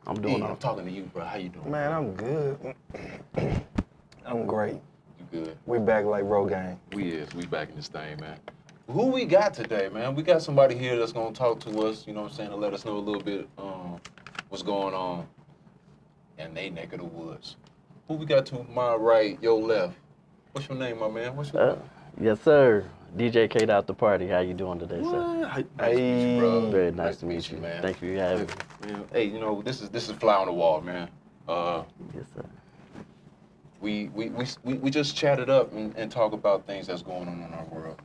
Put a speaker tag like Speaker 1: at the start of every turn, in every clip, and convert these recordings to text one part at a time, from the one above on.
Speaker 1: I'm doing
Speaker 2: I'm talking to you, bro. How you doing?
Speaker 3: Man, I'm good. I'm great.
Speaker 2: You good?
Speaker 3: We back like Rogaine.
Speaker 2: We back in this thing, man. Who we got today, man? We got somebody here that's gonna talk to us, you know what I'm saying, to let us know a little bit what's going on in they neck of the woods. Who we got to my right, your left? What's your name, my man? What's your name?
Speaker 1: Yes, sir. DJ KDOT the party. How you doing today, sir?
Speaker 2: Nice to meet you, bro.
Speaker 1: Very nice to meet you,
Speaker 2: man.
Speaker 1: Thank you for having me.
Speaker 2: Man, hey, you know, this is fly on the wall, man.
Speaker 1: Yes, sir.
Speaker 2: We just chatted up and talk about things that's going on in our world.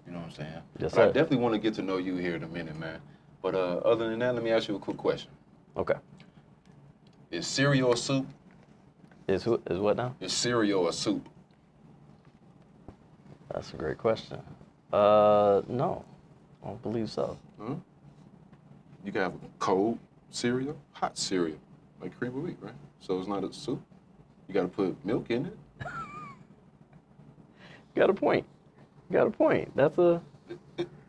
Speaker 2: You know what I'm saying?
Speaker 1: Yes,
Speaker 2: but
Speaker 1: sir.
Speaker 2: I definitely want to get to know you here in a minute, man. But other than that, let me ask you a quick question.
Speaker 1: Okay.
Speaker 2: Is cereal a soup?
Speaker 1: Is what now?
Speaker 2: Is cereal a soup?
Speaker 1: That's a great question. No, I don't believe so.
Speaker 2: Huh? You can have cold cereal, hot cereal, like cream of wheat, right? So it's not a soup. You got to put milk in it.
Speaker 1: Got a point. That's a...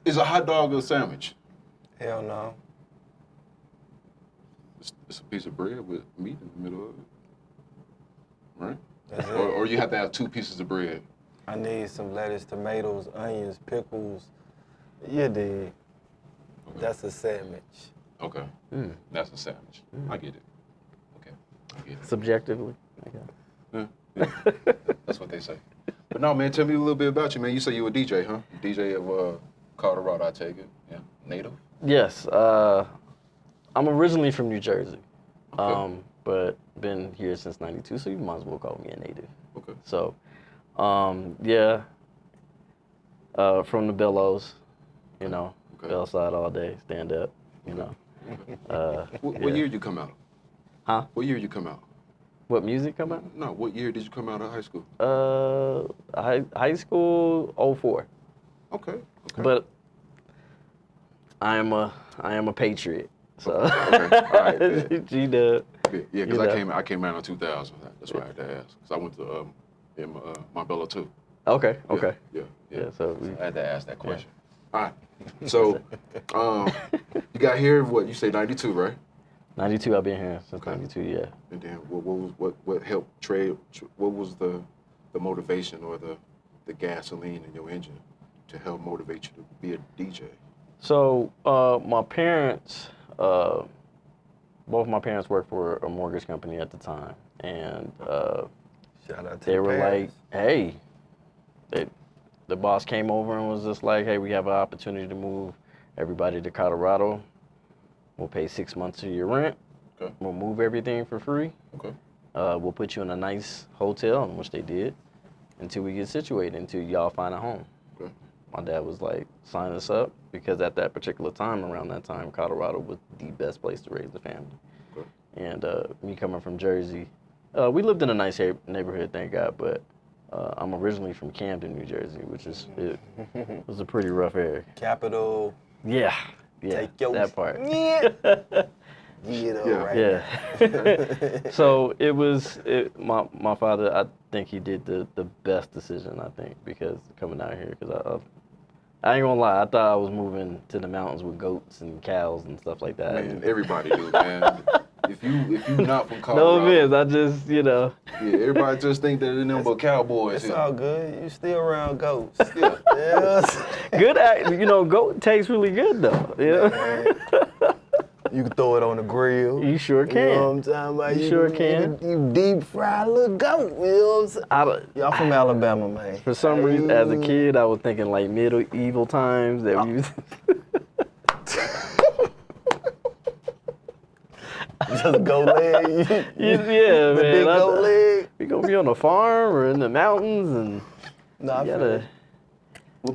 Speaker 2: Is a hot dog a sandwich?
Speaker 3: Hell no.
Speaker 2: It's a piece of bread with meat in the middle of it, right?
Speaker 3: That's it.
Speaker 2: Or you have to have two pieces of bread.
Speaker 3: I need some lettuce, tomatoes, onions, pickles. You dig.
Speaker 2: Okay.
Speaker 3: That's a sandwich.
Speaker 2: Okay. That's a sandwich. I get it. Okay. I get it.
Speaker 1: Subjectively. Okay.
Speaker 2: Yeah. That's what they say. But no, man, tell me a little bit about you, man. You say you a DJ, huh? DJ of Colorado, I take it. Yeah. Native?
Speaker 1: Yes. I'm originally from New Jersey,
Speaker 2: Okay.
Speaker 1: but been here since '92, so you might as well call me a native.
Speaker 2: Okay.
Speaker 1: So, yeah, from the Bellows, you know,
Speaker 2: Okay.
Speaker 1: Bell side all day, stand up, you know.
Speaker 2: What
Speaker 1: yeah.
Speaker 2: year did you come out?
Speaker 1: Huh?
Speaker 2: What year did you come out?
Speaker 1: What music come out?
Speaker 2: No, what year did you come out of high school?
Speaker 1: High school, '04.
Speaker 2: Okay.
Speaker 1: But I am a patriot. So
Speaker 2: Okay. All right. Yeah,
Speaker 1: G-Dub.
Speaker 2: yeah, because I came out in 2000. That's why I had to ask. Because I went to Marbella too.
Speaker 1: Okay.
Speaker 2: Yeah.
Speaker 1: So
Speaker 2: I had to ask that question. All right. So, you got here what? You say 92, right?
Speaker 1: 92. I've been here since
Speaker 2: Okay.
Speaker 1: '92. Yeah.
Speaker 2: And then what helped trade? What was the motivation or the gasoline in your engine to help motivate you to be a DJ?
Speaker 1: So my parents, both my parents worked for a mortgage company at the time, and
Speaker 3: Shout out to
Speaker 1: they
Speaker 3: the
Speaker 1: were
Speaker 3: parents.
Speaker 1: like, "Hey," the boss came over and was just like, "Hey, we have an opportunity to move everybody to Colorado. We'll pay 6 months of your rent.
Speaker 2: Okay.
Speaker 1: We'll move everything for free.
Speaker 2: Okay.
Speaker 1: We'll put you in a nice hotel," in which they did, until we get situated, until y'all find a home.
Speaker 2: Okay.
Speaker 1: My dad was like, "Sign us up," because at that particular time, around that time, Colorado was the best place to raise a family.
Speaker 2: Okay.
Speaker 1: And me coming from Jersey, we lived in a nice neighborhood, thank God, but I'm originally from Camden, New Jersey, which it was a pretty rough area.
Speaker 3: Capital.
Speaker 1: Yeah,
Speaker 3: Take your
Speaker 1: that part.
Speaker 3: Yeah. Right.
Speaker 1: Yeah. So my father, I think he did the best decision, I think, because coming out here, because I ain't gonna lie, I thought I was moving to the mountains with goats and cows and stuff like that.
Speaker 2: Man, everybody do, man. If you not from
Speaker 1: No
Speaker 2: Colorado,
Speaker 1: offense, I just,
Speaker 2: yeah, everybody just think that they're nothing but cowboys.
Speaker 3: It's all good. You still around goats.
Speaker 2: Yeah.
Speaker 3: Yes.
Speaker 1: Good, goat tastes really good though. Yeah.
Speaker 3: You can throw it on the grill.
Speaker 1: You sure can.
Speaker 3: You know what I'm talking about?
Speaker 1: You sure can.
Speaker 3: You deep fry a little goat. You know what I'm saying? Y'all from Alabama, man.
Speaker 1: For some reason, as a kid, I was thinking like medieval times that we used.
Speaker 3: Just goat leg.
Speaker 1: Yeah,
Speaker 3: The
Speaker 1: man.
Speaker 3: big goat leg.
Speaker 1: We gonna be on a farm or in the mountains, and
Speaker 3: No, I
Speaker 1: you
Speaker 3: feel
Speaker 1: gotta.
Speaker 3: it.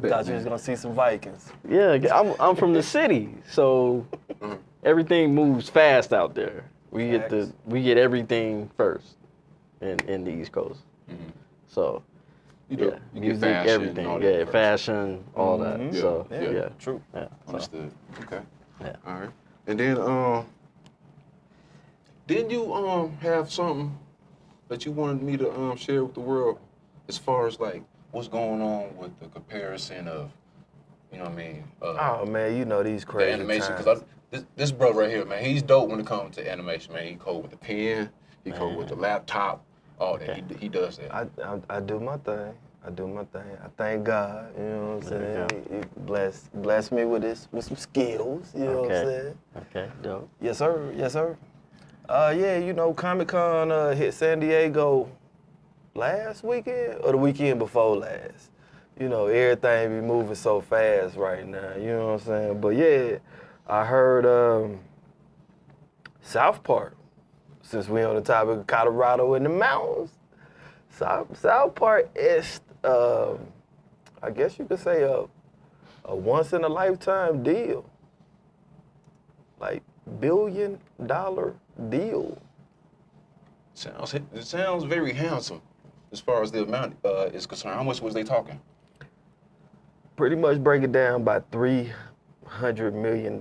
Speaker 3: Thought you was gonna see some Vikings.
Speaker 1: Yeah, I'm from the city, so everything moves fast out there. We get everything first in the East Coast.
Speaker 2: Mm-hmm.
Speaker 1: So
Speaker 2: You do.
Speaker 1: yeah,
Speaker 2: You
Speaker 1: music,
Speaker 2: get fashion,
Speaker 1: everything.
Speaker 2: all that
Speaker 1: Yeah,
Speaker 2: first.
Speaker 1: fashion, all that.
Speaker 3: Mhm.
Speaker 1: So
Speaker 2: Yeah.
Speaker 3: True.
Speaker 1: yeah. So,
Speaker 2: Understood. Okay.
Speaker 1: Yeah.
Speaker 2: All right. And then didn't you have something that you wanted me to share with the world as far as like what's going on with the comparison of, you know what I mean?
Speaker 3: Oh man, you know these
Speaker 2: The
Speaker 3: crazy
Speaker 2: animation,
Speaker 3: times.
Speaker 2: because This brother right here, man, he's dope when it comes to animation, man. He code with the pen, he code with the laptop, all that.
Speaker 1: Okay.
Speaker 2: He does that.
Speaker 3: I do my thing. I thank God, you know what I'm saying? He blessed me with some skills, you know what I'm saying?
Speaker 1: Okay, dope.
Speaker 3: Yes, sir. Yeah, you know, Comic-Con hit San Diego last weekend or the weekend before last. You know, everything be moving so fast right now, you know what I'm saying? But yeah, I heard South Park, since we on the topic of Colorado in the mountains, South Park is, I guess you could say a once-in-a-lifetime deal. Like, $1 billion deal.
Speaker 2: It sounds very handsome as far as the amount is concerned. How much was they talking?
Speaker 3: Pretty much break it down by $300 million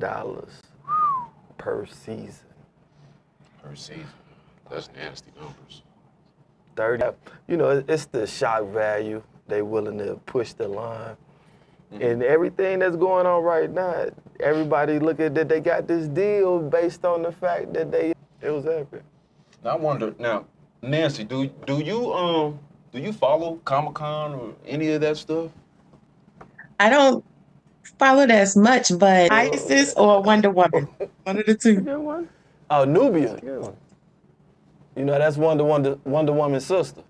Speaker 3: per season.
Speaker 2: Per season. That's nasty numbers.
Speaker 3: 30. You know, it's the shock value. They willing to push the line. Mm-hmm. And everything that's going on right now, everybody look at that they got this deal based on the fact that it was epic.
Speaker 2: Now I wonder, Nancy, do you follow Comic-Con or any of that stuff?
Speaker 4: I don't follow it as much, but Isis or Wonder Woman, one of the two.
Speaker 1: Good one.
Speaker 3: Oh, Nubia.
Speaker 1: Good one.
Speaker 3: You know, that's Wonder Woman's sister.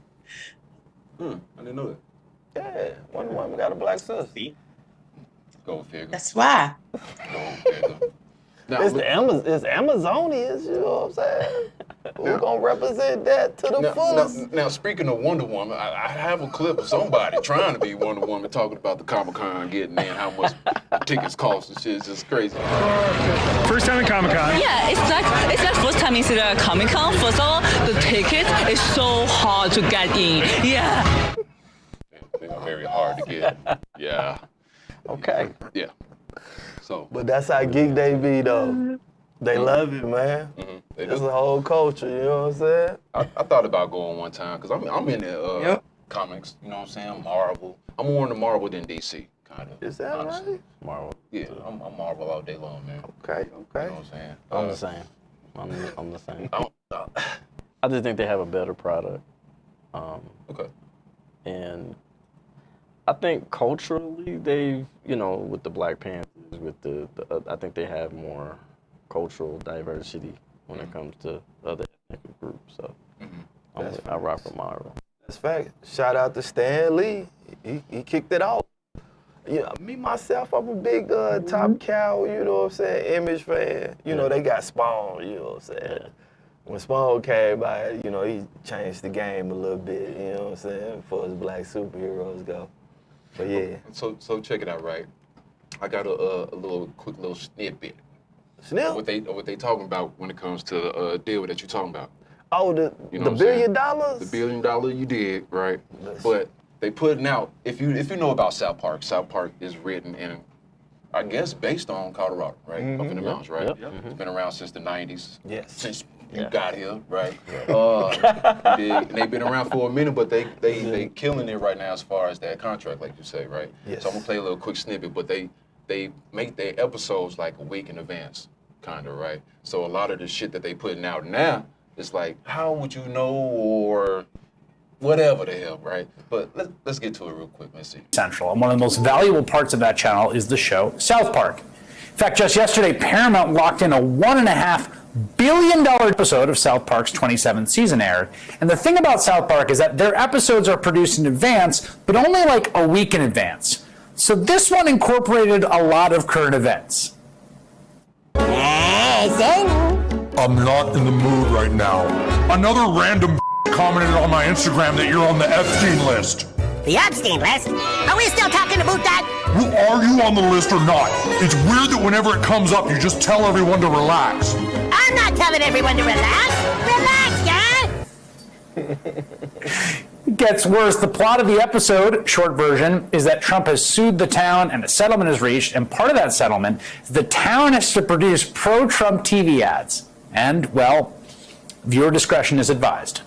Speaker 2: I didn't know that.
Speaker 3: Yeah, Wonder Woman got a black sister.
Speaker 2: Go figure.
Speaker 4: That's why.
Speaker 2: Go figure. Now,
Speaker 3: It's Amazonians, you know what I'm saying? We're going to represent that to the fullest.
Speaker 2: Now, speaking of Wonder Woman, I have a clip of somebody trying to be Wonder Woman talking about the Comic-Con getting in, how much tickets cost and shit. It's just crazy.
Speaker 5: First time in Comic-Con.
Speaker 6: Yeah, it's like first time in the Comic-Con. First of all, the ticket is so hard to get in. Yeah.
Speaker 2: They are very hard to get. Yeah.
Speaker 1: Okay.
Speaker 2: Yeah. So.
Speaker 3: But that's how geek they be, though. They love it, man.
Speaker 2: Mm-hmm.
Speaker 3: It's a whole culture, you know what I'm saying?
Speaker 2: I thought about going one time, because I'm in the comics, you know what I'm saying? Marvel. I'm more into Marvel than DC, kind of.
Speaker 3: Is that
Speaker 2: honestly.
Speaker 3: right?
Speaker 1: Marvel.
Speaker 2: Yeah, I'm Marvel all day long, man.
Speaker 3: Okay.
Speaker 2: You know what I'm saying?
Speaker 1: I'm the same. I'm the same.
Speaker 2: I
Speaker 1: I just think they have a better product.
Speaker 2: okay.
Speaker 1: And I think culturally they've, you know, with the Black Panthers, with the I think they have more cultural diversity when it comes to other ethnic groups. So I rock with Marvel.
Speaker 3: That's fact. Shout out to Stan Lee. He kicked it off. You know, me, myself, I'm a big Top Cow, you know what I'm saying, Image fan. You know, they got Spawn, you know what I'm saying.
Speaker 1: Yeah.
Speaker 3: When Spawn came by, you know, he changed the game a little bit, you know what I'm saying, as far as black superheroes go. But yeah.
Speaker 2: So check it out, right? I got a quick little snippet.
Speaker 3: Snip?
Speaker 2: What they talking about when it comes to the deal that you're talking about.
Speaker 3: Oh, the $1 billion? The
Speaker 2: $1 billion you did, right? But they putting out, if you know about South Park is written in, I guess, based on Colorado, right? Up in the mountains, right?
Speaker 1: Yep.
Speaker 2: It's been around since the 90s.
Speaker 3: Yes.
Speaker 2: Since you got here, right? And they've been around for a minute, but they killing it right now as far as that contract, like you say, right?
Speaker 3: Yes.
Speaker 2: So I'm gonna play a little quick snippet, but they make their episodes like a week in advance, kind of, right? So a lot of the shit that they putting out now, it's like, how would you know, or whatever the hell, right? But let's get to it real quick. Let's see.
Speaker 5: Central, and one of the most valuable parts of that channel is the show South Park. In fact, just yesterday, Paramount locked in a $1.5 billion episode of South Park's 27th season aired. And the thing about South Park is that their episodes are produced in advance, but only like a week in advance. So this one incorporated a lot of current events.
Speaker 7: I'm not in the mood right now. Another random commented on my Instagram that you're on the Epstein list.
Speaker 8: The Epstein list? Are we still talking about that?
Speaker 7: Well, are you on the list or not? It's weird that whenever it comes up, you just tell everyone to relax.
Speaker 8: I'm not telling everyone to relax. Relax, yeah?
Speaker 5: It gets worse. The plot of the episode, short version, is that Trump has sued the town and a settlement is reached, and part of that settlement is the town has to produce pro-Trump TV ads. And, well, viewer discretion is advised.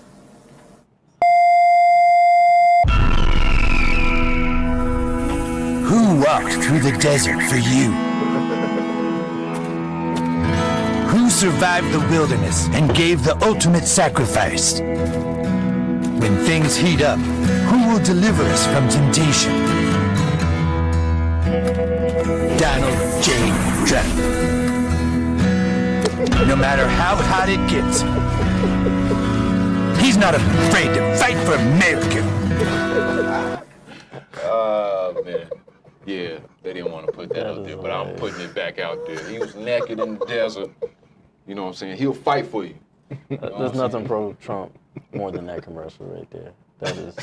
Speaker 8: Who walked through the desert for you?
Speaker 9: survived the wilderness and gave the ultimate sacrifice. When things heat up, who will deliver us from temptation? Donald J. Trump. No matter how hot it gets, he's not afraid to fight for America.
Speaker 2: Oh, man. Yeah, they didn't want to put that out there, but I'm putting it back out there. He was naked in the desert. You know what I'm saying? He'll fight for you.
Speaker 1: There's nothing pro-Trump more than that commercial right there. That is.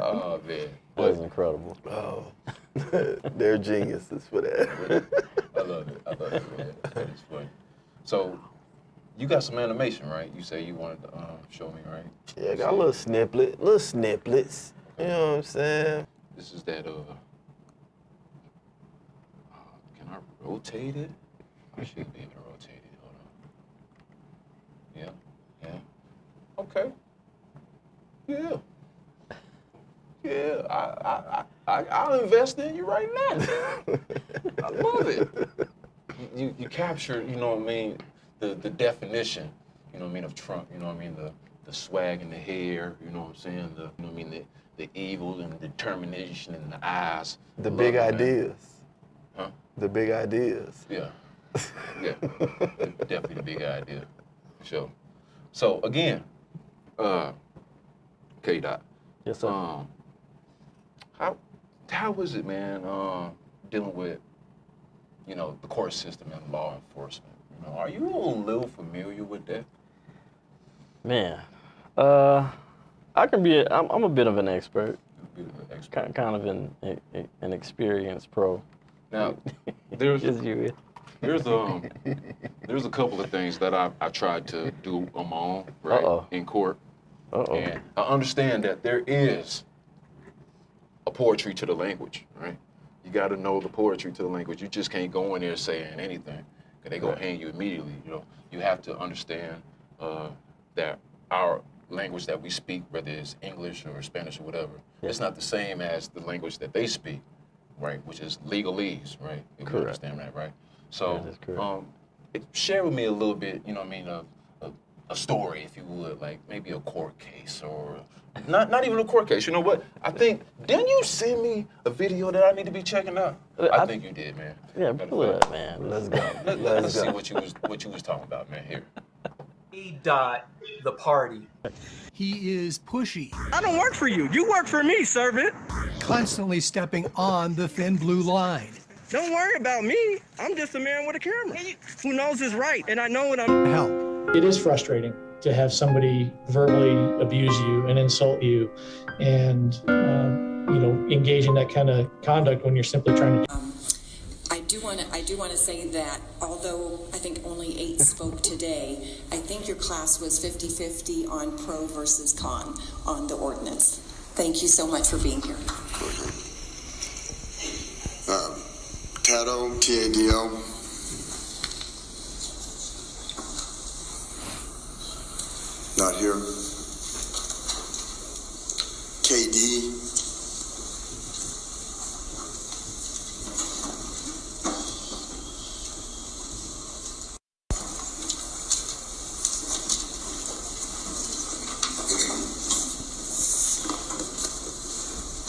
Speaker 2: Oh, man.
Speaker 1: That is incredible.
Speaker 3: Oh, they're geniuses for that.
Speaker 2: I love it, man. That is funny. So, you got some animation, right? You say you wanted to show me, right?
Speaker 3: Yeah, I got little snippets. You know what I'm saying?
Speaker 2: This is that, can I rotate it? I should be able to rotate it. Hold on. Yeah. Okay. Yeah, I'll invest in you right now. I love it. You capture, you know what I mean, the definition, you know what I mean, of Trump, you know what I mean, the swag in the hair, you know what I'm saying, you know what I mean, the evil and the determination in the eyes.
Speaker 3: The big ideas.
Speaker 2: Huh?
Speaker 3: The big ideas.
Speaker 2: Yeah. Yeah. Definitely the big idea. Sure. So again, KDOT.
Speaker 1: Yes, sir.
Speaker 2: How was it, man, dealing with, you know, the court system and law enforcement? You know, are you a little familiar with that?
Speaker 1: Man, I can be. I'm a bit of an expert. Kind of an experienced pro.
Speaker 2: Now, there's
Speaker 1: Just you.
Speaker 2: there's a couple of things that I tried to do on my own, right, in court. And I understand that there is a poetry to the language, right? You got to know the poetry to the language. You just can't go in there saying anything, because they gonna hang you immediately. You know, you have to understand that our language that we speak, whether it's English or Spanish or whatever, it's not the same as the language that they speak, right? Which is legalese, right? If you understand that, right? So, share with me a little bit, you know what I mean, a story, if you would, like maybe a court case or not even a court case. You know what? I think, didn't you send me a video that I need to be checking out? I think you did, man.
Speaker 1: Yeah, pull it up, man. Let's go.
Speaker 2: Let's see what you was talking about, man. Here.
Speaker 10: The party.
Speaker 11: He is pushy.
Speaker 10: I don't work for you. You work for me, servant.
Speaker 11: Constantly stepping on the thin blue line.
Speaker 10: Don't worry about me. I'm just a man with a camera who knows his right, and I know what I'm.
Speaker 11: Help.
Speaker 12: It is frustrating to have somebody verbally abuse you and insult you and, engage in that kind of conduct when you're simply trying to.
Speaker 13: I do want to say that although I think only 8 spoke today, I think your class was 50-50 on pro versus con on the ordinance. Thank you so much for being here.
Speaker 14: Tado, T-A-D-O. Not here. KD.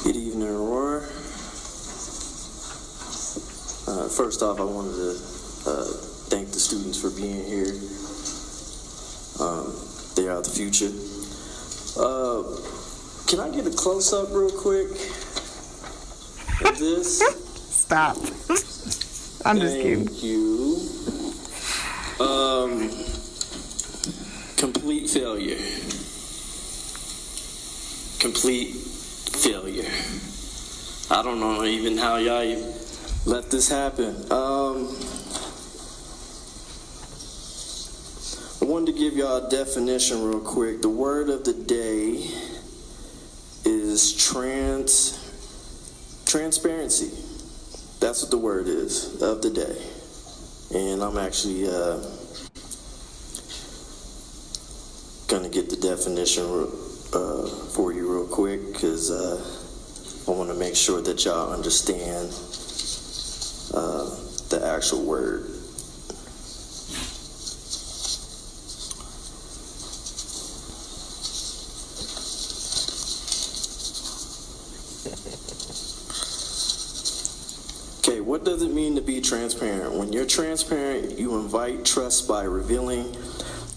Speaker 15: Good evening, Aurora. First off, I wanted to thank the students for being here. They are the future. Can I get a close-up real quick of this?
Speaker 16: Stop. I'm just kidding.
Speaker 15: Thank you. Complete failure. Complete failure. I don't know even how y'all let this happen. I wanted to give y'all a definition real quick. The word of the day is transparency. That's what the word is of the day. And I'm actually gonna get the definition for you real quick, because I want to make sure that y'all understand the actual word. What does it mean to be transparent? When you're transparent, you invite trust by revealing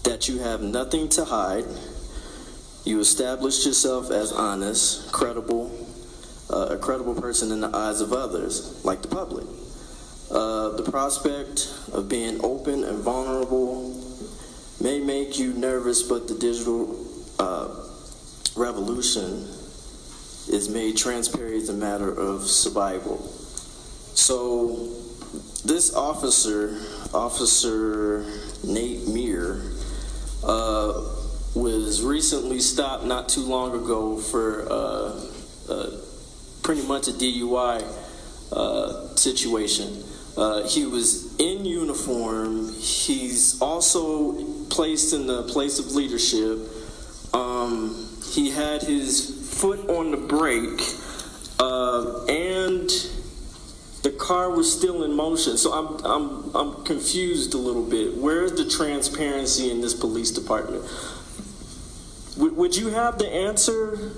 Speaker 15: that you have nothing to hide. You establish yourself as honest, credible, a credible person in the eyes of others, like the public. The prospect of being open and vulnerable may make you nervous, but the digital revolution is made transparent as a matter of survival. So this officer Nate Meir, was recently stopped not too long ago for pretty much a DUI situation. He was in uniform. He's also placed in the place of leadership. He had his foot on the brake, and the car was still in motion. So I'm confused a little bit. Where's the transparency in this police department? Would you have the answer,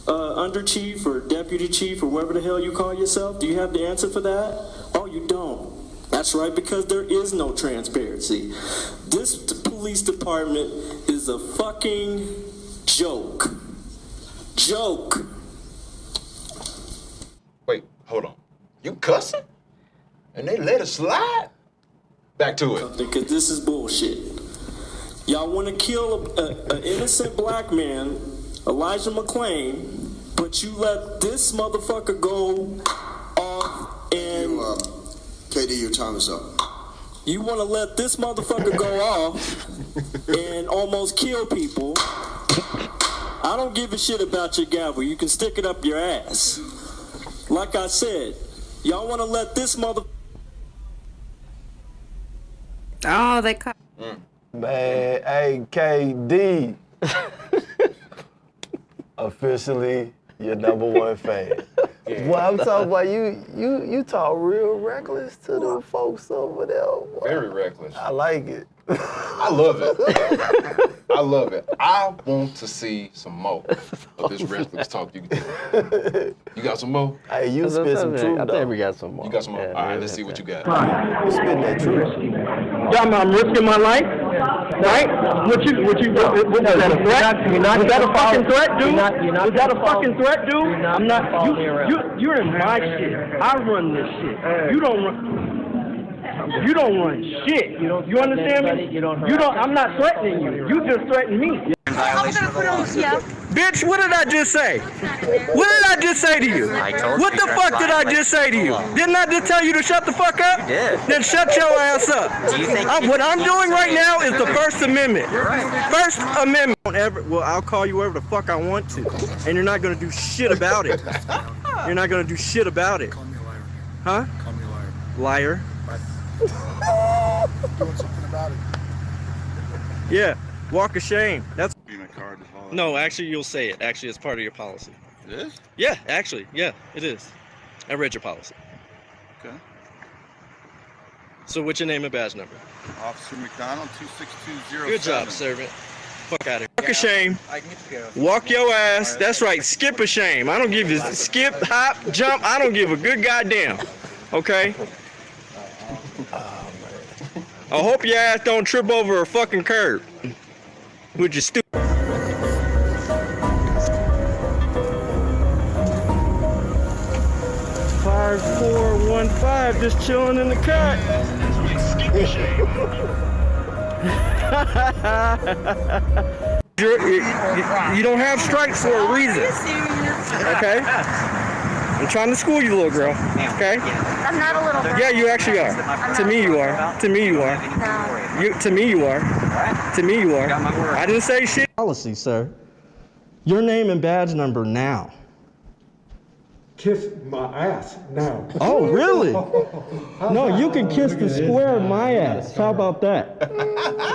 Speaker 15: under chief or deputy chief or whatever the hell you call yourself? Do you have the answer for that? Oh, you don't. That's right, because there is no transparency. This police department is a fucking joke. Joke.
Speaker 2: Wait, hold on. You cussing? And they let it slide? Back to it.
Speaker 15: Because this is bullshit. Y'all want to kill an innocent black man, Elijah McClain, but you let this motherfucker go off and...
Speaker 14: KD, your time is up.
Speaker 15: You want to let this motherfucker go off and almost kill people. I don't give a shit about your gavel. You can stick it up your ass. Like I said, y'all want to let this mother...
Speaker 16: Oh, they cut.
Speaker 3: Man, hey, KD. Officially your #1 fan. Well, I'm talking about you talk real reckless to the folks over there. Boy.
Speaker 2: Very reckless.
Speaker 3: I like it.
Speaker 2: I love it. I love it. I want to see some more of this reckless talk you do. You got some more?
Speaker 3: Hey, you spit some truth,
Speaker 1: I think we got some more.
Speaker 2: You got some more?
Speaker 1: Yeah,
Speaker 2: all right, let's see what you got.
Speaker 3: You spit that truth.
Speaker 10: I'm risking my life, right? What was that, a threat? Was that a fucking threat, dude? Was that a fucking threat, dude? I'm not, you're in my shit. I run this shit. You don't run shit. You understand me? I'm not threatening you. You just threatened me.
Speaker 8: I'm gonna put on
Speaker 10: Bitch, what did I just say? What did I just say to you? What the fuck did I just say to you? Didn't I just tell you to shut the fuck up?
Speaker 17: You did.
Speaker 10: Then shut your ass up.
Speaker 17: Do you think
Speaker 10: what I'm doing right now is the First Amendment. First Amendment. Well, I'll call you whatever the fuck I want to, and you're not gonna do shit about it. You're not gonna do shit about it. Call me a liar. Huh? Call me a liar. Liar.
Speaker 7: Doing something about it.
Speaker 10: Yeah. Walk of shame. That's.
Speaker 7: Being a card is all.
Speaker 10: No, actually, you'll say it. Actually, it's part of your policy.
Speaker 7: It is?
Speaker 10: Yeah, actually, yeah, it is. I read your policy.
Speaker 7: Okay.
Speaker 10: So what's your name and badge number?
Speaker 7: Officer McDonald, 26207.
Speaker 10: Good job, servant. Fuck out of here. Walk a shame. Walk your ass. That's right. Skip a shame. I don't give you skip, hop, jump. I don't give a good goddamn. Okay? I hope your ass don't trip over a fucking curb. With your stupid. 5415, just chilling in the cut. You don't have stripes for a reason. Okay? I'm trying to school you, little girl. Okay?
Speaker 8: I'm not a little girl.
Speaker 10: Yeah, you actually are. To me, you are. To me, you are. To me, you are. To me, you are. I didn't say shit. Policy, sir. Your name and badge number now.
Speaker 18: Kiss my ass now.
Speaker 10: Oh, really? No, you can kiss the square of my ass. How about that?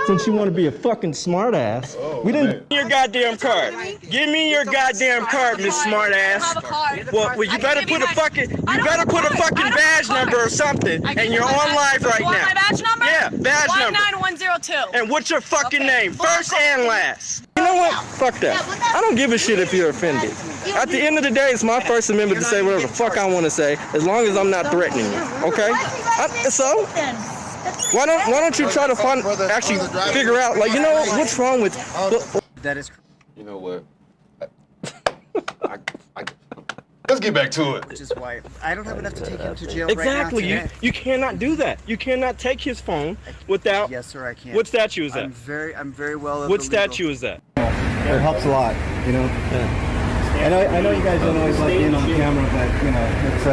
Speaker 10: Since you want to be a fucking smart ass. We didn't. Give me your goddamn card. Give me your goddamn card, Miss Smart Ass. Well, you better put a fucking badge number or something, and you're on live right now.
Speaker 8: My badge number?
Speaker 10: Yeah, badge number.
Speaker 8: 19102.
Speaker 10: And what's your fucking name? First and last. You know know what? Fuck that. I don't give a shit if you're offended. At the end of the day, it's my First Amendment to say whatever the fuck I want to say, as long as I'm not threatening you. Okay? So why don't you try to actually figure out, like, you know, what's wrong with?
Speaker 17: That is.
Speaker 2: You know what? Let's get back to it.
Speaker 17: Which is why I don't have enough to take him to jail
Speaker 10: Exactly.
Speaker 17: right now.
Speaker 10: You cannot do that. You cannot take his phone without.
Speaker 17: Yes, sir, I can.
Speaker 10: What statute is that?
Speaker 17: I'm very well.
Speaker 10: What statute is that?
Speaker 19: It helps a lot, you know. Yeah. I know you guys don't always like being on camera, but you know, it's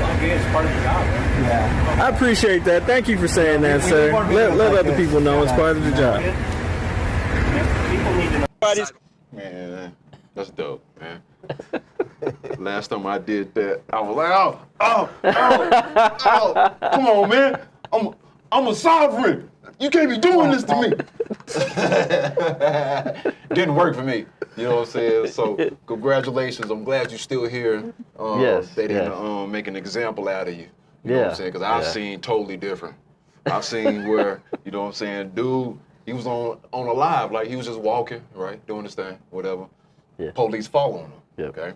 Speaker 19: all good. It's part of the job, right? Yeah.
Speaker 10: I appreciate that. Thank you for saying that, sir. Let other people know it's part of the job.
Speaker 19: People need to know.
Speaker 2: Man, that's dope, man. Last time I did that, I was like, oh, come on, man. I'm a sovereign. You can't be doing this to me. Didn't work for me. You know what I'm saying? So congratulations. I'm glad you're still here.
Speaker 1: Yes.
Speaker 2: They didn't make an example out of you. You know what I'm saying? Because I've seen totally different. I've seen where, you know what I'm saying, dude, he was on a live, like he was just walking, right, doing his thing, whatever.
Speaker 1: Yeah.
Speaker 2: Police following him.
Speaker 1: Yep.
Speaker 2: Okay.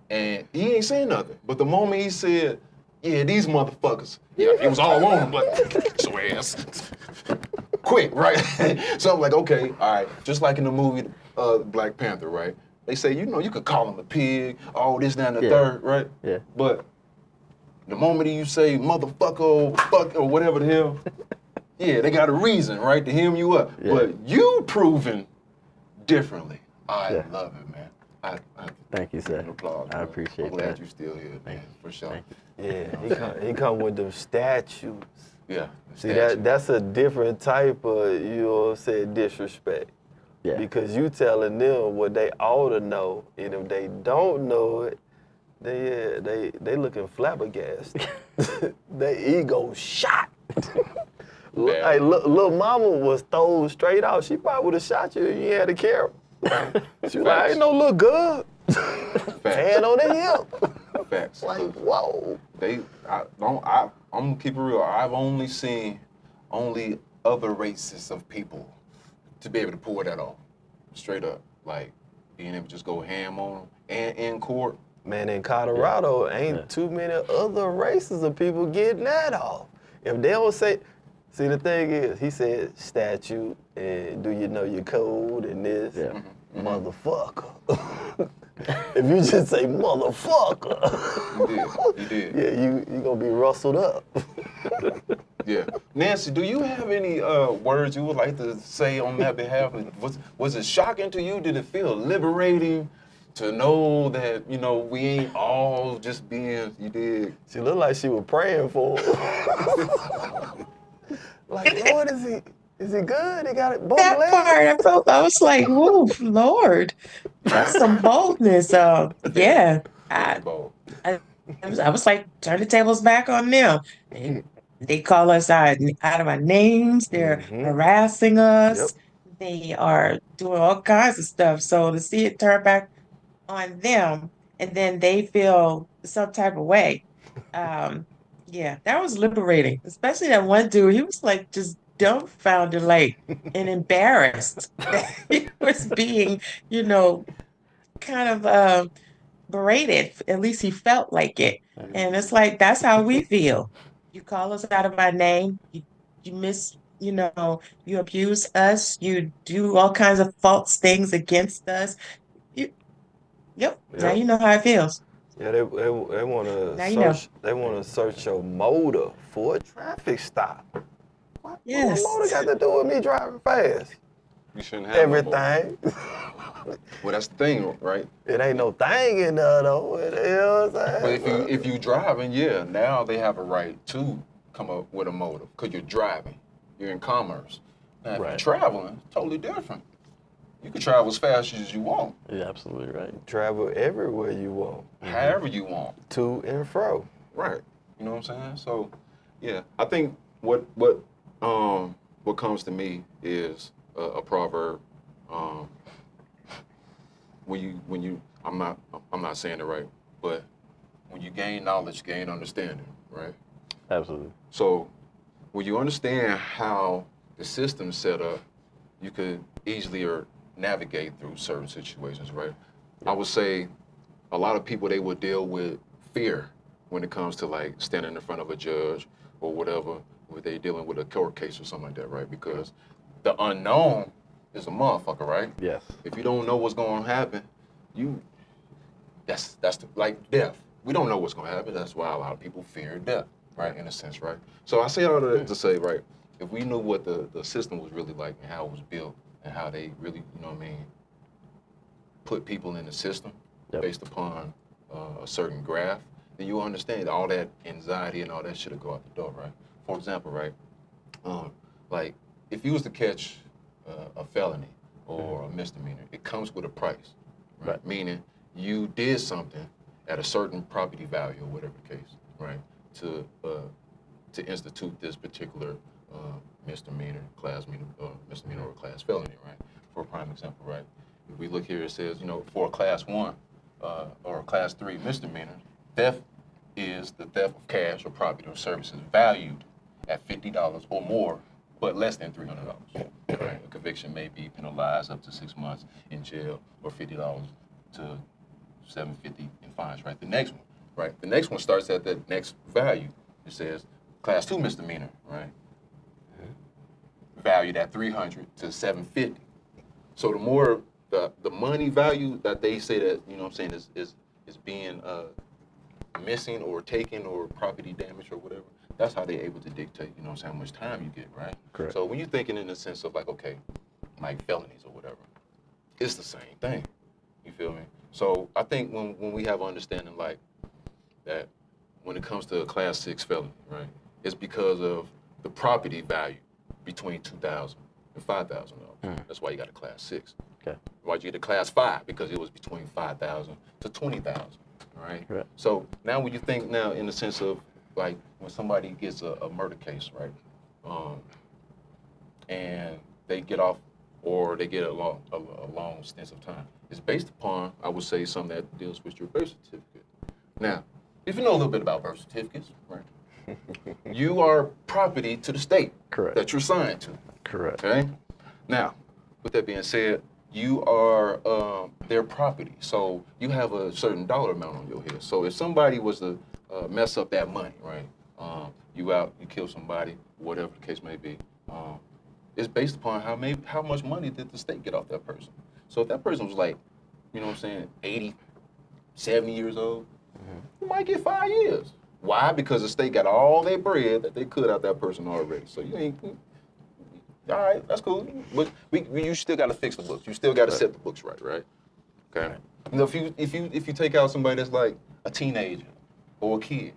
Speaker 2: And he ain't saying nothing. But the moment he said, yeah, these motherfuckers, yeah, he was all on him, but so ass. Quick, right? So I'm like, okay, all right. Just like in the movie Black Panther, right? They say, you know, you could call him a pig, all this, that, and the third, right?
Speaker 1: Yeah.
Speaker 2: But the moment you say motherfucker or fuck or whatever the hell, yeah, they got a reason, right, to hem you up. Yeah. But you proven differently. I love it, man.
Speaker 1: Thank you, sir.
Speaker 2: Applause,
Speaker 1: I appreciate
Speaker 2: I'm glad
Speaker 1: that.
Speaker 2: you're still here, man, for sure.
Speaker 3: Yeah, he come with them statutes.
Speaker 2: Yeah.
Speaker 3: See, that's a different type of, you know what I'm saying, disrespect.
Speaker 1: Yeah.
Speaker 3: Because you telling them what they ought to know, and if they don't know it, they looking flabbergasted. Their ego shot. Hey, little mama was thrown straight out. She probably would have shot you if you had a camera. She was like, I ain't no little girl. Hand on the hip.
Speaker 2: Facts.
Speaker 3: Like, whoa.
Speaker 2: I'm gonna keep it real. I've only seen other races of people to be able to pull that off. Straight up. Like, being able to just go ham on them. And in court.
Speaker 3: Man, in Colorado, ain't too many other races of people getting that off. If they don't say, see, the thing is, he said statute, and do you know your code, and this, motherfucker. If you just say motherfucker,
Speaker 2: you did.
Speaker 3: Yeah, you gonna be rustled up.
Speaker 2: Yeah. Nancy, do you have any words you would like to say on that behalf? Was it shocking to you? Did it feel liberating to know that, you know, we ain't all just being, you did?
Speaker 3: She looked like she was praying for him. Like, Lord, is he good? He got it both
Speaker 4: That
Speaker 3: legs?
Speaker 4: part, I was like, whoa, Lord, that's some boldness. Yeah. I was like, turn the tables back on them. And they call us out of our names. They're harassing us.
Speaker 3: Yep.
Speaker 4: They are doing all kinds of stuff. So to see it turn back on them, and then they feel some type of way. Yeah, that was liberating. Especially that one dude. He was like just dumbfounded, like, and embarrassed that he was being, you know, kind of berated. At least he felt like it. And it's like, that's how we feel. You call us out of our name. You abuse us. You do all kinds of false things against us. Now you know how it feels.
Speaker 3: Yeah, they want to
Speaker 4: Now you know.
Speaker 3: They want to search your motive for a traffic stop.
Speaker 4: Yes.
Speaker 3: What motive got to do with me driving fast?
Speaker 2: You shouldn't have
Speaker 3: everything.
Speaker 2: Well, that's the thing, right?
Speaker 3: It ain't no thing in there though. You know what I'm saying?
Speaker 2: But if you driving, yeah, now they have a right to come up with a motive because you're driving. You're in commerce. Now, if you're traveling, it's totally different. You can travel as fast as you want.
Speaker 1: You're absolutely right.
Speaker 3: Travel everywhere you want.
Speaker 2: However you want.
Speaker 3: To and fro.
Speaker 2: Right. You know what I'm saying? So, yeah, I think what comes to me is a proverb. When you I'm not saying it right, but when you gain knowledge, gain understanding, right?
Speaker 1: Absolutely.
Speaker 2: So when you understand how the system's set up, you could easily or navigate through certain situations, right? I would say a lot of people, they would deal with fear when it comes to like standing in front of a judge or whatever, where they dealing with a court case or something like that, right? Because the unknown is a motherfucker, right?
Speaker 1: Yes.
Speaker 2: If you don't know what's going to happen, like death. We don't know what's going to happen. That's why a lot of people fear death, right? In a sense, right? So I say all that to say, right, if we knew what the system was really like and how it was built and how they really, you know what I mean, put people in the system based upon a certain graph, then you understand all that anxiety and all that shit will go out the door, right? For example, right, like if you was to catch a felony or a misdemeanor, it comes with a price, right? Meaning you did something at a certain property value or whatever the case, right? To institute this particular misdemeanor, misdemeanor or class felony, right? For a prime example, right? If we look here, it says, you know, for a class 1 or a class 3 misdemeanor, theft is the theft of cash or property or services valued at $50 or more, but less than $300. Right? A conviction may be penalized up to 6 months in jail or $50 to $750 in fines. Right? The next one, right? The next one starts at the next value. It says class 2 misdemeanor, right? Valued at $300 to $750. So the more the money value that they say that, you know what I'm saying, is being missing or taken or property damage or whatever, that's how they're able to dictate, you know what I'm saying, how much time you get, right?
Speaker 1: Correct.
Speaker 2: So when you're thinking in the sense of like, okay, like felonies or whatever, it's the same thing. You feel me? So I think when we have understanding like that when it comes to a class 6 felony, right, it's because of the property value between $2,000 and $5,000. That's why you got a class 6.
Speaker 1: Okay.
Speaker 2: Why'd you get a class 5? Because it was between $5,000 to $20,000. Right?
Speaker 1: Correct.
Speaker 2: So now when you think now in the sense of like when somebody gets a murder case, right? And they get off or they get a long stint of time, it's based upon, I would say, something that deals with your birth certificate. Now, if you know a little bit about birth certificates, right? You are property to the state.
Speaker 1: Correct.
Speaker 2: That you're signed to.
Speaker 1: Correct.
Speaker 2: Okay? Now, with that being said, you are their property. So you have a certain dollar amount on your head. So if somebody was to mess up that money, right? You kill somebody, whatever the case may be, it's based upon how much money did the state get off that person. So if that person was like, you know what I'm saying, 80, 70 years old, you might get 5 years. Why? Because the state got all their bread that they could out that person already. So you ain't, all right, that's cool. But you still got to fix the books. You still got to set the books right? Okay. You know, if you take out somebody that's like a teenager or a kid,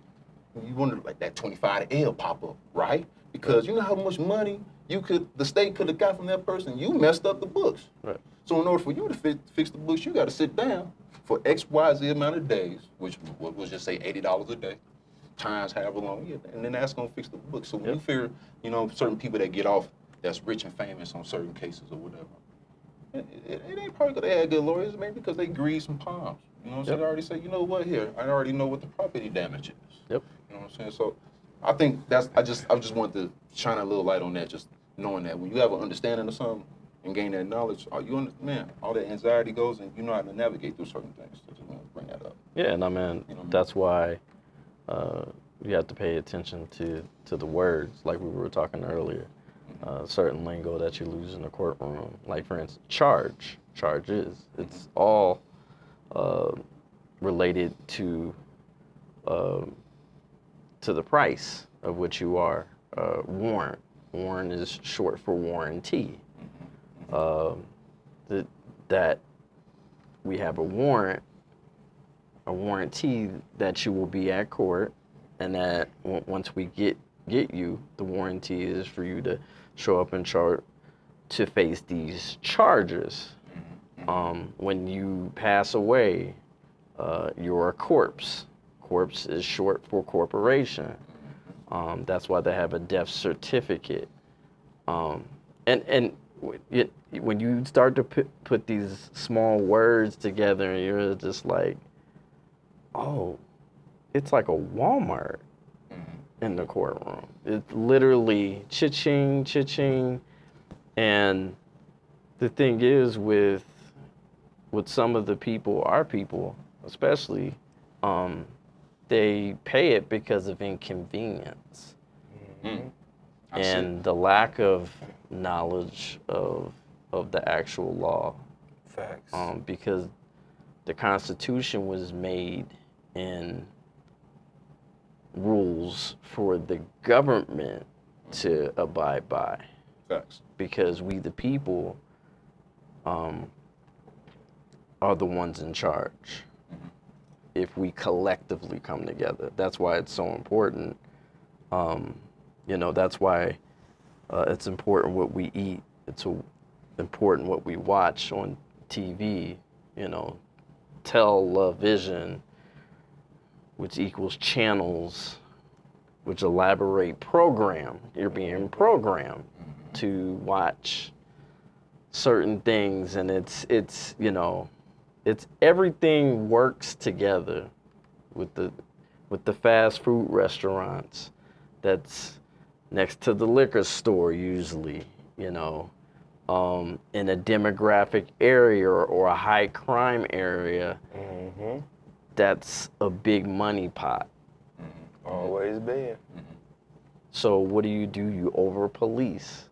Speaker 2: you wonder like that 25 to L pop up, right? Because you know how much money the state could have got from that person. You messed up the books. Right. So in order for you to fix the books, you got to sit down for X, Y, Z amount of days, which we'll just say $80 a day, times however long, and then that's gonna fix the books. So when you fear, you know, certain people that get off that's rich and famous on certain cases or whatever, it ain't probably because they had good lawyers, maybe because they greased some palms. You know what I'm saying? They already say, you know what, here, I already know what the property damage is. Yep. You know what I'm saying? So I think I just wanted to shine a little light on that, just knowing that when you have an understanding of something and gain that knowledge, all that anxiety goes and you know how to navigate through certain things. So just want to bring that up.
Speaker 1: Yeah, and I mean, that's why you have to pay attention to the words, like we were talking earlier. Certain lingo that you lose in the courtroom, like for instance, charges. It's all related to the price of which you are. Warrant. Warrant is short for warranty. That we have a warranty that you will be at court, and that once we get you, the warranty is for you to show up to face these charges. When you pass away, you're a corpse. Corpse is short for corporation. That's why they have a death certificate. And when you start to put these small words together, and you're just like, oh, it's like a Walmart in the courtroom. It's literally cha-ching, cha-ching, and the thing is with some of the people, our people especially, they pay it because of inconvenience.
Speaker 2: Mm-hmm.
Speaker 1: And the lack of knowledge of the actual law.
Speaker 3: Facts.
Speaker 1: Because the Constitution was made in rules for the government to abide by.
Speaker 2: Facts.
Speaker 1: Because we, the people, are the ones in charge. If we collectively come together, that's why it's so important. That's why it's important what we eat. It's important what we watch on TV. Television, which equals channels, which elaborate program. You're being programmed to watch certain things, and it's everything works together with the fast food restaurants that's next to the liquor store usually, in a demographic area or a high crime area. That's a big money pot.
Speaker 3: Always been.
Speaker 1: So what do? You over police.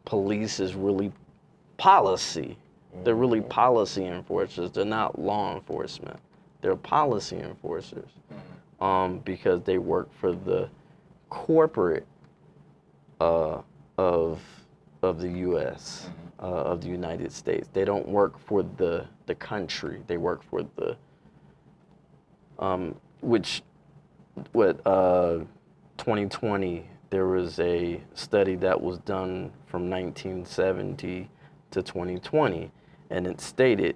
Speaker 1: Police is really policy. They're really policy enforcers. They're not law enforcement. They're policy enforcers, because they work for the corporate of the U.S. Of the United States. They don't work for the country. They work for the 2020 there was a study that was done from 1970 to 2020. And it stated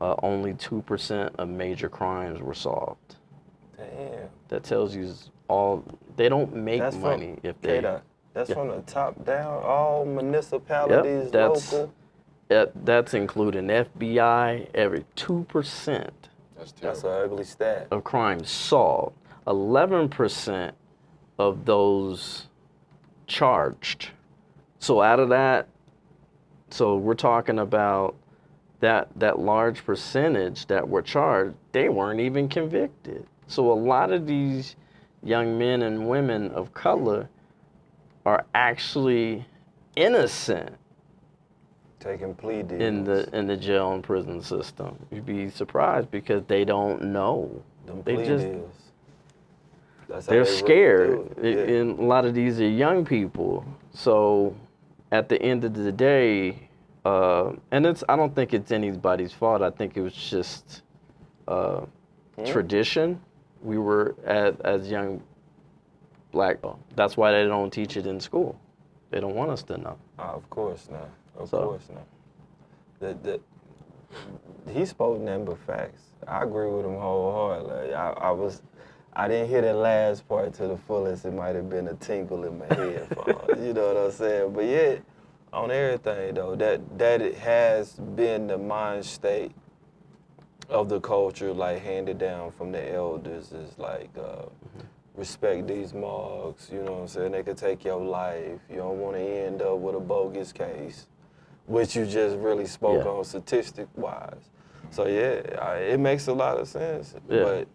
Speaker 1: only 2% of major crimes were solved.
Speaker 3: Damn.
Speaker 1: That tells you they don't make money if they.
Speaker 3: That's from the top down, all municipalities, local.
Speaker 1: That's including FBI, every 2%.
Speaker 3: That's an ugly stat.
Speaker 1: Of crimes solved. 11% of those charged. So out of that, we're talking about that large percentage that were charged, they weren't even convicted. So a lot of these young men and women of color are actually innocent.
Speaker 3: Taking plea deals.
Speaker 1: In the jail and prison system. You'd be surprised because they don't know.
Speaker 3: Plea deals.
Speaker 1: They're scared. And a lot of these are young people. So at the end of the day, and I don't think it's anybody's fault. I think it was just tradition. We were as young black. That's why they don't teach it in school. They don't want us to know.
Speaker 3: Of course not. Of course not. He spoke nothing but facts. I agree with him wholeheartedly. I didn't hear that last part to the fullest. It might have been a tinkle in my head. You know what I'm saying? But yeah, on everything though, that it has been the mind state of the culture, like handed down from the elders, is like respect these marks. You know what I'm saying? They could take your life. You don't want to end up with a bogus case, which you just really spoke on statistic-wise. So yeah, it makes a lot of sense.
Speaker 1: Yeah.
Speaker 3: But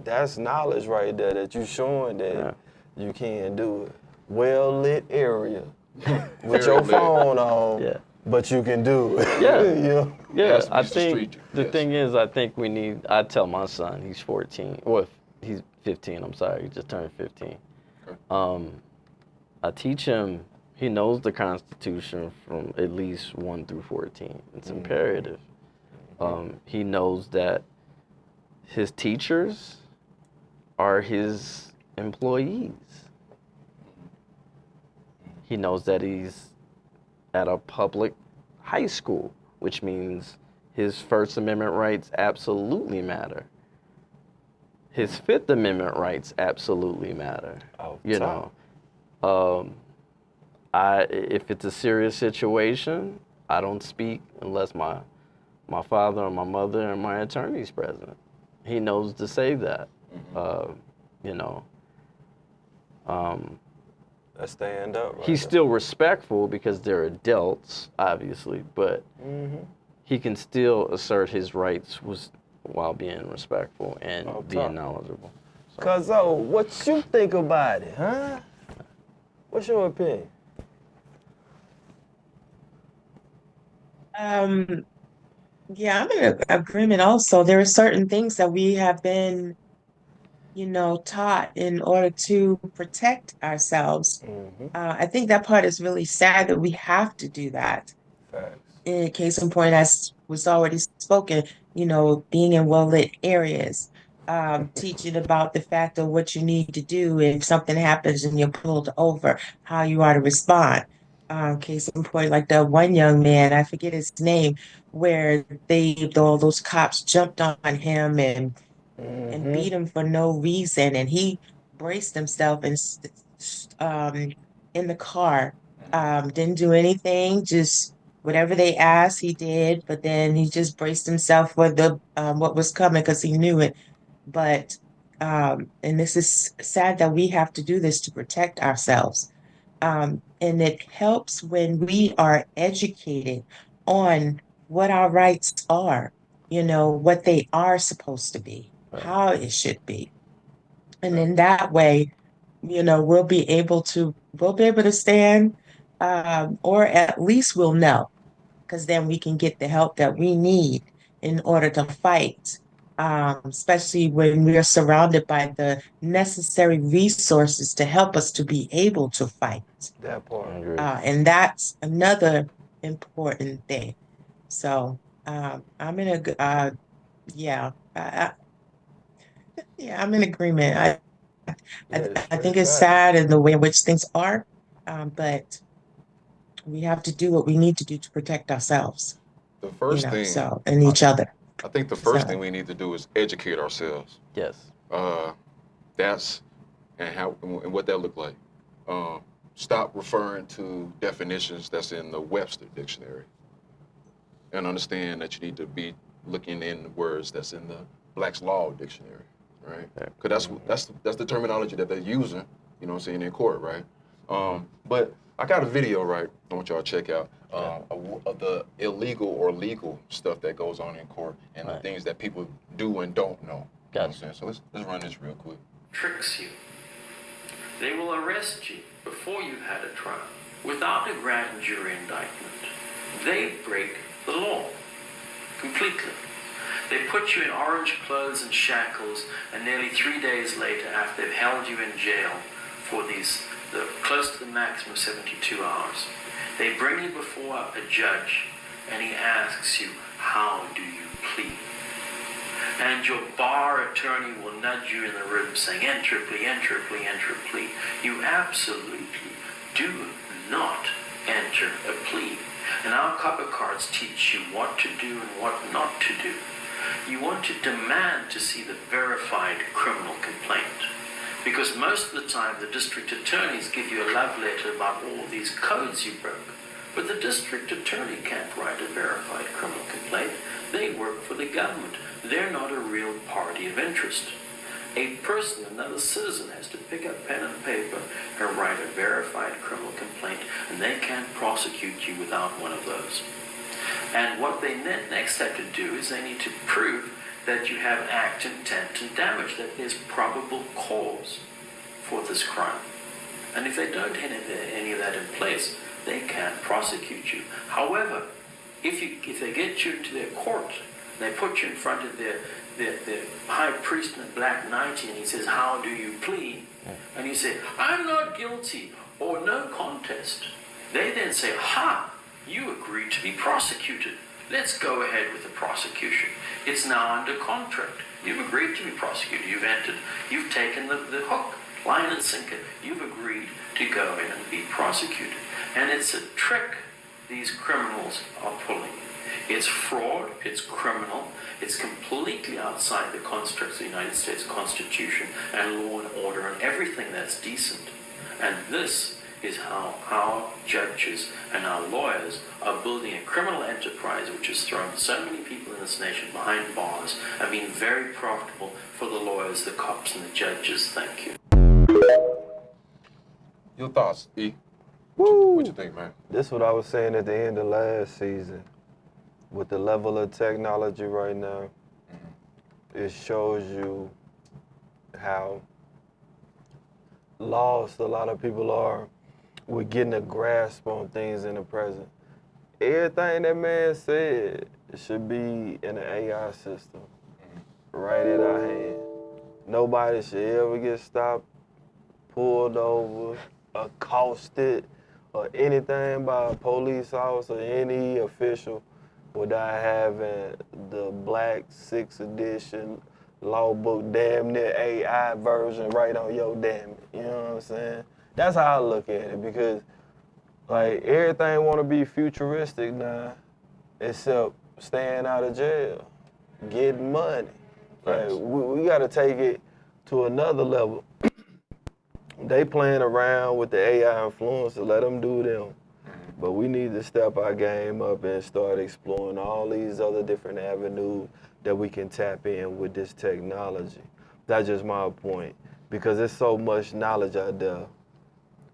Speaker 3: that's knowledge right there that you're showing that you can do it. Well-lit area with your phone on, but you can do it.
Speaker 1: Yeah, I think the thing is, I tell my son, he's 14, or he's 15, I'm sorry, he just turned 15. I teach him, he knows the Constitution from at least 1 through 14. It's imperative. He knows that his teachers are his employees. He knows that he's at a public high school, which means his First Amendment rights absolutely matter. His Fifth Amendment rights absolutely matter. If it's a serious situation, I don't speak unless my father or my mother or my attorney's present. He knows to say that.
Speaker 3: That's stand up. Right
Speaker 1: he's
Speaker 3: there.
Speaker 1: still respectful because they're adults, obviously, but he can still assert his rights while being respectful and being knowledgeable. So.
Speaker 3: Cuzzo, what you think about it, huh? What's your opinion?
Speaker 4: Yeah, I'm in agreement also. There are certain things that we have been, taught in order to protect ourselves. I think that part is really sad that we have to do that.
Speaker 3: Facts.
Speaker 4: In case in point, as was already spoken, being in well-lit areas, teaching about the fact of what you need to do if something happens and you're pulled over, how you are to respond. Case in point, like the one young man, I forget his name, where all those cops jumped on him and beat him for no reason, and he braced himself and in the car, didn't do anything, just whatever they asked, he did, but then he just braced himself for the what was coming because he knew it. But and this is sad that we have to do this to protect ourselves. And it helps when we are educated on what our rights are, what they are supposed to be, how it should be. And in that way, we'll be able to stand, or at least we'll know, because then we can get the help that we need in order to fight, especially when we are surrounded by the necessary resources to help us to be able to fight.
Speaker 3: That part.
Speaker 4: And that's another important thing. So I'm in I'm in agreement. I think it's sad in the way in which things are, but we have to do what we need to do to protect ourselves.
Speaker 2: The first thing,
Speaker 4: and each other.
Speaker 2: I think the first thing we need to do is educate ourselves.
Speaker 1: Yes.
Speaker 2: That's and what that look like. Stop referring to definitions that's in the Webster dictionary, and understand that you need to be looking in the words that's in the Black's Law dictionary, right? Because that's the terminology that they're using, in court, right? But I got a video, right, I want y'all to check out, of the illegal or legal stuff that goes on in court and the things that people do and don't know. You know what I'm saying? So let's run this real quick.
Speaker 20: Tricks you. They will arrest you before you've had a trial without a grand jury indictment. They break the law completely. They put you in orange clothes and shackles, and nearly 3 days later, after they've held you in jail for close to the maximum 72 hours, they bring you before a judge, and he asks you, how do you plead? And your bar attorney will nudge you in the ribs saying, enter a plea, enter a plea, enter a plea. You absolutely do not enter a plea. And our copper cards teach you what to do and what not to do. You want to demand to see the verified criminal complaint. Because most of the time the district attorneys give you a love letter about all these codes you broke. But the district attorney can't write a verified criminal complaint. They work for the government. They're not a real party of interest. A person, another citizen, has to pick up pen and paper and write a verified criminal complaint, and they can't prosecute you without one of those. And what they next have to do is they need to prove that you have act, intent, and damage, that there's probable cause for this crime. And if they don't have any of that in place, they can't prosecute you. However, if they get you into their court, they put you in front of their high priest in the black nightie, and he says, how do you plead? And you say, I'm not guilty, or no contest. They then say, ha, you agreed to be prosecuted. Let's go ahead with the prosecution. It's now under contract. You've agreed to be prosecuted. You've taken the hook, line and sinker. You've agreed to go in and be prosecuted. And it's a trick these criminals are pulling. It's fraud, it's criminal, it's completely outside the constructs of the United States Constitution and law and order and everything that's decent. And this is how our judges and our lawyers are building a criminal enterprise which has thrown so many people in this nation behind bars and been very profitable for the lawyers, the cops, and the judges. Thank you.
Speaker 2: Your thoughts, E? What you think, man?
Speaker 3: This is what I was saying at the end of last season. With the level of technology right now, it shows you how lost a lot of people are with getting a grasp on things in the present. Everything that man said should be in an AI system, right at our hand. Nobody should ever get stopped, pulled over, accosted, or anything by a police officer or any official without having the Black 6th edition law book damn near AI version right on your damn it. You know what I'm saying? That's how I look at it, because like everything want to be futuristic now, except staying out of jail, getting money. Like we got to take it to another level. They playing around with the AI influencers, let them do them. But we need to step our game up and start exploring all these other different avenues that we can tap in with this technology. That's just my point, because there's so much knowledge out there.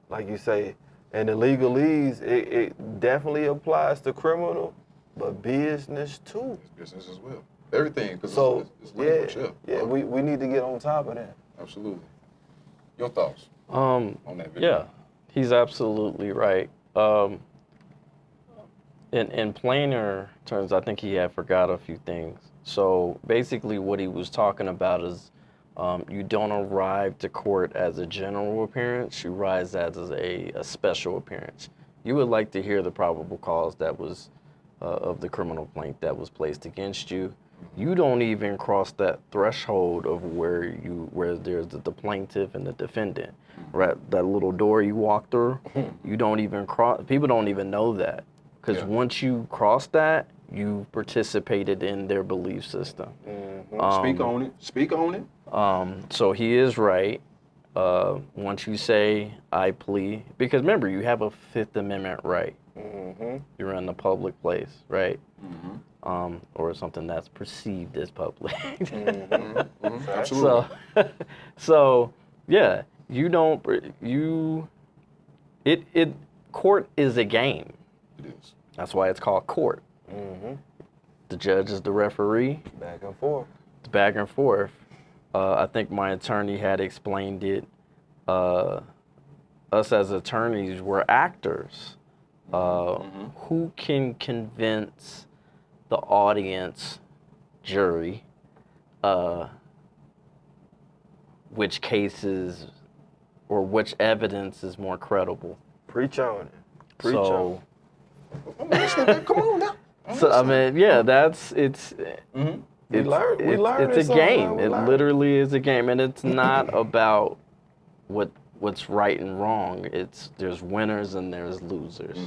Speaker 3: Like you say, and the legalese, it definitely applies to criminal, but business too.
Speaker 2: Business as well. Everything, because
Speaker 3: so,
Speaker 2: it's language,
Speaker 3: yeah, we need to get on top of that.
Speaker 2: Absolutely. Your thoughts on that video?
Speaker 1: Yeah, he's absolutely right. In plainer terms, I think he had forgot a few things. So basically what he was talking about is you don't arrive to court as a general appearance, you rise as a special appearance. You would like to hear the probable cause that was of the criminal complaint that was placed against you. You don't even cross that threshold of where there's the plaintiff and the defendant. Right, that little door you walk through, you don't even cross. People don't even know that, because once you cross that, you participated in their belief system.
Speaker 2: Speak on it. Speak on it.
Speaker 1: So he is right. Once you say I plea, because remember you have a Fifth Amendment right. You're in a public place, right? Or something that's perceived as public.
Speaker 2: Absolutely.
Speaker 1: So yeah, court is a game.
Speaker 2: It is.
Speaker 1: That's why it's called court. The judge is the referee.
Speaker 3: Back and forth.
Speaker 1: It's back and forth. I think my attorney had explained it. Us as attorneys, we're actors. Who can convince the audience, jury, which cases or which evidence is more credible?
Speaker 3: Preach on it. Preach on
Speaker 2: it. Come on now.
Speaker 1: So I mean, yeah, it's
Speaker 3: we learn
Speaker 1: it's a game. It literally is a game, and it's not about what's right and wrong. There's winners and there's losers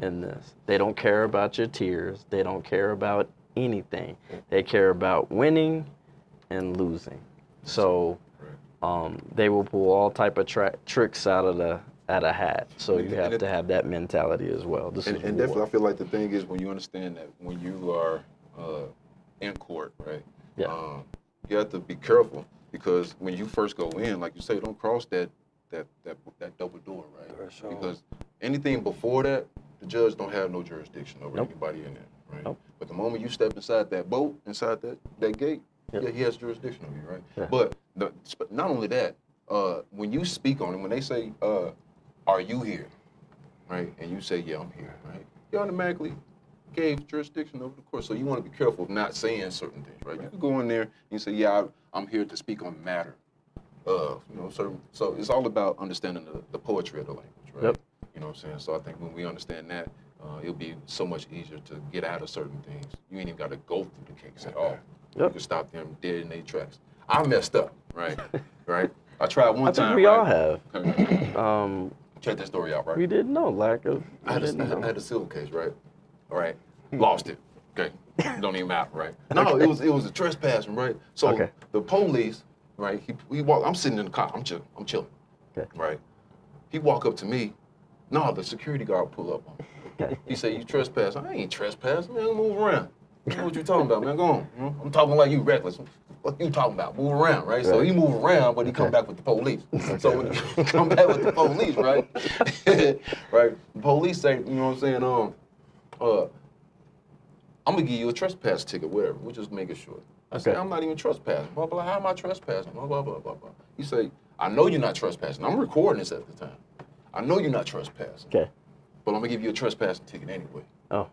Speaker 1: in this. They don't care about your tears. They don't care about anything. They care about winning and losing. So they will pull all type of tricks out of a hat. So you have to have that mentality as well.
Speaker 2: And definitely, I feel like the thing is, when you understand that when you are in court, right?
Speaker 1: Yeah.
Speaker 2: You have to be careful, because when you first go in, like you say, don't cross that double door, right?
Speaker 3: Sure.
Speaker 2: Because anything before that, the judge don't have no jurisdiction over anybody in there, right? But the moment you step inside that boat, inside that gate, yeah, he has jurisdiction over you, right?
Speaker 1: Yeah.
Speaker 2: But not only that, when you speak on it, when they say, "Are you here?" right? And you say, "Yeah, I'm here," right? You automatically gave jurisdiction over the court. So you want to be careful of not saying certain things, right? You can go in there and you say, "Yeah, I'm here to speak on the matter of," certain. So it's all about understanding the poetry of the language, right?
Speaker 1: Yep.
Speaker 2: You know what I'm saying? So I think when we understand that, it'll be so much easier to get out of certain things. You ain't even got to go through the case at all.
Speaker 1: Yep.
Speaker 2: You can stop them dead in their tracks. I messed up, right? Right? I tried one time.
Speaker 1: I think we all have.
Speaker 2: Check that story out, right?
Speaker 1: We didn't know lack of.
Speaker 2: I had a civil case, right? All right, lost it. Okay, don't even matter, right? No, it was a trespassing, right? So the police, right? He walked. I'm sitting in the car. I'm chilling.
Speaker 1: Okay.
Speaker 2: Right. He walk up to me. No, the security guard pull up on me.
Speaker 1: Okay.
Speaker 2: He said, "You trespass." I ain't trespassing, man. Move around. You know what you talking about, man? Go on. I'm talking like you reckless. what you talking about? Move around, right? So he move around, but he come back with the police. So when he come back with the police, right? Right? The police say, you know what I'm saying, I'm gonna give you a trespass ticket, whatever. We'll just make it short. I say, I'm not even trespassing. Blah, blah, how am I trespassing? Blah, blah, blah, blah, blah. He say, I know you're not trespassing. I'm recording this at the time. I know you're not trespassing.
Speaker 1: Okay.
Speaker 2: But I'm gonna give you a trespassing ticket anyway.
Speaker 1: Oh.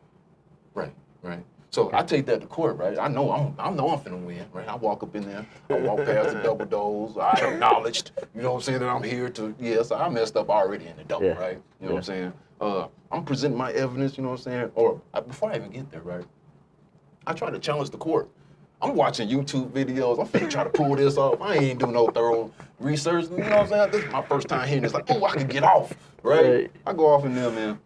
Speaker 2: Right, right. So I take that to court, right? I know I'm finna win, right? I walk up in there, I walk past the double doors, I acknowledged, you know what I'm saying, that I'm here to, so I messed up already in the double, right? You know what I'm saying? I'm presenting my evidence, you know what I'm saying? Or before I even get there, right? I try to challenge the court. I'm watching YouTube videos. I'm finna try to pull this off. I ain't do no thorough research. You know what I'm saying? This is my first time hearing this. Like, oh, I can get off, right? I go off in there, man.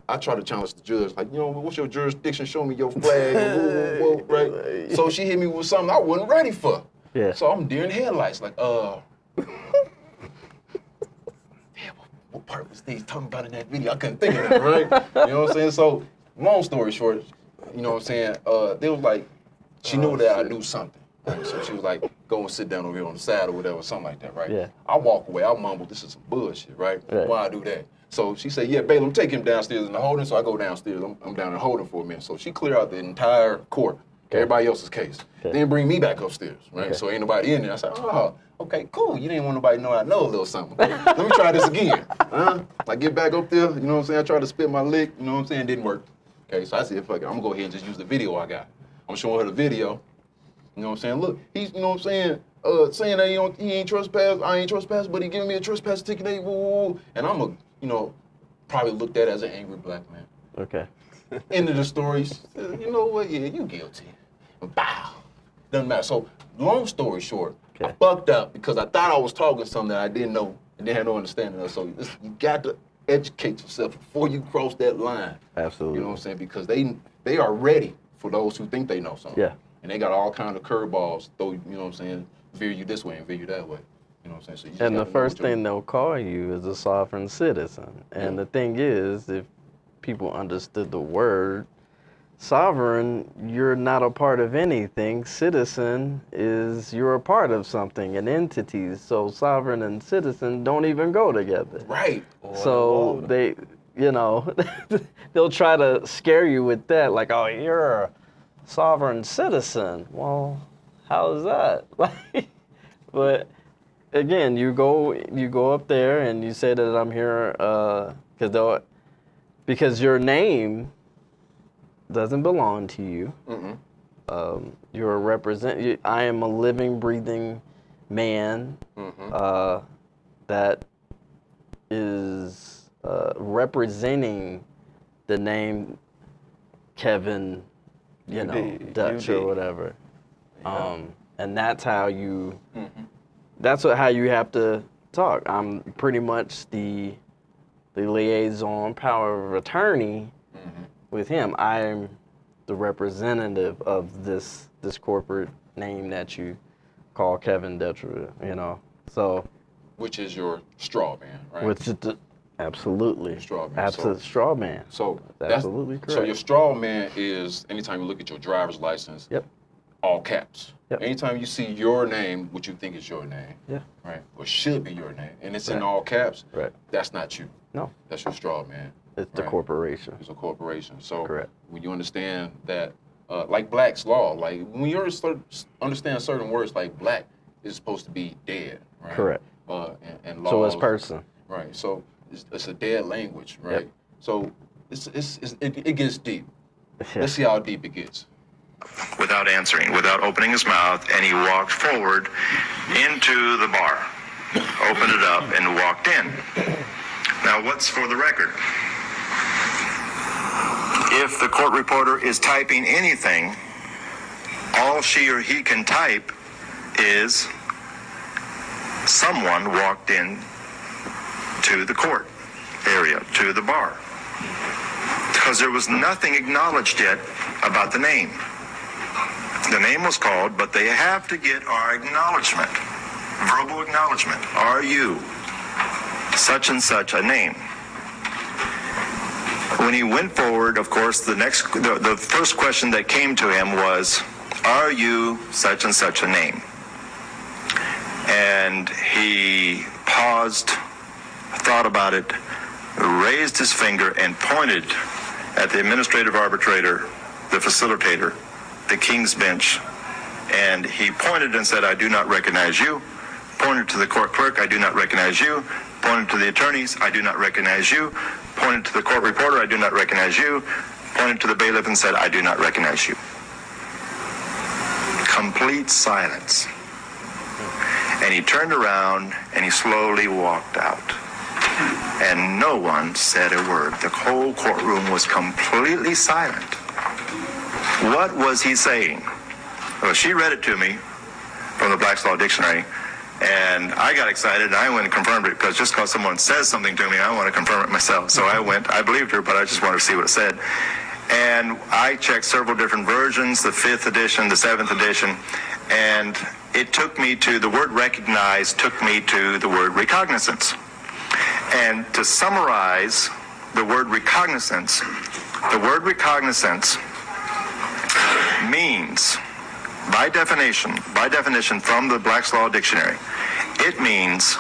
Speaker 2: I try to challenge the judge. Like, you know, what's your jurisdiction? Show me your flag. Whoa, right? So she hit me with something I wasn't ready for.
Speaker 1: Yeah.
Speaker 2: So I'm deer in headlights. Like, damn, what part was they talking about in that video? I couldn't think of that, right? You know what I'm saying? So, long story short, you know what I'm saying? They was like, she knew that I knew something. Right? So she was like, go and sit down over here on the side or whatever, something like that, right?
Speaker 1: Yeah.
Speaker 2: I walk away, I mumble, this is some bullshit, right? Why I do that? So she said, yeah, Balaam, take him downstairs in the holding. So I go downstairs, I'm down in holding for a minute. So she clear out the entire court, everybody else's case. Then bring me back upstairs, right? So ain't nobody in there. I said, oh, okay, cool. You didn't want nobody to know I know a little something. Let me try this again. I get back up there, you know what I'm saying? I try to spit my lick, you know what I'm saying? Didn't work. Okay, so I said, fuck it, I'm gonna go ahead and just use the video I got. I'm showing her the video. You know what I'm saying? Look, he's, you know what I'm saying that he ain't trespass, I ain't trespass, but he giving me a trespass ticket, and I'm probably looked at as an angry black man.
Speaker 1: Okay.
Speaker 2: End of the story. You know what? Yeah, you guilty. And bow. Doesn't matter. So, long story short, I fucked up because I thought I was talking something that I didn't know and didn't have no understanding of. So, you got to educate yourself before you cross that line.
Speaker 1: Absolutely.
Speaker 2: You know what I'm saying? Because they are ready for those who think they know something. Yeah. And they got all kind of curveballs, throw, you know what I'm saying, veer you this way and veer you that way. You know what I'm saying? So
Speaker 1: and the first thing they'll call you is a sovereign citizen. And the thing is, if people understood the word, sovereign, you're not a part of anything. Citizen is you're a part of something, an entity. So sovereign and citizen don't even go together.
Speaker 2: Right.
Speaker 1: So they, they'll try to scare you with that, like, oh, you're a sovereign citizen. Well, how is that? But again, you go up there and you say that I'm here because your name doesn't belong to you. You're a represent. I am a living, breathing man that is representing the name Kevin, Dutch or whatever. And that's how you. How you have to talk. I'm pretty much the liaison power of attorney with him. I'm the representative of this corporate name that you call Kevin Dutch, So,
Speaker 2: which is your straw man, right?
Speaker 1: Which is absolutely
Speaker 2: straw man.
Speaker 1: Absolute straw man.
Speaker 2: So
Speaker 1: that's absolutely correct.
Speaker 2: So your straw man is anytime you look at your driver's license.
Speaker 1: Yep.
Speaker 2: All caps. Yep. Anytime you see your name, what you think is your name, right, or should be your name, and it's in all caps, right, that's not you.
Speaker 1: No.
Speaker 2: That's your straw man.
Speaker 1: It's the corporation.
Speaker 2: It's a corporation. So
Speaker 1: correct.
Speaker 2: When you understand that, like Black's Law, like when you understand certain words like black is supposed to be dead, right?
Speaker 1: Correct.
Speaker 2: And laws,
Speaker 1: so it's person.
Speaker 2: Right. So it's a dead language, right? Yep. So it gets deep. Let's see how deep it gets.
Speaker 21: Without answering, without opening his mouth, and he walked forward into the bar, opened it up, and walked in. Now, what's for the record? If the court reporter is typing anything, all she or he can type is someone walked in to the court area, to the bar. Because there was nothing acknowledged yet about the name. The name was called, but they have to get our acknowledgement, verbal acknowledgement. Are you such and such a name? When he went forward, of course, the first question that came to him was, are you such and such a name? And he paused, thought about it, raised his finger and pointed at the administrative arbitrator, the facilitator, the King's Bench, and he pointed and said, I do not recognize you. Pointed to the court clerk, I do not recognize you. Pointed to the attorneys, I do not recognize you. Pointed to the court reporter, I do not recognize you. Pointed to the bailiff and said, I do not recognize you. Complete silence. And he turned around and he slowly walked out. And no one said a word. The whole courtroom was completely silent. What was he saying? Well, she read it to me from the Black's Law Dictionary, and I got excited, and I went and confirmed it, because just because someone says something to me, I want to confirm it myself. So I went, I believed her, but I just wanted to see what it said. And I checked several different versions, the 5th edition, the 7th edition, and it took me to, the word recognize took me to the word recognizance. And to summarize the word recognizance means, by definition from the Black's Law Dictionary, it means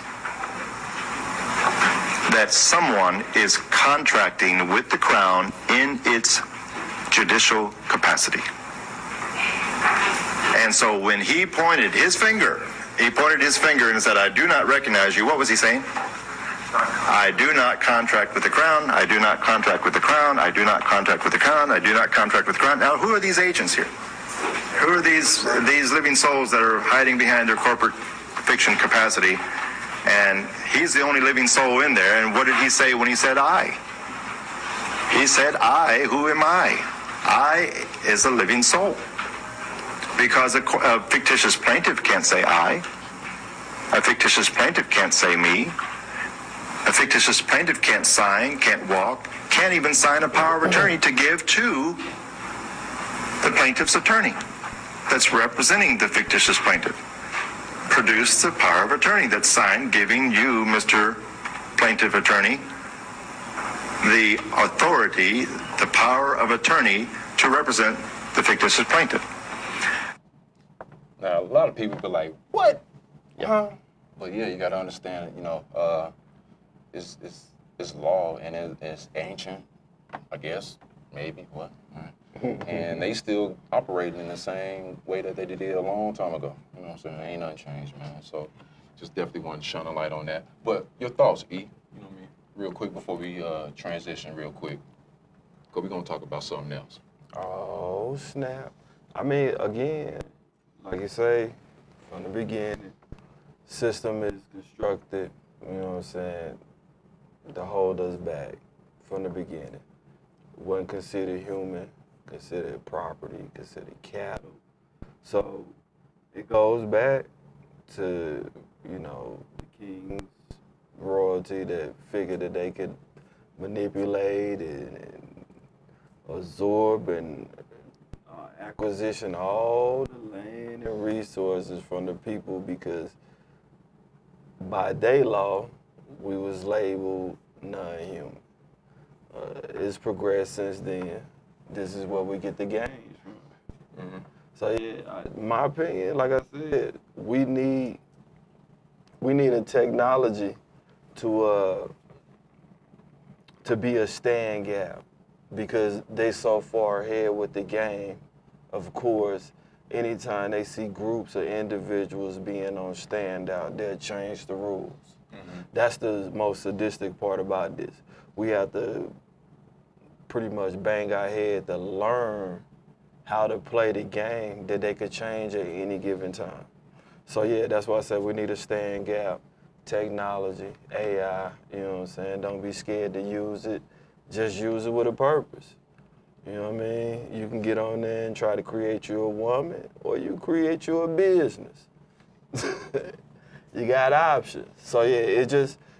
Speaker 21: that someone is contracting with the Crown in its judicial capacity. And so when he pointed his finger and said, I do not recognize you, what was he saying? I do not contract with the Crown, I do not contract with the Crown, I do not contract with the Crown, I do not contract with the Crown. Now, who are these agents here? Who are these living souls that are hiding behind their corporate fiction capacity? And he's the only living soul in there. And what did he say when he said I? He said, I, who am I? I is a living soul. Because a fictitious plaintiff can't say I. A fictitious plaintiff can't say me. A fictitious plaintiff can't sign, can't walk, can't even sign a power of attorney to give to the plaintiff's attorney that's representing the fictitious plaintiff. Produce the power of attorney that's signed, giving you, Mr. Plaintiff Attorney, the authority, the power of attorney to represent the fictitious plaintiff.
Speaker 2: Now, a lot of people be like, what? Huh? But yeah, you got to understand, it's law, and it's ancient, I guess, maybe, what? And they still operating in the same way that they did a long time ago. You know what I'm saying? Ain't nothing changed, man. So just definitely want to shine a light on that. But your thoughts, E, you know what I mean? Real quick before we transition real quick, because we're going to talk about something else.
Speaker 3: Oh, snap. I mean, again, like you say, from the beginning, system is constructed, you know what I'm saying, to hold us back from the beginning. Wasn't considered human, considered property, considered cattle. So it goes back to, the kings, royalty that figured that they could manipulate and absorb and acquisition all the land and resources from the people, because by their law, we was labeled non-human. It's progressed since then. This is where we get the gains from. Mm-hmm. So yeah, my opinion, like I said, we need a technology to be a stand gap, because they so far ahead with the game. Of course, anytime they see groups or individuals being on standout, they'll change the rules. Mm-hmm. That's the most sadistic part about this. We have to pretty much bang our head to learn how to play the game that they could change at any given time. So yeah, that's why I said we need a stand gap, technology, AI, you know what I'm saying? Don't be scared to use it. Just use it with a purpose. You know what I mean? You can get on there and try to create you a woman, or you create you a business. You got options. So yeah,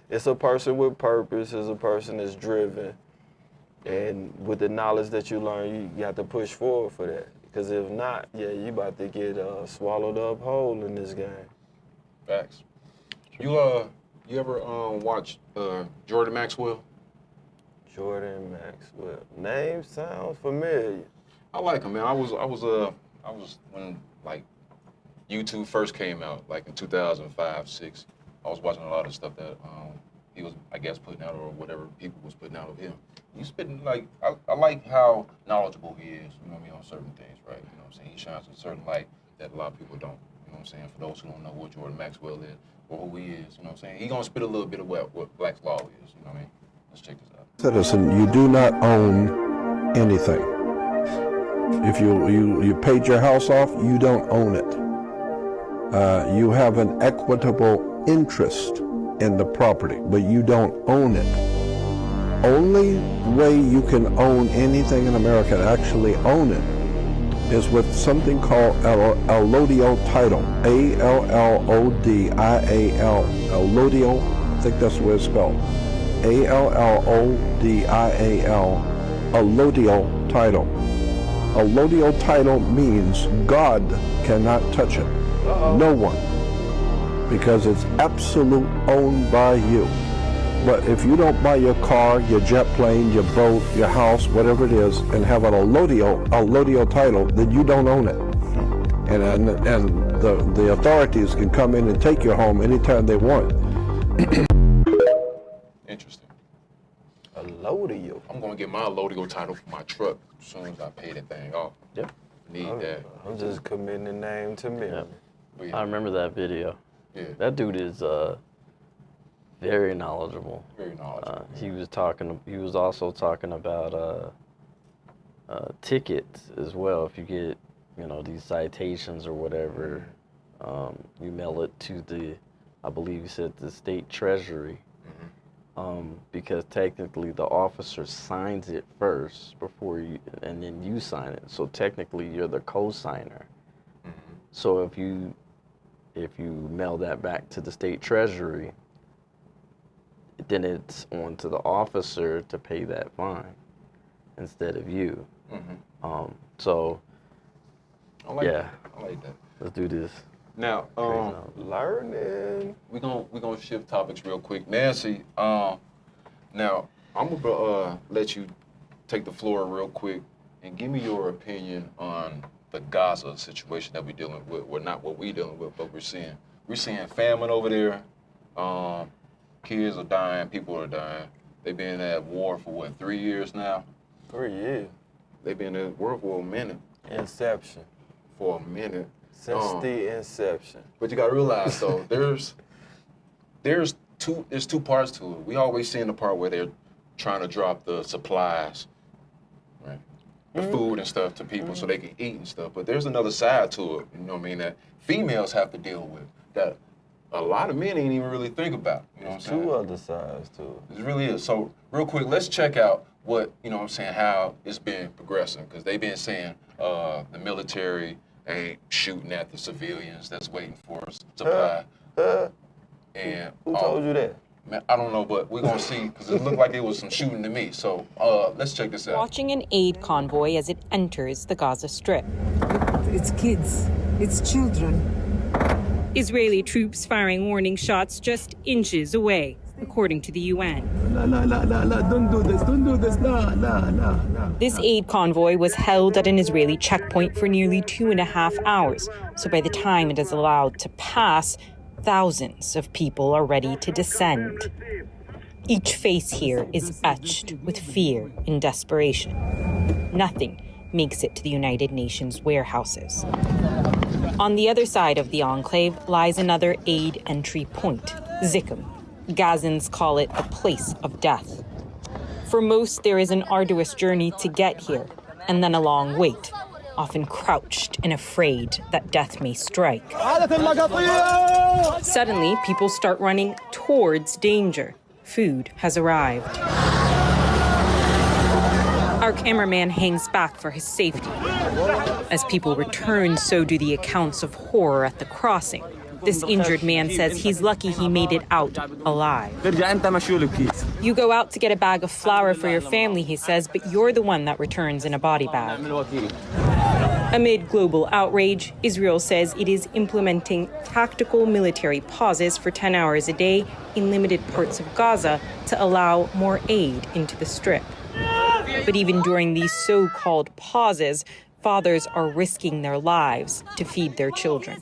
Speaker 3: it's a person with purpose, it's a person that's driven. And with the knowledge that you learn, you have to push forward for that. Because if not, yeah, you about to get swallowed up whole in this game.
Speaker 2: Facts. You ever watch Jordan Maxwell?
Speaker 3: Jordan Maxwell. Name sounds familiar.
Speaker 2: I like him, man. I I was when like YouTube first came out, like in 2005, 6. I was watching a lot of stuff that he was, I guess, putting out or whatever people was putting out of him. He's spitting like I like how knowledgeable he is. You know what I mean, on certain things, right? You know what I'm saying? He shines a certain light that a lot of people don't. You know what I'm saying? For those who don't know what Jordan Maxwell is or who he is, you know what I'm saying? He gonna spit a little bit of what Black's Law is. You know what I mean? Let's check this out.
Speaker 6: Citizen, you do not own anything. If you paid your house off, you don't own it. You have an equitable interest in the property, but you don't own it. Only way you can own anything in America, actually own it, is with something called allodial title. A-L-L-O-D-I-A-L. Allodial, I think that's the way it's spelled. A-L-L-O-D-I-A-L. Allodial title. Allodial title means God cannot touch it. No one. Because it's absolute owned by you. But if you don't buy your car, your jet plane, your boat, your house, whatever it is, and have an allodial title, then you don't own it. And the authorities can come in and take your home anytime they want.
Speaker 2: Interesting.
Speaker 3: Allodial.
Speaker 2: I'm gonna get my allodial title for my truck as soon as I pay that thing off.
Speaker 1: Yep.
Speaker 2: Need that.
Speaker 3: I'm just committing the name to me.
Speaker 1: Yep. I remember that video.
Speaker 2: Yeah.
Speaker 1: That dude is very knowledgeable.
Speaker 2: Very knowledgeable.
Speaker 1: He was also talking about tickets as well. If you get, these citations or whatever, you mail it to I believe he said the state treasury, because technically the officer signs it first and then you sign it. So technically you're the co-signer. So if you mail that back to the state treasury, then it's on to the officer to pay that fine instead of you. So
Speaker 2: I like that.
Speaker 1: Let's do this.
Speaker 2: Now,
Speaker 3: learning.
Speaker 2: We're gonna shift topics real quick. Nancy, now I'm gonna let you take the floor real quick and give me your opinion on the Gaza situation that we're dealing with. Well, not what we're dealing with, but we're seeing famine over there. Kids are dying, people are dying. They've been at war for 3 years now?
Speaker 3: 3 years.
Speaker 2: They've been at war for a minute.
Speaker 3: Inception.
Speaker 2: For a minute.
Speaker 3: Since the inception.
Speaker 2: But you gotta realize though, there's two parts to it. We always see in the part where they're trying to drop the supplies, right? The food and stuff to people so they can eat and stuff. But there's another side to it, you know what I mean, that females have to deal with, that a lot of men ain't even really think about. You know what I'm saying?
Speaker 3: Two other sides to it.
Speaker 2: It really is. So real quick, let's check out what, how it's been progressing. Because they've been saying the military ain't shooting at the civilians that's waiting for supply. And
Speaker 3: who told you that?
Speaker 2: Man, I don't know, but we're gonna see, because it looked like it was some shooting to me. So let's check this out.
Speaker 22: Watching an aid convoy as it enters the Gaza Strip.
Speaker 23: It's kids. It's children.
Speaker 22: Israeli troops firing warning shots just inches away, according to the UN.
Speaker 23: Don't do this. Don't do this. No.
Speaker 22: This aid convoy was held at an Israeli checkpoint for nearly 2.5 hours. So by the time it is allowed to pass, thousands of people are ready to descend. Each face here is etched with fear and desperation. Nothing makes it to the United Nations warehouses. On the other side of the enclave lies another aid entry point, Zikkum. Gazans call it a place of death. For most, there is an arduous journey to get here, and then a long wait, often crouched and afraid that death may strike. Suddenly, people start running towards danger. Food has arrived. Our cameraman hangs back for his safety. As people return, so do the accounts of horror at the crossing. This injured man says he's lucky he made it out alive. You go out to get a bag of flour for your family, he says, but you're the one that returns in a body bag. Amid global outrage, Israel says it is implementing tactical military pauses for 10 hours a day in limited parts of Gaza to allow more aid into the Strip. But even during these so-called pauses, fathers are risking their lives to feed their children.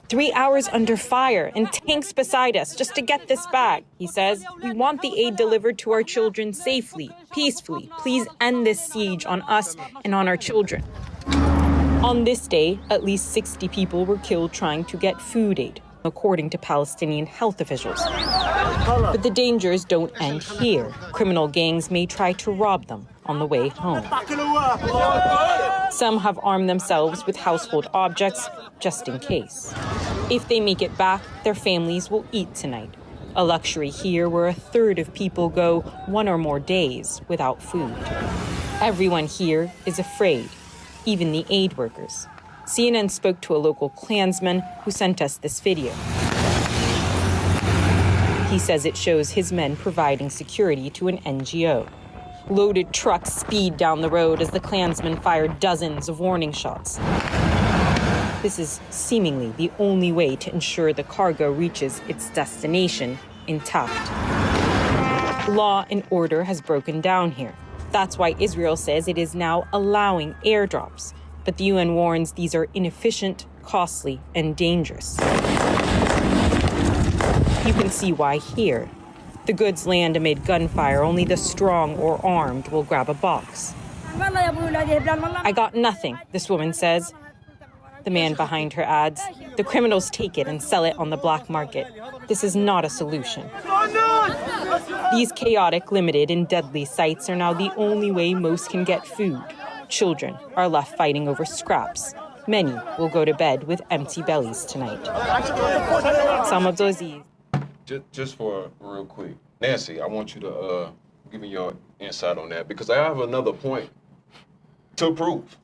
Speaker 22: 3 hours under fire and tanks beside us just to get this bag, he says. We want the aid delivered to our children safely, peacefully. Please end this siege on us and on our children. On this day, at least 60 people were killed trying to get food aid, according to Palestinian health officials. But the dangers don't end here. Criminal gangs may try to rob them on the way home. Some have armed themselves with household objects just in case. If they make it back, their families will eat tonight. A luxury here where a third of people go 1 or more days without food. Everyone here is afraid, even the aid workers. CNN spoke to a local Klansman who sent us this video. He says it shows his men providing security to an NGO. Loaded trucks speed down the road as the Klansmen fire dozens of warning shots. This is seemingly the only way to ensure the cargo reaches its destination intact. Law and order has broken down here. That's why Israel says it is now allowing airdrops. But the UN warns these are inefficient, costly, and dangerous. You can see why here. The goods land amid gunfire. Only the strong or armed will grab a box. I got nothing, this woman says. The man behind her adds, the criminals take it and sell it on the black market. This is not a solution. These chaotic, limited, and deadly sites are now the only way most can get food. Children are left fighting over scraps. Many will go to bed with empty bellies tonight. Some of those
Speaker 2: Just for real quick, Nancy, I want you to give me your insight on that because I have another point to prove.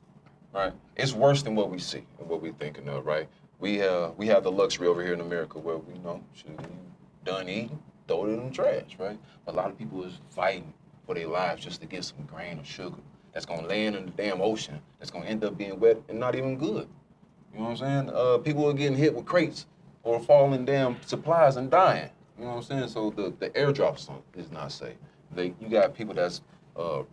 Speaker 2: Right, it's worse than what we see and what we're thinking of. Right, we have the luxury over here in America where we should done eating, throw it in the trash. Right, but a lot of people is fighting for their lives just to get some grain of sugar that's gonna land in the damn ocean. That's gonna end up being wet and not even good. You know what I'm saying? People are getting hit with crates or falling damn supplies and dying. You know what I'm saying? So the airdrops is not safe. You got people that's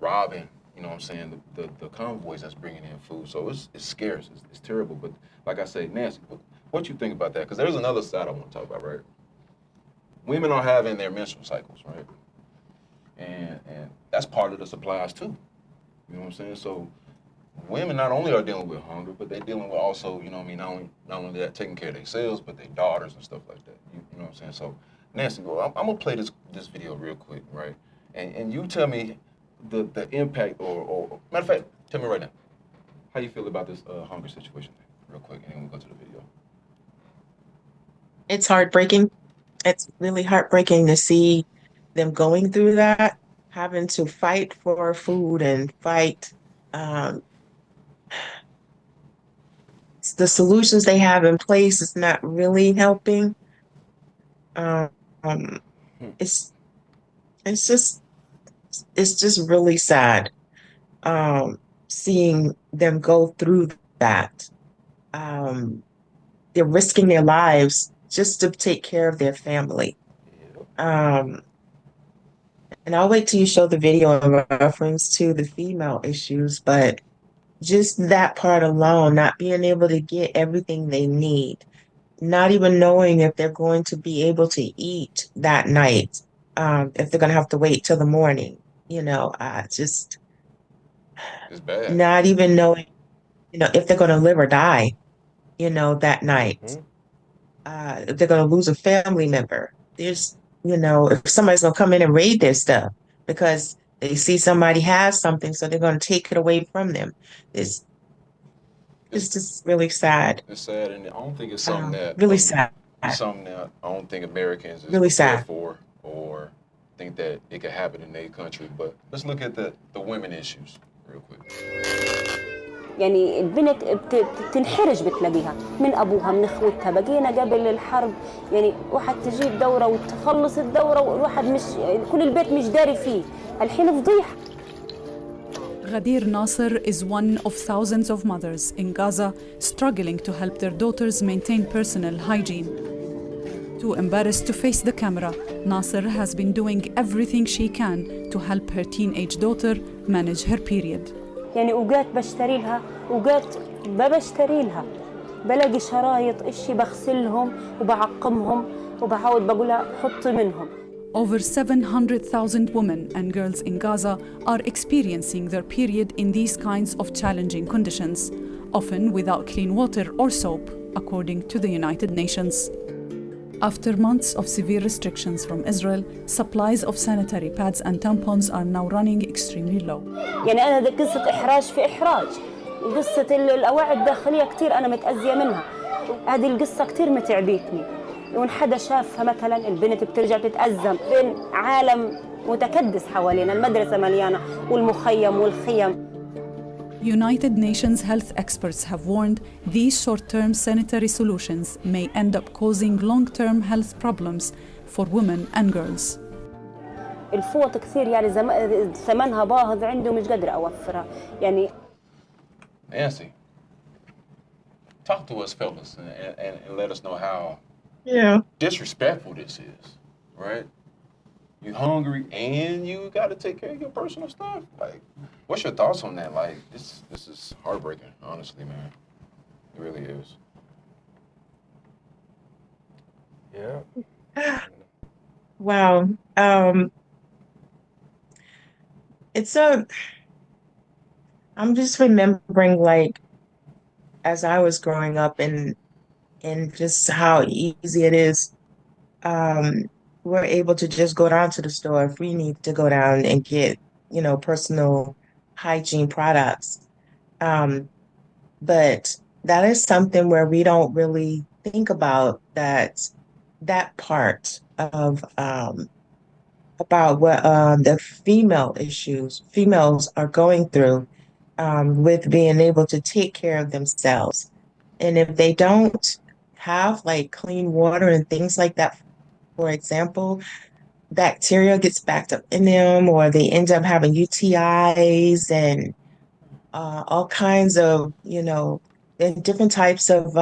Speaker 2: robbing, you know what I'm saying, the convoys that's bringing in food. So it's scarce, it's terrible. But like I say, Nancy, what you think about that? Because there's another side I want to talk about, right? Women are having their menstrual cycles, right? And that's part of the supplies too. You know what I'm saying? So women not only are dealing with hunger, but they're dealing with also, you know what I mean, not only that, taking care of themselves, but their daughters and stuff like that. You know what I'm saying? So Nancy, I'm gonna play this video real quick, right? And you tell me the impact or matter of fact, tell me right now, how you feel about this hunger situation real quick, and then we'll go to the video.
Speaker 4: It's heartbreaking. It's really heartbreaking to see them going through that, having to fight for food and fight the solutions they have in place is not really helping. It's just really sad seeing them go through that. They're risking their lives just to take care of their family. And I'll wait till you show the video in reference to the female issues, but just that part alone, not being able to get everything they need, not even knowing if they're going to be able to eat that night, if they're going to have to wait till the morning, just
Speaker 2: it's bad.
Speaker 4: Not even knowing, if they're going to live or die, that night. If they're going to lose a family member. There's, if somebody's going to come in and raid their stuff because they see somebody has something, so they're going to take it away from them. It's just really sad.
Speaker 2: It's sad, and I don't think it's something that
Speaker 4: really sad.
Speaker 2: It's something that I don't think Americans is
Speaker 4: really
Speaker 2: prepared
Speaker 4: sad
Speaker 2: for, or think that it could happen in their country. But let's look at the women issues real quick.
Speaker 5: يعني البنت بتنحرج بتلاقيها من ابوها من اخوتها. بقينا قبل الحرب يعني واحد تجيب دوره وتخلص الدوره والواحد مش كل البيت مش داري فيه. الحين فضيحه.
Speaker 9: Ghadir Nasser is one of thousands of mothers in Gaza struggling to help their daughters maintain personal hygiene. Too embarrassed to face the camera, Nasser has been doing everything she can to help her teenage daughter manage her period.
Speaker 5: يعني أوقات بشتري لها أوقات ما بشتري لها بلاقي شرايط إشي بغسلهم وبعقمهم وبعود بقولها حطي منهم.
Speaker 9: Over 700,000 women and girls in Gaza are experiencing their period in these kinds of challenging conditions, often without clean water or soap, according to the United Nations. After months of severe restrictions from Israel, supplies of sanitary pads and tampons are now running extremely low.
Speaker 5: يعني أنا هذه قصة إحراج في إحراج، قصة الأواعي الداخلية كتير أنا متأذية منها، هذه القصة كتير متعبتني. وإن حدا شافها مثلا البنت بترجع تتأزم بين عالم متكدس حوالينا، المدرسة مليانة والمخيم والخيم.
Speaker 9: United Nations health experts have warned these short-term sanitary solutions may end up causing long-term health problems for women and girls.
Speaker 5: الفوط كثير يعني ثمنها باهظ عندي ومش قادرة أوفرها يعني.
Speaker 2: Nancy, talk to us fellas and let us know how disrespectful this is, right? You hungry and you got to take care of your personal stuff. Like, what's your thoughts on that? Like, this is heartbreaking, honestly, man. It really is.
Speaker 3: Yeah.
Speaker 4: Wow. I'm just remembering, like, as I was growing up and just how easy it is. We're able to just go down to the store if we need to go down and get, personal hygiene products. But that is something where we don't really think about that part of about what the females are going through with being able to take care of themselves. And if they don't have like clean water and things like that, for example, bacteria gets backed up in them, or they end up having UTIs and all kinds of, and different types of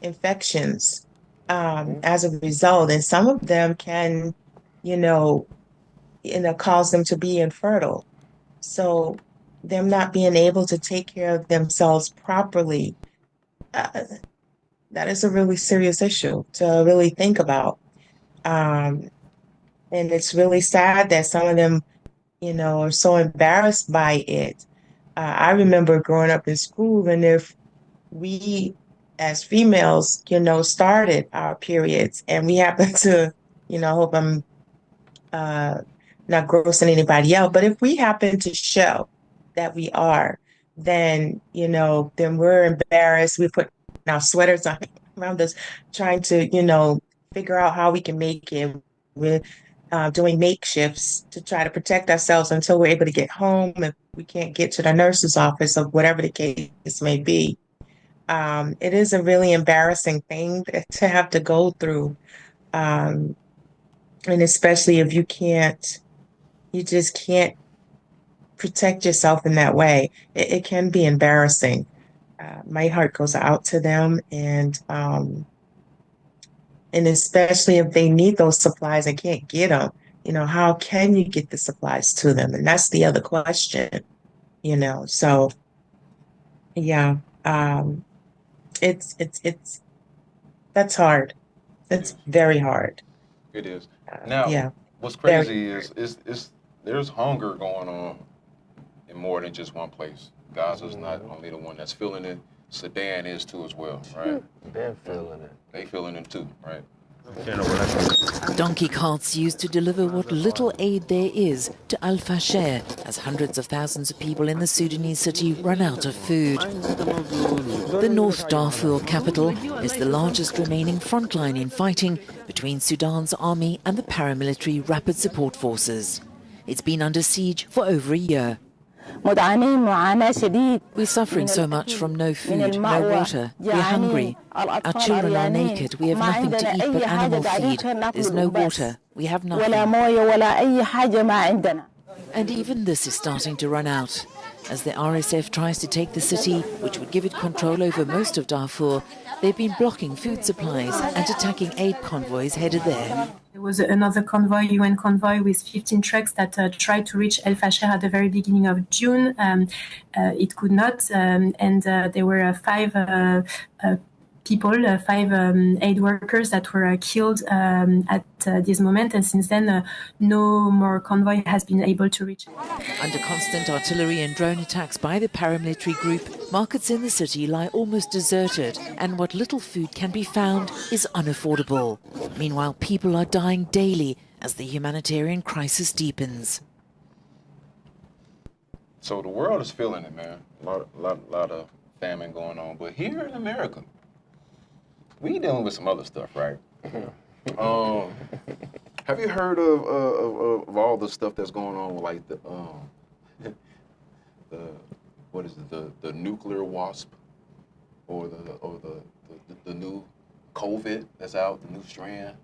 Speaker 4: infections as a result. And some of them can, cause them to be infertile. So them not being able to take care of themselves properly, that is a really serious issue to really think about. And it's really sad that some of them, are so embarrassed by it. I remember growing up in school, and if we as females, started our periods and we happen to, hope I'm not grossing anybody out, but if we happen to show that we are, then, then we're embarrassed. We put our sweaters on around us, trying to, figure out how we can make it. We're doing makeshifts to try to protect ourselves until we're able to get home. If we can't get to the nurse's office or whatever the case may be. It is a really embarrassing thing to have to go through. And especially if you just can't protect yourself in that way. It can be embarrassing. My heart goes out to them, and especially if they need those supplies and can't get them, how can you get the supplies to them? And that's the other question, so yeah, it's that's hard. It's very hard.
Speaker 2: It is. Now, what's crazy is there's hunger going on in more than just one place. Gaza's not only the one that's feeling it, Sudan is too as well, right?
Speaker 3: They're feeling it.
Speaker 2: They feeling it too, right?
Speaker 11: Donkey carts used to deliver what little aid there is to Al Fasher as hundreds of thousands of people in the Sudanese city run out of food. The North Darfur capital is the largest remaining frontline in fighting between Sudan's army and the paramilitary Rapid Support Forces. It's been under siege for over a year. We're suffering so much from no food, no water. We're hungry. Our children are naked. We have nothing to eat but animal feed. There's no water. We have nothing. And even this is starting to run out. As the RSF tries to take the city, which would give it control over most of Darfur, they've been blocking food supplies and attacking aid convoys headed there.
Speaker 12: There was another convoy, UN convoy, with 15 trucks that tried to reach El Fasher at the very beginning of June. It could not, and there were five aid workers that were killed at this moment, and since then no more convoy has been able to reach.
Speaker 11: Under constant artillery and drone attacks by the paramilitary group, markets in the city lie almost deserted, and what little food can be found is unaffordable. Meanwhile, people are dying daily as the humanitarian crisis deepens.
Speaker 2: So the world is feeling it, man. A lot of famine going on, but here in America, we dealing with some other stuff, right? Have you heard of all the stuff that's going on with like the nuclear wasp, or the new COVID that's out, the new strand?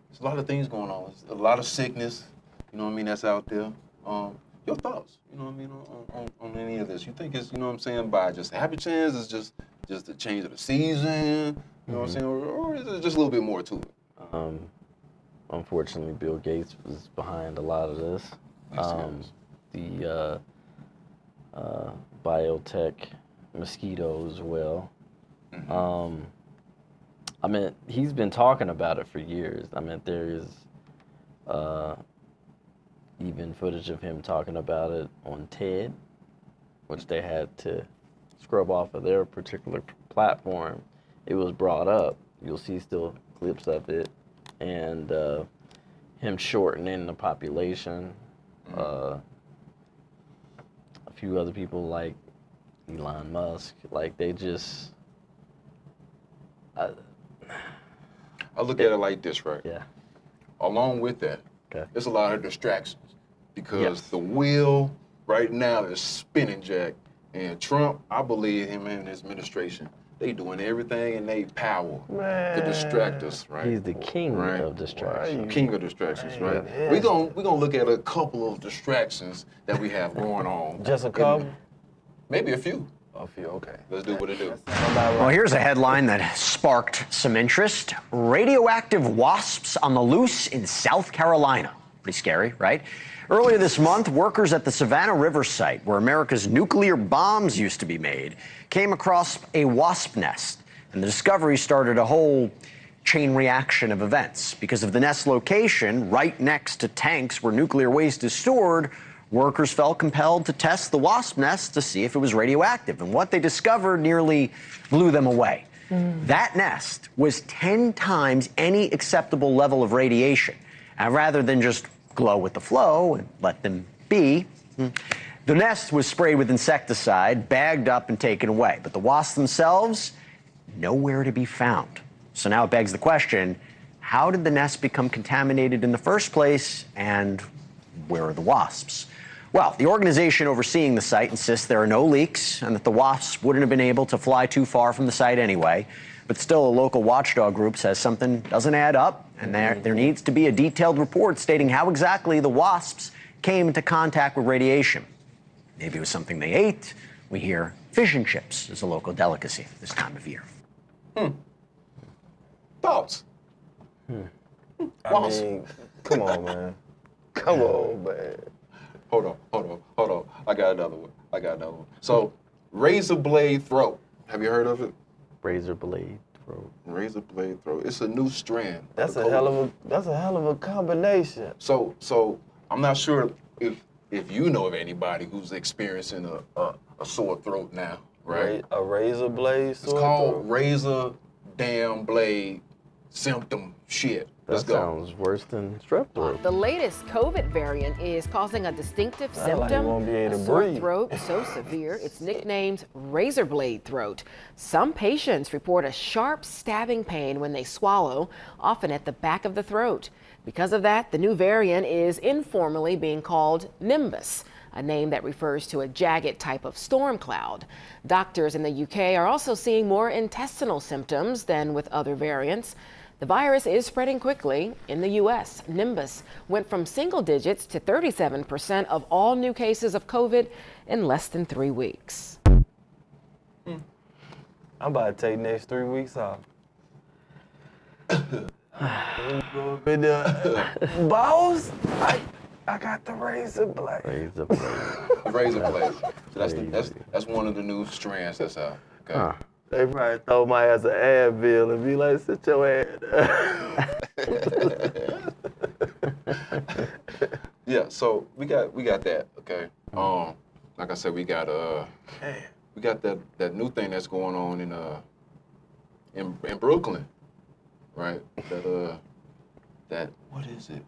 Speaker 2: There's a lot of things going on. There's a lot of sickness, you know what I mean, that's out there. Your thoughts, you know what I mean, on any of this? You think it's, you know what I'm saying, by just happy chance, it's just the change of the season? You know what I'm saying? Or is there just a little bit more to it?
Speaker 1: Unfortunately, Bill Gates was behind a lot of this. The biotech mosquito as well. I mean, he's been talking about it for years. I mean, there is even footage of him talking about it on TED, which they had to scrub off of their particular platform. It was brought up. You'll see still clips of it, and him shortening the population. A few other people like Elon Musk, like they just.
Speaker 2: I look at it like this, right?
Speaker 1: Yeah.
Speaker 2: Along with that, there's a lot of distractions because the wheel right now is spinning, Jack. And Trump, I believe him and his administration, they doing everything in their power to distract us, right?
Speaker 1: He's the king of distractions.
Speaker 2: King of distractions, right? We're gonna look at a couple of distractions that we have going on.
Speaker 3: Just a couple?
Speaker 2: Maybe a few.
Speaker 3: A few, okay.
Speaker 2: Let's do what it do.
Speaker 13: Well, here's a headline that sparked some interest. Radioactive wasps on the loose in South Carolina. Pretty scary, right? Earlier this month, workers at the Savannah River site, where America's nuclear bombs used to be made, came across a wasp nest. And the discovery started a whole chain reaction of events. Because of the nest location right next to tanks where nuclear waste is stored, workers felt compelled to test the wasp nest to see if it was radioactive. And what they discovered nearly blew them away. That nest was 10 times any acceptable level of radiation. And rather than just glow with the flow and let them be, the nest was sprayed with insecticide, bagged up and taken away. But the wasps themselves, nowhere to be found. So now it begs the question, how did the nest become contaminated in the first place, and where are the wasps? Well, the organization overseeing the site insists there are no leaks and that the wasps wouldn't have been able to fly too far from the site anyway. But still, a local watchdog group says something doesn't add up, and there needs to be a detailed report stating how exactly the wasps came into contact with radiation. Maybe it was something they ate. We hear fish and chips is a local delicacy this time of year.
Speaker 2: Thoughts?
Speaker 3: I mean, come on, man. Come on, man.
Speaker 2: Hold on. I got another one. So, razor blade throat. Have you heard of it?
Speaker 1: Razor blade throat.
Speaker 2: Razor blade throat. It's a new strand.
Speaker 3: That's a hell of a combination.
Speaker 2: So I'm not sure if you know of anybody who's experiencing a sore throat now, right?
Speaker 3: A razor blade sore throat?
Speaker 2: It's called razor damn blade symptom shit. Let's go.
Speaker 1: That sounds worse than strep throat.
Speaker 14: The latest COVID variant is causing a distinctive symptom,
Speaker 3: like you won't be able to
Speaker 14: sore
Speaker 3: breathe.
Speaker 14: throat so severe it's nicknamed razor blade throat. Some patients report a sharp stabbing pain when they swallow, often at the back of the throat. Because of that, the new variant is informally being called Nimbus, a name that refers to a jagged type of storm cloud. Doctors in the UK are also seeing more intestinal symptoms than with other variants. The virus is spreading quickly. In the U.S., Nimbus went from single digits to 37% of all new cases of COVID in less than 3 weeks.
Speaker 3: I'm about to take next 3 weeks off. Boss, I got the razor blade.
Speaker 1: Razor blade.
Speaker 2: Razor blade. So that's one of the new strands that's out. Okay.
Speaker 1: Huh.
Speaker 3: They probably throw my ass an Advil and be like, sit your ass down.
Speaker 2: Yeah, so we got that, okay? Like I said, we got that new thing that's going on in Brooklyn, right? That what is it?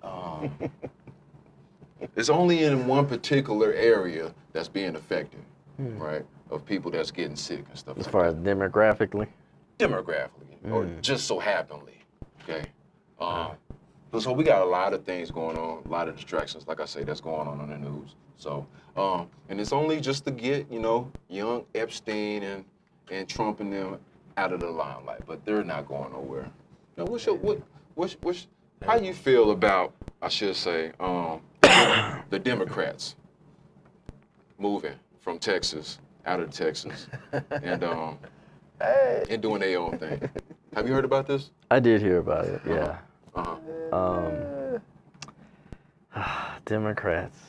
Speaker 2: It's only in one particular area that's being affected, right? Of people that's getting sick and stuff.
Speaker 1: As far as demographically?
Speaker 2: Demographically, or just so happenly, okay? So we got a lot of things going on, a lot of distractions, like I say, that's going on the news. So, and it's only just to get, young Epstein and Trump and them out of the limelight, but they're not going nowhere. Now, how you feel about, I should say, the Democrats moving from Texas, out of Texas, and doing their own thing? Have you heard about this?
Speaker 1: I did hear about it, yeah. Democrats.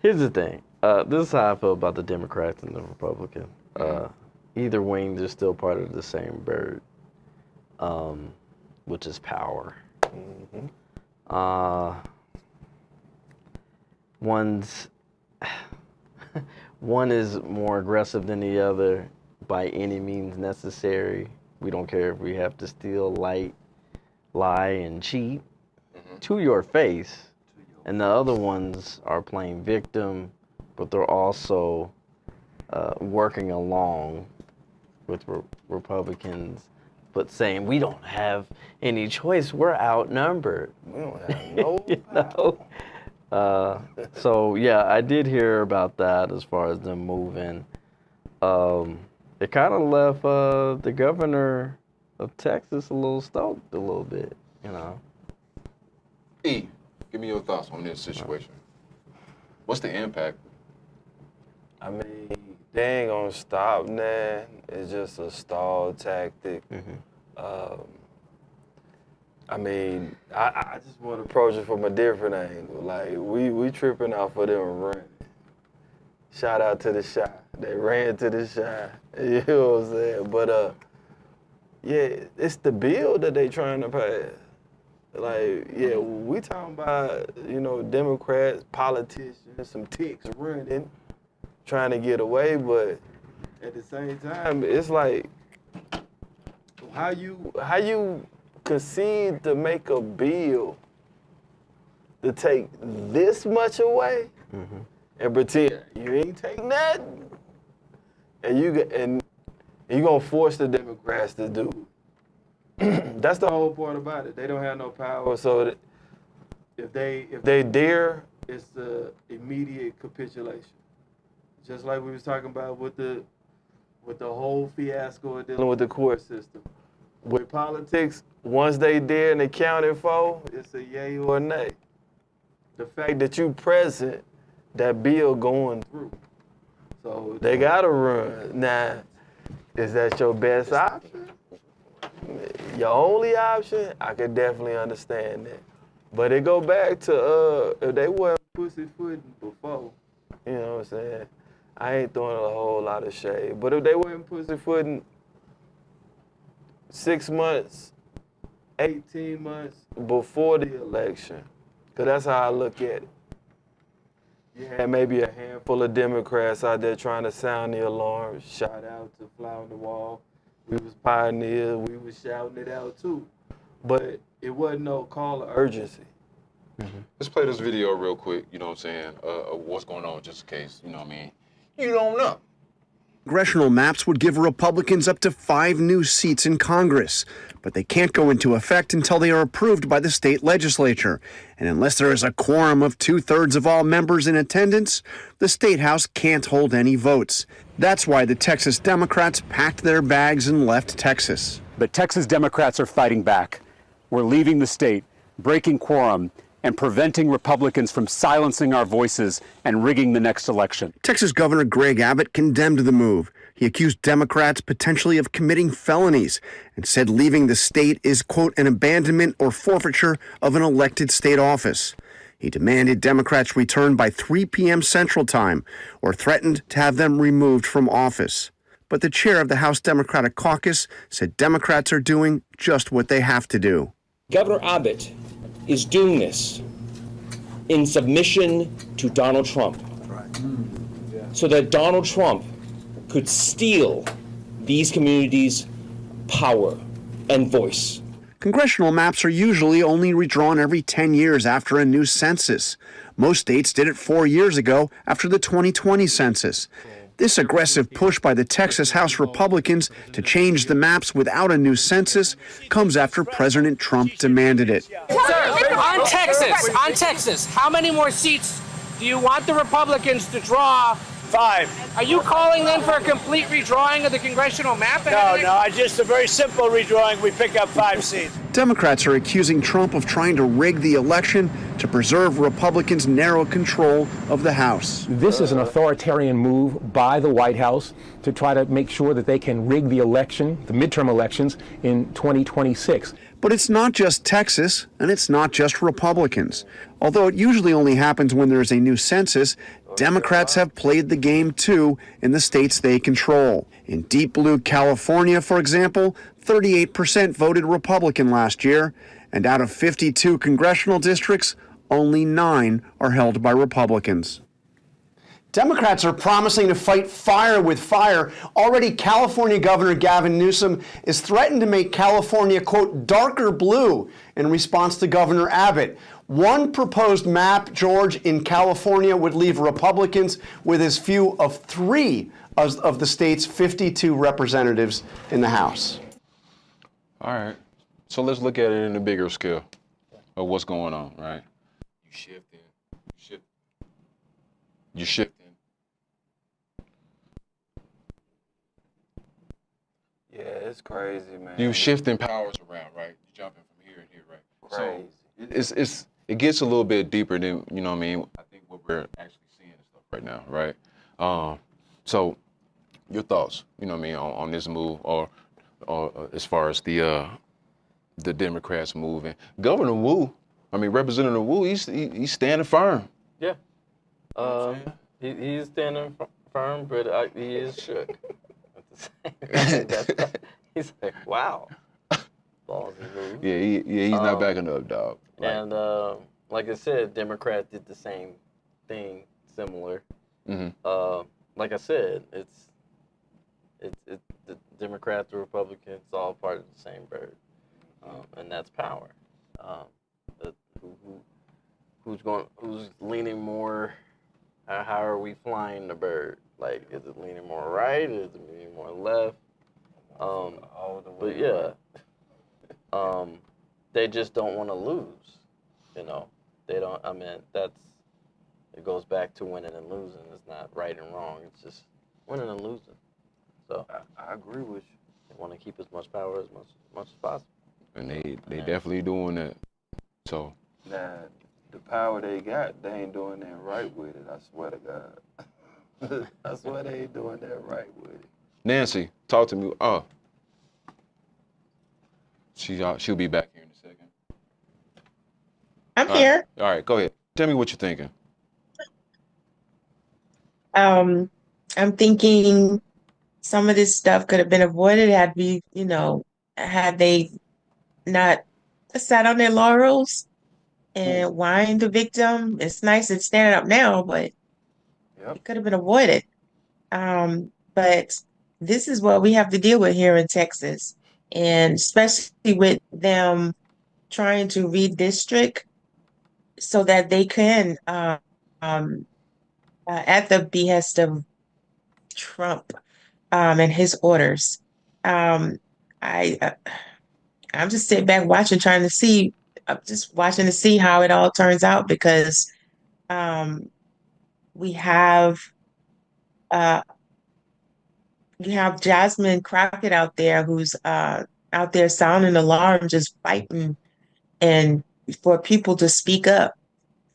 Speaker 1: Here's the thing. This is how I feel about the Democrats and the Republicans. Either wing, they're still part of the same bird, which is power. One is more aggressive than the other by any means necessary. We don't care if we have to steal, lie, and cheat to your face. And the other ones are playing victim, but they're also working along with Republicans, but saying we don't have any choice. We're outnumbered.
Speaker 3: We don't have no
Speaker 1: you know? So yeah, I did hear about that as far as them moving. It kind of left the governor of Texas a little stoked a little bit,
Speaker 2: E, give me your thoughts on this situation. What's the impact?
Speaker 3: I mean, they ain't gonna stop now. It's just a stall tactic. I mean, I just want to approach it from a different angle. Like, we tripping off of them running. Shout out to the shot. They ran to the shot. You know what I'm saying? But, yeah, it's the bill that they trying to pass. Like, yeah, we talking about, Democrats, politicians, some ticks running, trying to get away, but at the same time, it's like, how you concede to make a bill to take this much away and pretend you ain't take nothing, and you gonna force the Democrats to do it. That's the whole part about it. They don't have no power, so that if they dare, it's the immediate capitulation. Just like we was talking about with the whole fiasco of dealing with the court system. With politics, once they dare and they counted for, it's a yay or a nay. The fact that you present, that bill going through. So they gotta run. Now, is that your best option? Your only option? I could definitely understand that. But it go back to if they weren't pussyfooting before, you know what I'm saying? I ain't throwing a whole lot of shade. But if they weren't pussyfooting 6 months, 18 months before the election, because that's how I look at it. You had maybe a handful of Democrats out there trying to sound the alarm. Shout out to Fly on the Wall. We was pioneers. We was shouting it out too. But it wasn't no call of urgency.
Speaker 2: Let's play this video real quick, you know what I'm saying, of what's going on, just in case, you know what I mean? You don't know.
Speaker 7: Congressional maps would give Republicans up to 5 new seats in Congress, but they can't go into effect until they are approved by the state legislature. And unless there is a quorum of 2/3 of all members in attendance, the state house can't hold any votes. That's why the Texas Democrats packed their bags and left Texas.
Speaker 15: But Texas Democrats are fighting back. We're leaving the state, breaking quorum, and preventing Republicans from silencing our voices and rigging the next election.
Speaker 7: Texas Governor Greg Abbott condemned the move, He accused Democrats potentially of committing felonies and said leaving the state is, quote, an abandonment or forfeiture of an elected state office. He demanded Democrats return by 3 p.m. Central Time or threatened to have them removed from office. But the chair of the House Democratic Caucus said Democrats are doing just what they have to do.
Speaker 8: Governor Abbott is doing this in submission to Donald Trump, so that Donald Trump could steal these communities' power and voice.
Speaker 7: Congressional maps are usually only redrawn every 10 years after a new census. Most states did it 4 years ago after the 2020 census. This aggressive push by the Texas House Republicans to change the maps without a new census comes after President Trump demanded it.
Speaker 16: Sir, on Texas, how many more seats do you want the Republicans to draw?
Speaker 18: 5.
Speaker 16: Are you calling then for a complete redrawing of the congressional map?
Speaker 18: No, just a very simple redrawing. We pick up 5 seats.
Speaker 7: Democrats are accusing Trump of trying to rig the election to preserve Republicans' narrow control of the House.
Speaker 24: This is an authoritarian move by the White House to try to make sure that they can rig the election, the midterm elections, in 2026.
Speaker 7: But it's not just Texas, and it's not just Republicans. Although it usually only happens when there's a new census, Democrats have played the game too in the states they control. In deep blue California, for example, 38% voted Republican last year, and out of 52 congressional districts, only 9 are held by Republicans. Democrats are promising to fight fire with fire. Already, California Governor Gavin Newsom is threatened to make California, quote, darker blue in response to Governor Abbott. One proposed map, George, in California would leave Republicans with as few of 3 of the state's 52 representatives in the House.
Speaker 2: All right. So let's look at it in a bigger scale of what's going on, right? You're shifting.
Speaker 3: Yeah, it's crazy, man.
Speaker 2: You shifting powers around, right? You're jumping from here and here, right?
Speaker 3: Crazy.
Speaker 2: So it gets a little bit deeper than, you know what I mean, I think what we're actually seeing and stuff right now, right? So your thoughts, you know what I mean, on this move or as far as the Democrats moving. Governor Wu, I mean Representative Wu, he's standing firm.
Speaker 1: Yeah. He's standing firm, but he is shook. He's like, wow. Ballsy move.
Speaker 2: Yeah, he's not backing up, dog. Like,
Speaker 1: and like I said, Democrats did the same thing, similar.
Speaker 2: Mm-hmm.
Speaker 1: Like I said, it's the Democrats, the Republicans, all part of the same bird, and that's power. Who's leaning more? How are we flying the bird? Like, is it leaning more right? Is it leaning more left? But yeah, they just don't want to lose. You know, they don't. I mean, it goes back to winning and losing. It's not right and wrong. It's just winning and losing. So
Speaker 3: I agree with you.
Speaker 1: They want to keep as much power as much as possible.
Speaker 2: And they definitely doing that. So
Speaker 3: Nah, the power they got, they ain't doing that right with it. I swear to God. I swear they ain't doing that right with it.
Speaker 2: Nancy, talk to me. She'll be back here in a second.
Speaker 4: I'm here.
Speaker 2: All right, go ahead. Tell me what you're thinking.
Speaker 4: I'm thinking some of this stuff could have been avoided had had they not sat on their laurels and whined the victim. It's nice it's standing up now, but it could have been avoided. But this is what we have to deal with here in Texas, and especially with them trying to redistrict so that they can, at the behest of Trump and his orders. I'm just sitting back watching, trying to see, just watching to see how it all turns out, because we have Jasmine Crockett out there who's out there sounding alarm, just fighting and for people to speak up.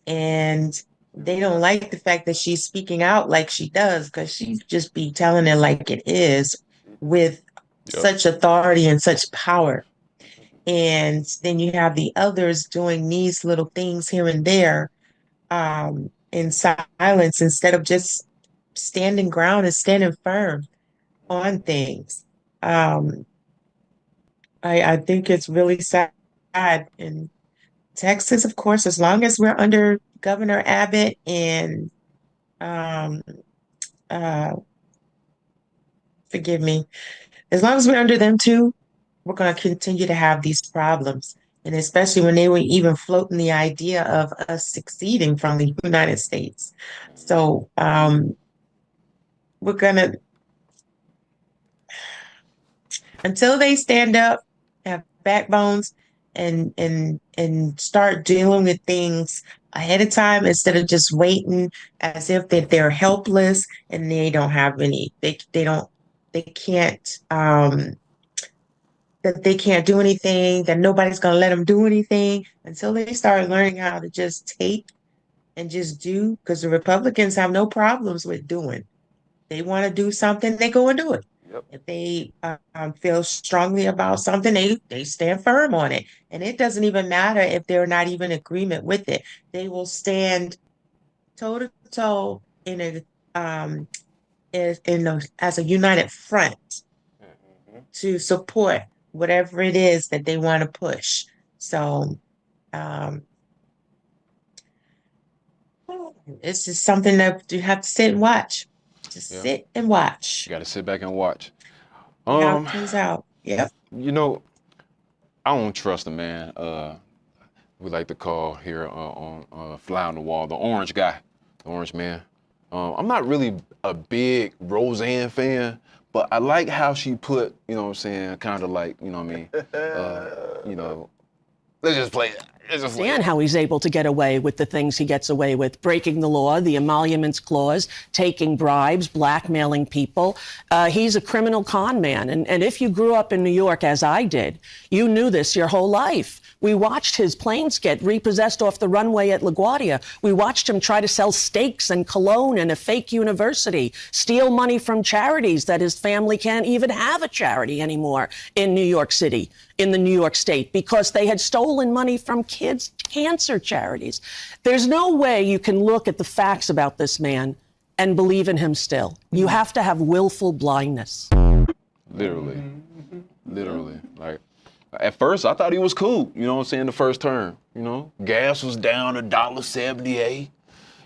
Speaker 4: And they don't like the fact that she's speaking out like she does, because she just be telling it like it is with such authority and such power. And then you have the others doing these little things here and there in silence instead of just standing ground and standing firm on things. Um, I think it's really sad. In Texas, of course, as long as we're under Governor Abbott and um, uh, forgive me, as long as we're under them too, we're going to continue to have these problems. And especially when they were even floating the idea of us succeeding from the United States. So we're going to, until they stand up, have backbones, and start dealing with things ahead of time instead of just waiting as if that they're helpless and they don't have any, they can't that they can't do anything, that nobody's going to let them do anything until they start learning how to just take and just do, because the Republicans have no problems with doing. They want to do something, they go and do it. If they feel strongly about something, they stand firm on it. And it doesn't even matter if they're not even in agreement with it. They will stand toe to toe in as a united front to support whatever it is that they want to push. So it's just something that you have to sit and watch. Just sit and watch.
Speaker 2: You got to sit back and watch.
Speaker 4: How it plays out. Yep.
Speaker 2: You know, I don't trust the man. We like to call here on Fly on the Wall, the orange guy, the orange man. I'm not really a big Roseanne fan, but I like how she put, you know what I'm saying, kind of like, you know what I mean, you know, let's just play it.
Speaker 10: Understand how he's able to get away with the things he gets away with, breaking the law, the emoluments clause, taking bribes, blackmailing people. He's a criminal con man. And if you grew up in New York, as I did, you knew this your whole life. We watched his planes get repossessed off the runway at LaGuardia. We watched him try to sell steaks and cologne in a fake university, steal money from charities that his family can't even have a charity anymore in New York City, in the New York State, because they had stolen money from kids' cancer charities. There's no way you can look at the facts about this man and believe in him still. You have to have willful blindness.
Speaker 2: Literally. Literally. Like, at first, I thought he was cool, you know what I'm saying, the first term, you know? Gas was down $1.78.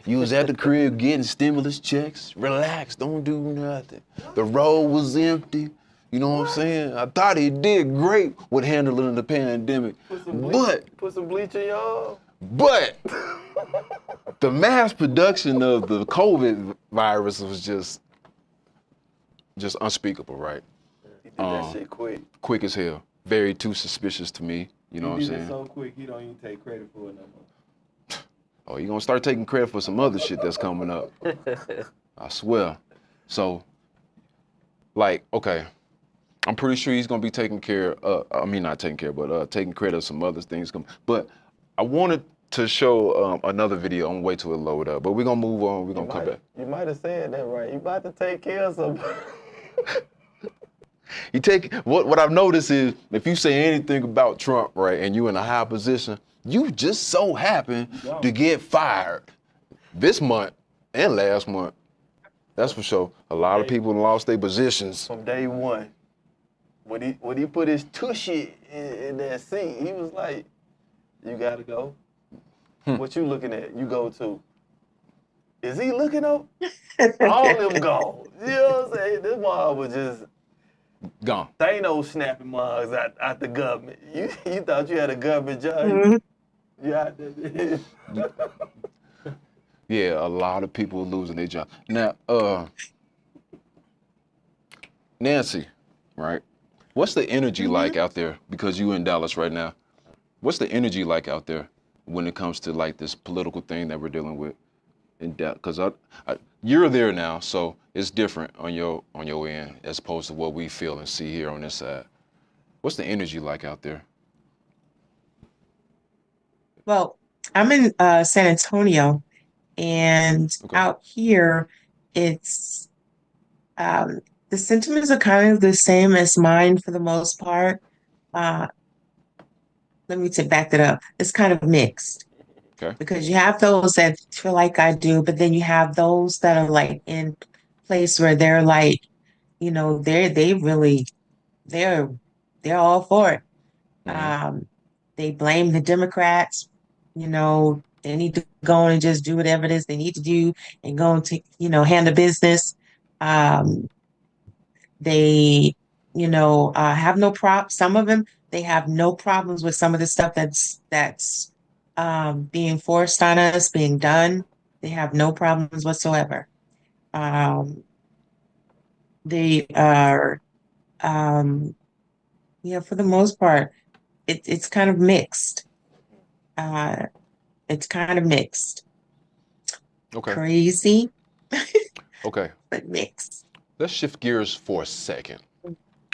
Speaker 2: You was at the crib getting stimulus checks. Relax, don't do nothing. The road was empty. You know what I'm saying? I thought he did great with handling the pandemic.
Speaker 3: Put some bleach in your arm.
Speaker 2: But the mass production of the COVID virus was just unspeakable, right?
Speaker 3: He did that shit quick.
Speaker 2: Quick as hell. Very too suspicious to me. You know what I'm saying?
Speaker 3: He did it so quick, he don't even take credit for it no more.
Speaker 2: Oh, you gonna start taking credit for some other shit that's coming up. I swear. So, like, okay. I'm pretty sure he's gonna be taking care of, not taking care, but taking credit of some other things. But I wanted to show another video. I'm gonna wait till it load up. But we're gonna move on. We're gonna come back.
Speaker 3: You might have said that right. You about to take care of somebody.
Speaker 2: You take what I've noticed is if you say anything about Trump, right, and you in a high position, you just so happen to get fired this month and last month. That's for sure. A lot of people lost their positions
Speaker 3: From day one. When he put his tushy in that seat, he was like, "You gotta go." What you looking at? You go too. Is he looking up? All them gone. You know what I'm saying? This mom was just
Speaker 2: gone.
Speaker 3: There ain't no snapping mugs out the government. You thought you had a government job. You out there.
Speaker 2: Yeah, a lot of people losing their job. Now, Nancy, right? What's the energy like out there? Because you in Dallas right now. What's the energy like out there when it comes to like this political thing that we're dealing with in Dallas? Because you're there now, so it's different on your end as opposed to what we feel and see here on this side. What's the energy like out there?
Speaker 4: Well, I'm in San Antonio, And out here, it's the sentiments are kind of the same as mine for the most part. Let me back that up. It's kind of mixed.
Speaker 2: Okay.
Speaker 4: Because you have those that feel like I do, but then you have those that are like in place where they're like, you know, they're all for it. They blame the Democrats, you know, they need to go on and just do whatever it is they need to do and go and take, you know, handle business. They, you know, have no some of them, they have no problems with some of the stuff that's being forced on us, being done. They have no problems whatsoever. They are, yeah, for the most part, it's kind of mixed. It's kind of mixed.
Speaker 2: Okay.
Speaker 4: Crazy,
Speaker 2: Okay.
Speaker 4: but mixed.
Speaker 2: Let's shift gears for a second.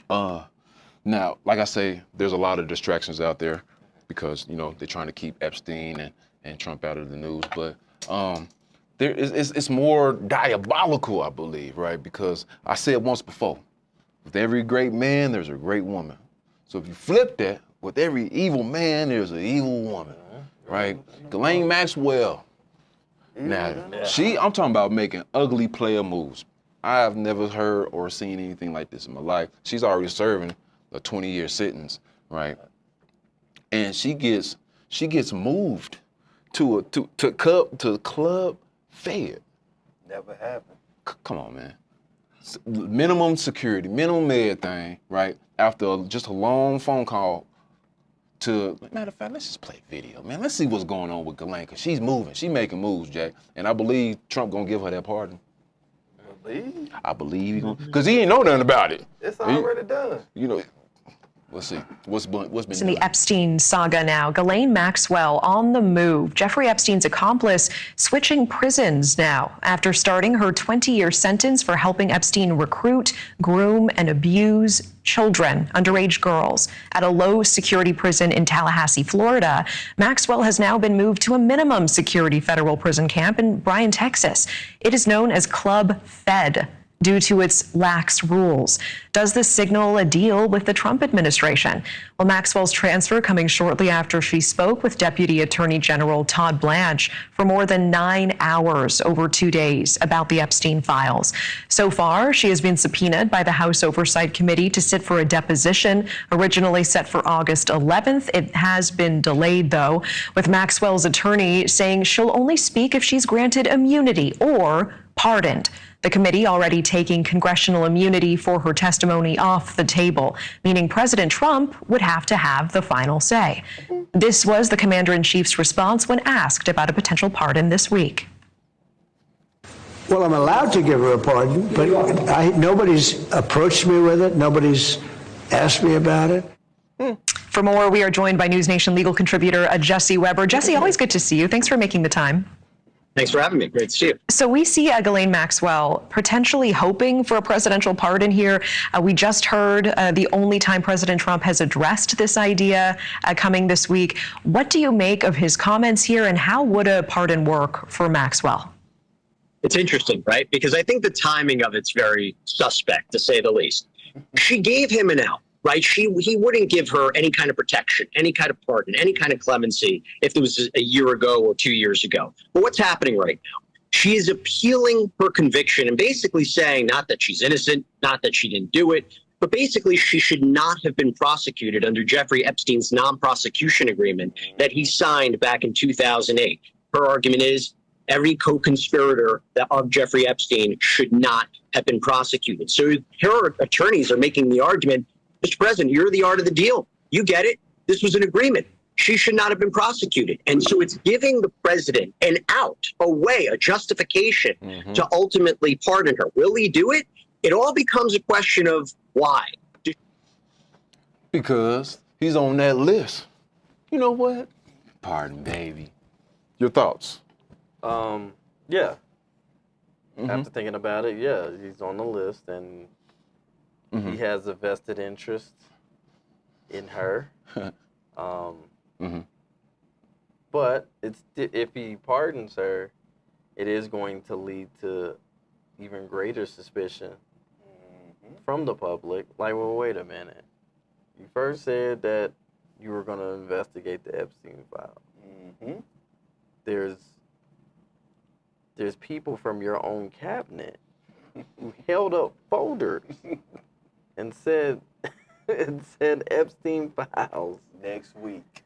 Speaker 2: Now, like I say, there's a lot of distractions out there because, you know, they're trying to keep Epstein and Trump out of the news. But it's more diabolical, I believe, right? Because I said once before, with every great man, there's a great woman. So if you flip that, with every evil man, there's an evil woman, right? Ghislaine Maxwell. Now, I'm talking about making ugly player moves. I have never heard or seen anything like this in my life. She's already serving a 20-year sentence, right? And she gets moved to Club Fed.
Speaker 3: Never happened.
Speaker 2: Come on, man. Minimum security, minimum everything, right? After just a long phone call to, matter of fact, let's just play video, man. Let's see what's going on with Ghislaine, because she's moving. She's making moves, Jack. And I believe Trump going to give her that pardon. I believe he's going to, because he ain't know nothing about it.
Speaker 3: It's already done.
Speaker 2: You know, let's see. What's been
Speaker 17: in the Epstein saga now. Ghislaine Maxwell on the move. Jeffrey Epstein's accomplice switching prisons now after starting her 20-year sentence for helping Epstein recruit, groom, and abuse children, underage girls, at a low-security prison in Tallahassee, Florida. Maxwell has now been moved to a minimum security federal prison camp in Bryan, Texas. It is known as Club Fed due to its lax rules. Does this signal a deal with the Trump administration? Well, Maxwell's transfer coming shortly after she spoke with Deputy Attorney General Todd Blanche for more than 9 hours over 2 days about the Epstein files. So far, she has been subpoenaed by the House Oversight Committee to sit for a deposition, originally set for August 11th. It has been delayed, though, with Maxwell's attorney saying she'll only speak if she's granted immunity or pardoned. The committee already taking congressional immunity for her testimony off the table, meaning President Trump would have to have the final say. This was the commander-in-chief's response when asked about a potential pardon this week.
Speaker 23: Well, I'm allowed to give her a pardon, but nobody's approached me with it. Nobody's asked me about it.
Speaker 17: For more, we are joined by News Nation legal contributor Jesse Weber. Jesse, always good to see you. Thanks for making the time.
Speaker 19: Thanks for having me. Great to see you.
Speaker 17: So we see Ghislaine Maxwell potentially hoping for a presidential pardon here. We just heard the only time President Trump has addressed this idea coming this week. What do you make of his comments here, and how would a pardon work for Maxwell?
Speaker 19: It's interesting, right? Because I think the timing of it's very suspect, to say the least. She gave him an out. Right? He wouldn't give her any kind of protection, any kind of pardon, any kind of clemency if it was a year ago or 2 years ago. But what's happening right now? She is appealing her conviction and basically saying not that she's innocent, not that she didn't do it, but basically she should not have been prosecuted under Jeffrey Epstein's non-prosecution agreement that he signed back in 2008. Her argument is every co-conspirator of Jeffrey Epstein should not have been prosecuted. So her attorneys are making the argument, Mr. President, you're the art of the deal. You get it. This was an agreement. She should not have been prosecuted. And so it's giving the president an out, a way, a justification to ultimately pardon her. Will he do it? It all becomes a question of why.
Speaker 2: Because he's on that list. You know what? Pardon, baby. Your thoughts?
Speaker 1: Yeah. After thinking about it, yeah, he's on the list, and he has a vested interest in her. But if he pardons her, it is going to lead to even greater suspicion from the public. Like, well, wait a minute. You first said that you were going to investigate the Epstein file. There's people from your own cabinet who held up folders and said Epstein files
Speaker 3: next week.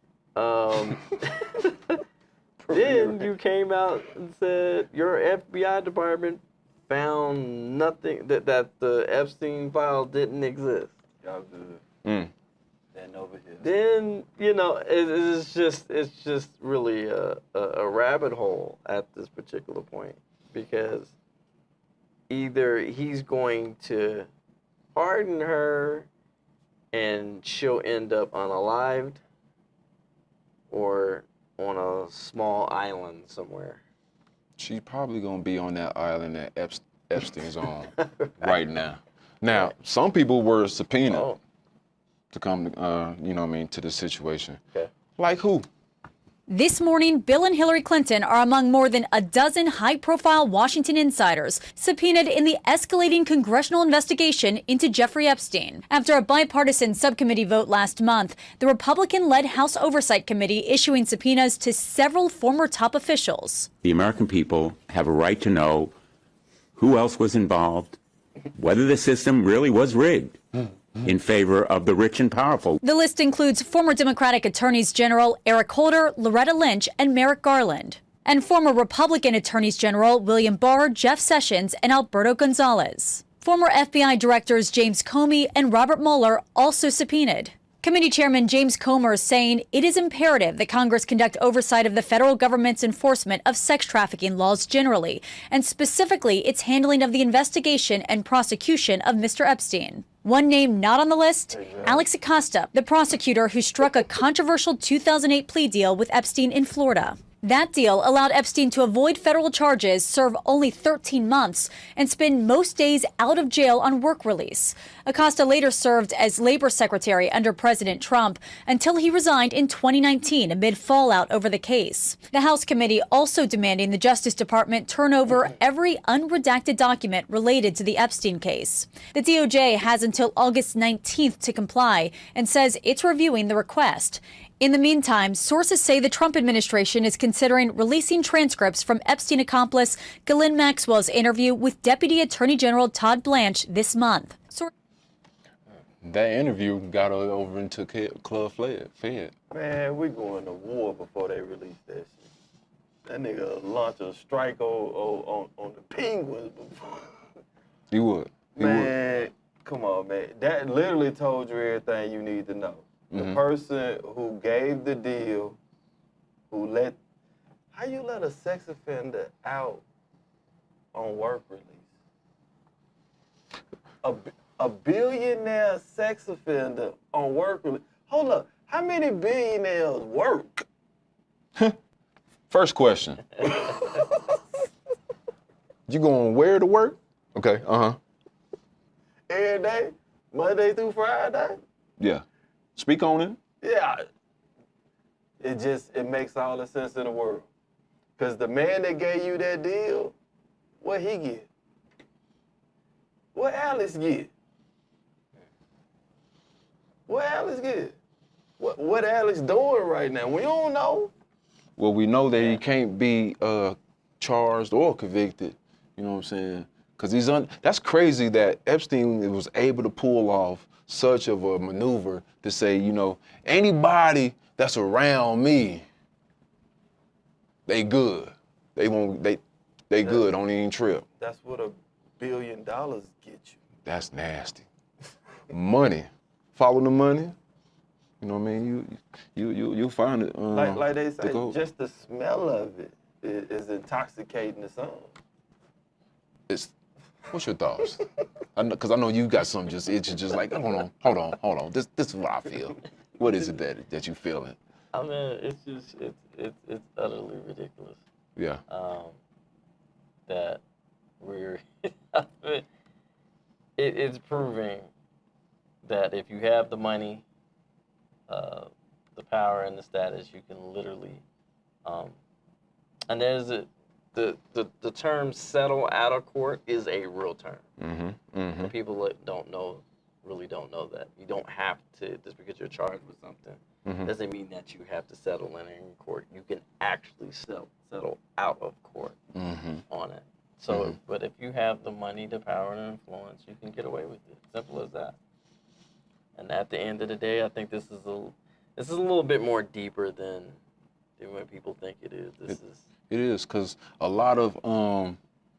Speaker 1: Then you came out and said your FBI department found nothing, that the Epstein file didn't exist.
Speaker 3: Y'all good. Then over here.
Speaker 1: Then, you know, it's just really a rabbit hole at this particular point, because either he's going to pardon her and she'll end up unalived, or on a small island somewhere.
Speaker 2: She's probably gonna be on that island that Epstein's on right now. Now, some people were subpoenaed to come, you know what I mean, to the situation.
Speaker 1: Okay.
Speaker 2: Like who?
Speaker 6: This morning, Bill and Hillary Clinton are among more than a dozen high-profile Washington insiders subpoenaed in the escalating congressional investigation into Jeffrey Epstein. After a bipartisan subcommittee vote last month, the Republican-led House Oversight Committee issuing subpoenas to several former top officials.
Speaker 20: The American people have a right to know who else was involved, whether the system really was rigged in favor of the rich and powerful.
Speaker 6: The list includes former Democratic Attorneys General Eric Holder, Loretta Lynch, and Merrick Garland, and former Republican Attorneys General William Barr, Jeff Sessions, and Alberto Gonzales. Former FBI Directors James Comey and Robert Mueller also subpoenaed. Committee Chairman James Comer is saying it is imperative that Congress conduct oversight of the federal government's enforcement of sex trafficking laws generally, and specifically its handling of the investigation and prosecution of Mr. Epstein. One name not on the list, Alex Acosta, the prosecutor who struck a controversial 2008 plea deal with Epstein in Florida. That deal allowed Epstein to avoid federal charges, serve only 13 months, and spend most days out of jail on work release. Acosta later served as labor secretary under President Trump until he resigned in 2019 amid fallout over the case. The House committee also demanding the Justice Department turn over every unredacted document related to the Epstein case. The DOJ has until August 19th to comply and says it's reviewing the request. In the meantime, sources say the Trump administration is considering releasing transcripts from Epstein accomplice Ghislaine Maxwell's interview with Deputy Attorney General Todd Blanche this month.
Speaker 2: That interview got her over into Club Fed.
Speaker 3: Man, we going to war before they release that shit. That nigga launched a strike on the Penguins before.
Speaker 2: He would.
Speaker 3: Man, come on, man. That literally told you everything you need to know. The person who gave the deal, how you let a sex offender out on work release? A billionaire sex offender on work release. Hold up, how many billionaires work?
Speaker 2: First question. You going where to work? Okay,
Speaker 3: Every day, Monday through Friday?
Speaker 2: Yeah. Speak on it.
Speaker 3: Yeah. It makes all the sense in the world. Because the man that gave you that deal, what he get? What Alex get? What Alex get? What Alex doing right now? We don't know.
Speaker 2: Well, we know that he can't be charged or convicted. You know what I'm saying? Because that's crazy that Epstein was able to pull off such of a maneuver to say, you know, anybody that's around me, they good. They good, don't even trip.
Speaker 3: That's what $1 billion get you.
Speaker 2: That's nasty. Money. Follow the money. You know what I mean? You'll find it.
Speaker 3: Like they say, just the smell of it is intoxicating to some.
Speaker 2: What's your thoughts? Because I know you got something just itching, just like, hold on. This is what I feel. What is it that you feeling?
Speaker 1: I mean, it's utterly ridiculous.
Speaker 2: Yeah.
Speaker 1: That we're it's proving that if you have the money, the power and the status, you can literally and the term settle out of court is a real term. And people that really don't know that. You don't have to, just because you're charged with something, doesn't mean that you have to settle in court. You can actually settle out of court on it. So, but if you have the money, the power, and influence, you can get away with it. Simple as that. And at the end of the day, I think this is a little bit more deeper than what people think it is.
Speaker 2: It is, because a lot of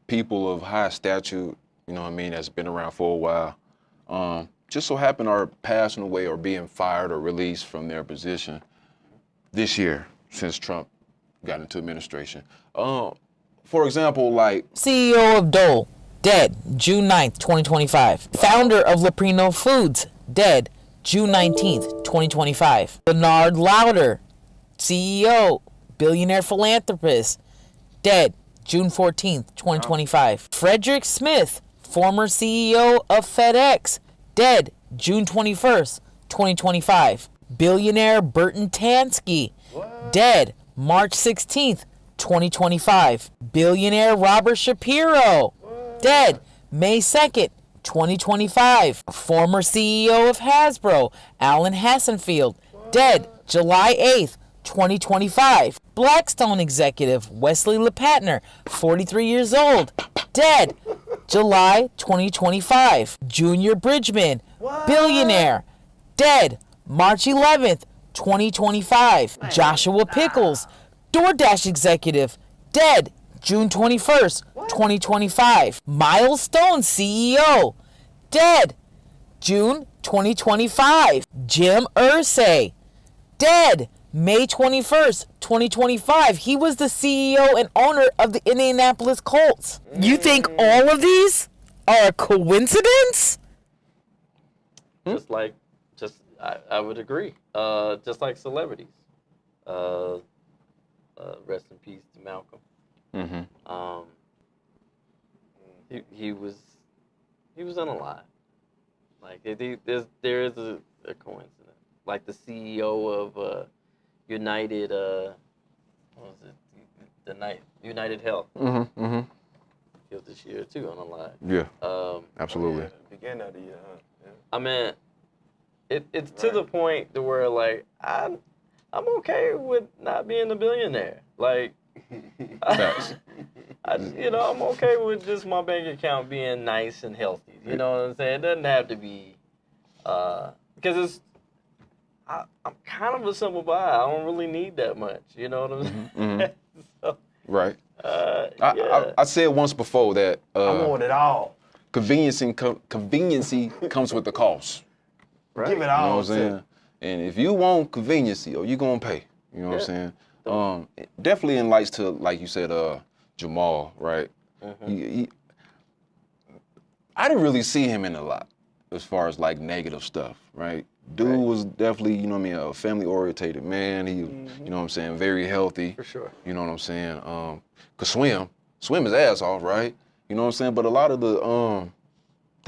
Speaker 2: people of high stature, you know what I mean, that's been around for a while, just so happen are passing away or being fired or released from their position this year since Trump got into administration. For example, like
Speaker 11: CEO of Dole, dead, June 9th, 2025. Founder of Leprino Foods, dead, June 19th, 2025. Bernard Lauder, CEO, billionaire philanthropist, dead, June 14th, 2025. Frederick Smith, former CEO of FedEx, dead, June 21st, 2025. Billionaire Burton Tansky, dead, March 16th, 2025. Billionaire Robert Shapiro, dead, May 2nd, 2025. Former CEO of Hasbro, Alan Hassenfield, dead, July 8th, 2025. Blackstone executive Wesley LePatner, 43 years old, dead, July 2025. Junior Bridgman, billionaire, dead, March 11th, 2025. Joshua Pickles, DoorDash executive, dead, June 21st, 2025. Milestone CEO, dead, June 2025. Jim Irsay, dead, May 21st, 2025. He was the CEO and owner of the Indianapolis Colts. You think all of these are a coincidence?
Speaker 1: I would agree. Just like celebrities. Rest in peace to Malcolm. He was unalive. Like there is a coincidence. Like the CEO of United, what was it? United Health. Killed this year too, unalive.
Speaker 2: Yeah. Absolutely.
Speaker 3: Beginning of the year, huh? Yeah.
Speaker 1: I mean, it's to the point to where like I'm okay with not being a billionaire. Like, I'm okay with just my bank account being nice and healthy. You know what I'm saying? It doesn't have to be, because I'm kind of a simple guy. I don't really need that much. You know what I'm saying? So,
Speaker 2: right.
Speaker 1: Yeah.
Speaker 2: I said once before that
Speaker 3: I want it all.
Speaker 2: Conveniency comes with the cost.
Speaker 3: Right. Give it
Speaker 2: You know
Speaker 3: all.
Speaker 2: what I'm saying? And if you want conveniency, you gonna pay. You know what I'm saying? Definitely in lights to, like you said, Jamal, right? I didn't really see him in a lot as far as like negative stuff, right? Dude was definitely, you know what I mean, a family orientated man. He, you know what I'm saying, very healthy.
Speaker 1: For sure.
Speaker 2: You know what I'm saying? Could swim his ass off, right? You know what I'm saying? But a lot of the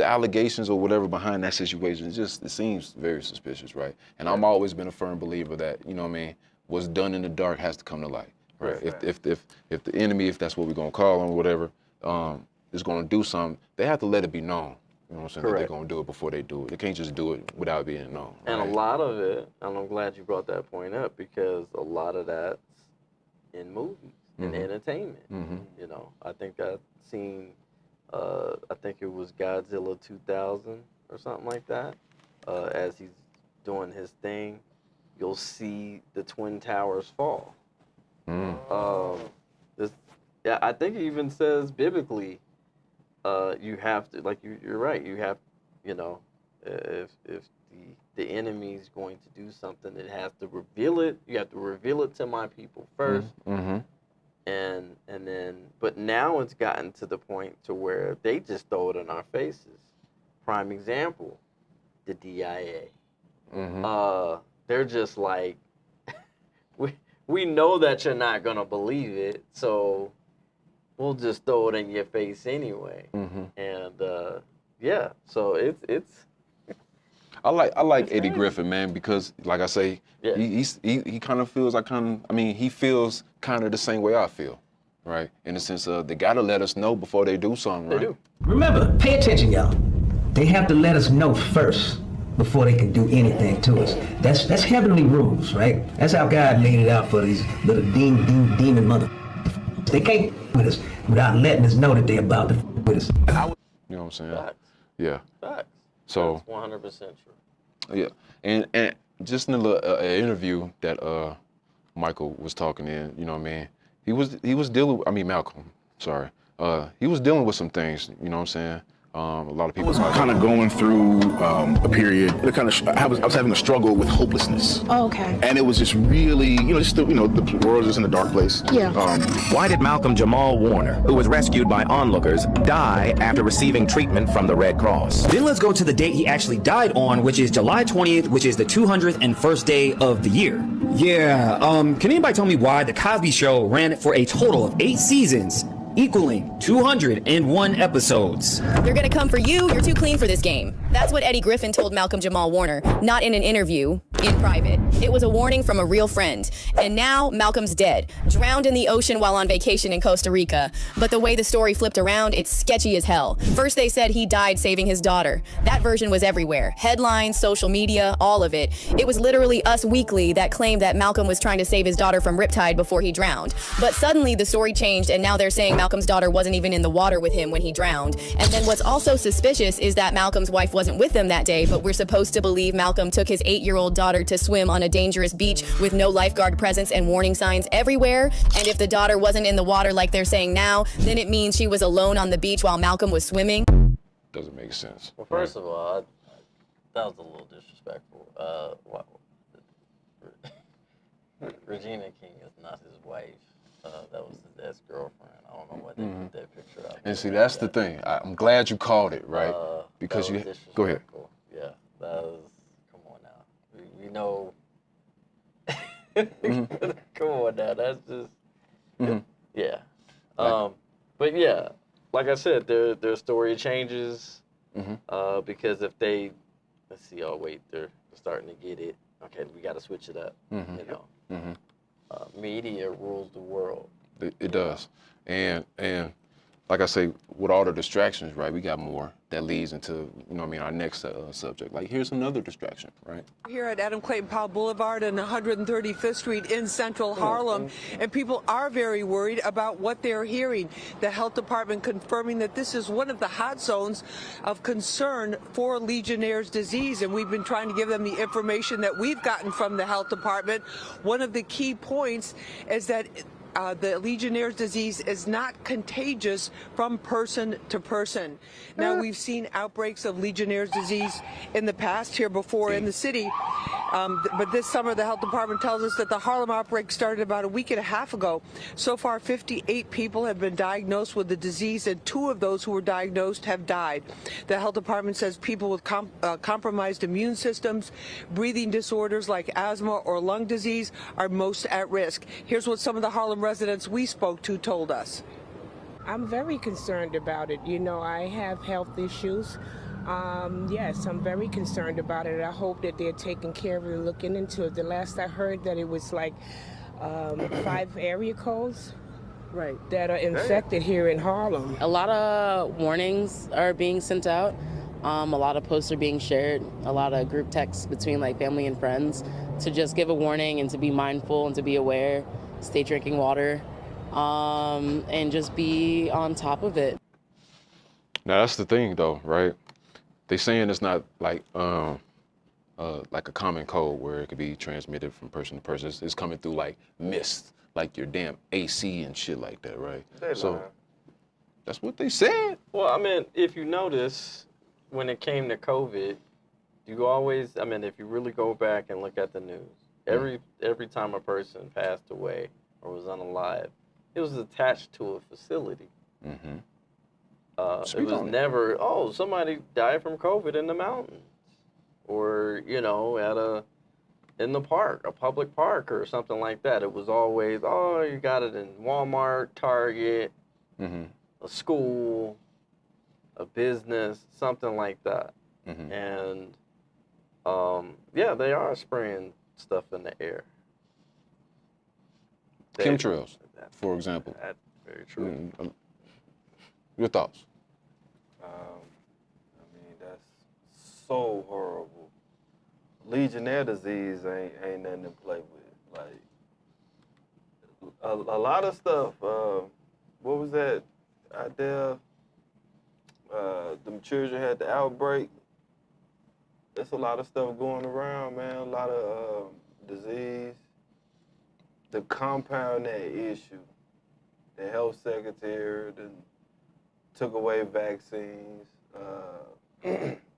Speaker 2: allegations or whatever behind that situation, it seems very suspicious, right? And I've always been a firm believer that, you know what I mean, what's done in the dark has to come to light. Right. If the enemy, if that's what we're gonna call them or whatever, is gonna do something, they have to let it be known. You know what I'm saying? That they're gonna do it before they do it. They can't just do it without being known. Right?
Speaker 1: And a lot of it, and I'm glad you brought that point up, because a lot of that's in movies and entertainment. You know, I think I've seen, I think it was Godzilla 2000 or something like that. As he's doing his thing, you'll see the Twin Towers fall. I think it even says biblically, you have to, like you're right, you have, you know, if the enemy is going to do something, it has to reveal it. You have to reveal it to my people first, and then. But now it's gotten to the point to where they just throw it in our faces. Prime example, the DIA. They're just like, we know that you're not gonna believe it, so we'll just throw it in your face anyway. And so it's.
Speaker 2: I like Eddie Griffin, man, because like I say, he kind of feels he feels kind of the same way I feel. right? In the sense of they gotta let us know before they do something, right?
Speaker 1: They do.
Speaker 5: Remember, pay attention, y'all. They have to let us know first before they can do anything to us. That's heavenly rules, right? That's how God laid it out for these little demon mother. They can't with us without letting us know that they're about to with us.
Speaker 2: You know what I'm saying?
Speaker 1: Facts.
Speaker 2: Yeah.
Speaker 1: Facts.
Speaker 2: So.
Speaker 1: That's 100% true.
Speaker 2: Yeah, and just in a little interview that Michael was talking in, you know what I mean? He was dealing with, Malcolm, sorry. He was dealing with some things, you know what I'm saying? A lot of people
Speaker 9: was kind of going through a period. I was having a struggle with hopelessness.
Speaker 21: Oh, okay.
Speaker 9: And it was just really, the world is in a dark place.
Speaker 21: Yeah.
Speaker 22: Why did Malcolm Jamal Warner, who was rescued by onlookers, die after receiving treatment from the Red Cross?
Speaker 25: Then let's go to the date he actually died on, which is July 20th, which is the 201st day of the year. Yeah, can anybody tell me why The Cosby Show ran for a total of 8 seasons, equaling 201 episodes?
Speaker 26: They're gonna come for you. You're too clean for this game. That's what Eddie Griffin told Malcolm Jamal Warner, not in an interview, in private. It was a warning from a real friend. And now Malcolm's dead, drowned in the ocean while on vacation in Costa Rica. But the way the story flipped around, it's sketchy as hell. First they said he died saving his daughter. That version was everywhere. Headlines, social media, all of it. It was literally Us Weekly that claimed that Malcolm was trying to save his daughter from riptide before he drowned. But suddenly the story changed, and now they're saying Malcolm's daughter wasn't even in the water with him when he drowned. And then what's also suspicious is that Malcolm's wife wasn't with them that day, but we're supposed to believe Malcolm took his 8-year-old daughter to swim on a dangerous beach with no lifeguard presence and warning signs everywhere. And if the daughter wasn't in the water like they're saying now, then it means she was alone on the beach while Malcolm was swimming.
Speaker 2: Doesn't make sense.
Speaker 1: Well, first of all, that was a little disrespectful. Regina King is not his wife. That was his ex-girlfriend. I don't know why they put that picture out.
Speaker 2: And see, that's the thing. I'm glad you called it, right? Because you go ahead.
Speaker 1: Yeah, that was. Come on now. We know. Come on now. That's just. Yeah. But yeah, like I said, their story changes. Because if they, let's see. Oh wait, they're starting to get it. Okay, we got to switch it up. You know. Media rules the world.
Speaker 2: It does. And like I say, with all the distractions, right, we got more that leads into, our next subject. Like, here's another distraction, right?
Speaker 27: Here at Adam Clayton Powell Boulevard and 135th Street in central Harlem, and people are very worried about what they're hearing. The health department confirming that this is one of the hot zones of concern for Legionnaire's disease, and we've been trying to give them the information that we've gotten from the health department. One of the key points is that the Legionnaire's disease is not contagious from person to person. Now, we've seen outbreaks of Legionnaire's disease in the past here before in the city, but this summer the health department tells us that the Harlem outbreak started about a week and a half ago. So far, 58 people have been diagnosed with the disease, and 2 of those who were diagnosed have died. The health department says people with compromised immune systems, breathing disorders like asthma or lung disease are most at risk. Here's what some of the Harlem residents we spoke to told us.
Speaker 28: I'm very concerned about it. I have health issues. Yes, I'm very concerned about it. I hope that they're taking care of it and looking into it. The last I heard that it was like 5 area codes that are infected here in Harlem.
Speaker 29: A lot of warnings are being sent out. A lot of posts are being shared. A lot of group texts between family and friends to just give a warning and to be mindful and to be aware. Stay drinking water, and just be on top of it.
Speaker 2: Now that's the thing, though, right? They saying it's not like a common cold where it could be transmitted from person to person. It's coming through like mist, like your damn AC and shit like that, right? So that's what they said.
Speaker 1: Well, if you notice, when it came to COVID, you always, if you really go back and look at the news, every time a person passed away or was unalive, it was attached to a facility. It was never, somebody died from COVID in the mountains, or in the park, a public park or something like that. It was always, you got it in Walmart, Target, a school, a business, something like that. And they are spraying stuff in the air.
Speaker 2: Chemtrails, for example. Very true. Your thoughts?
Speaker 3: I mean, that's so horrible. Legionnaire disease ain't nothing to play with. Like, a lot of stuff. What was that out there? Them children had the outbreak. There's a lot of stuff going around, man. A lot of disease. To compound that issue, the health secretary took away vaccines,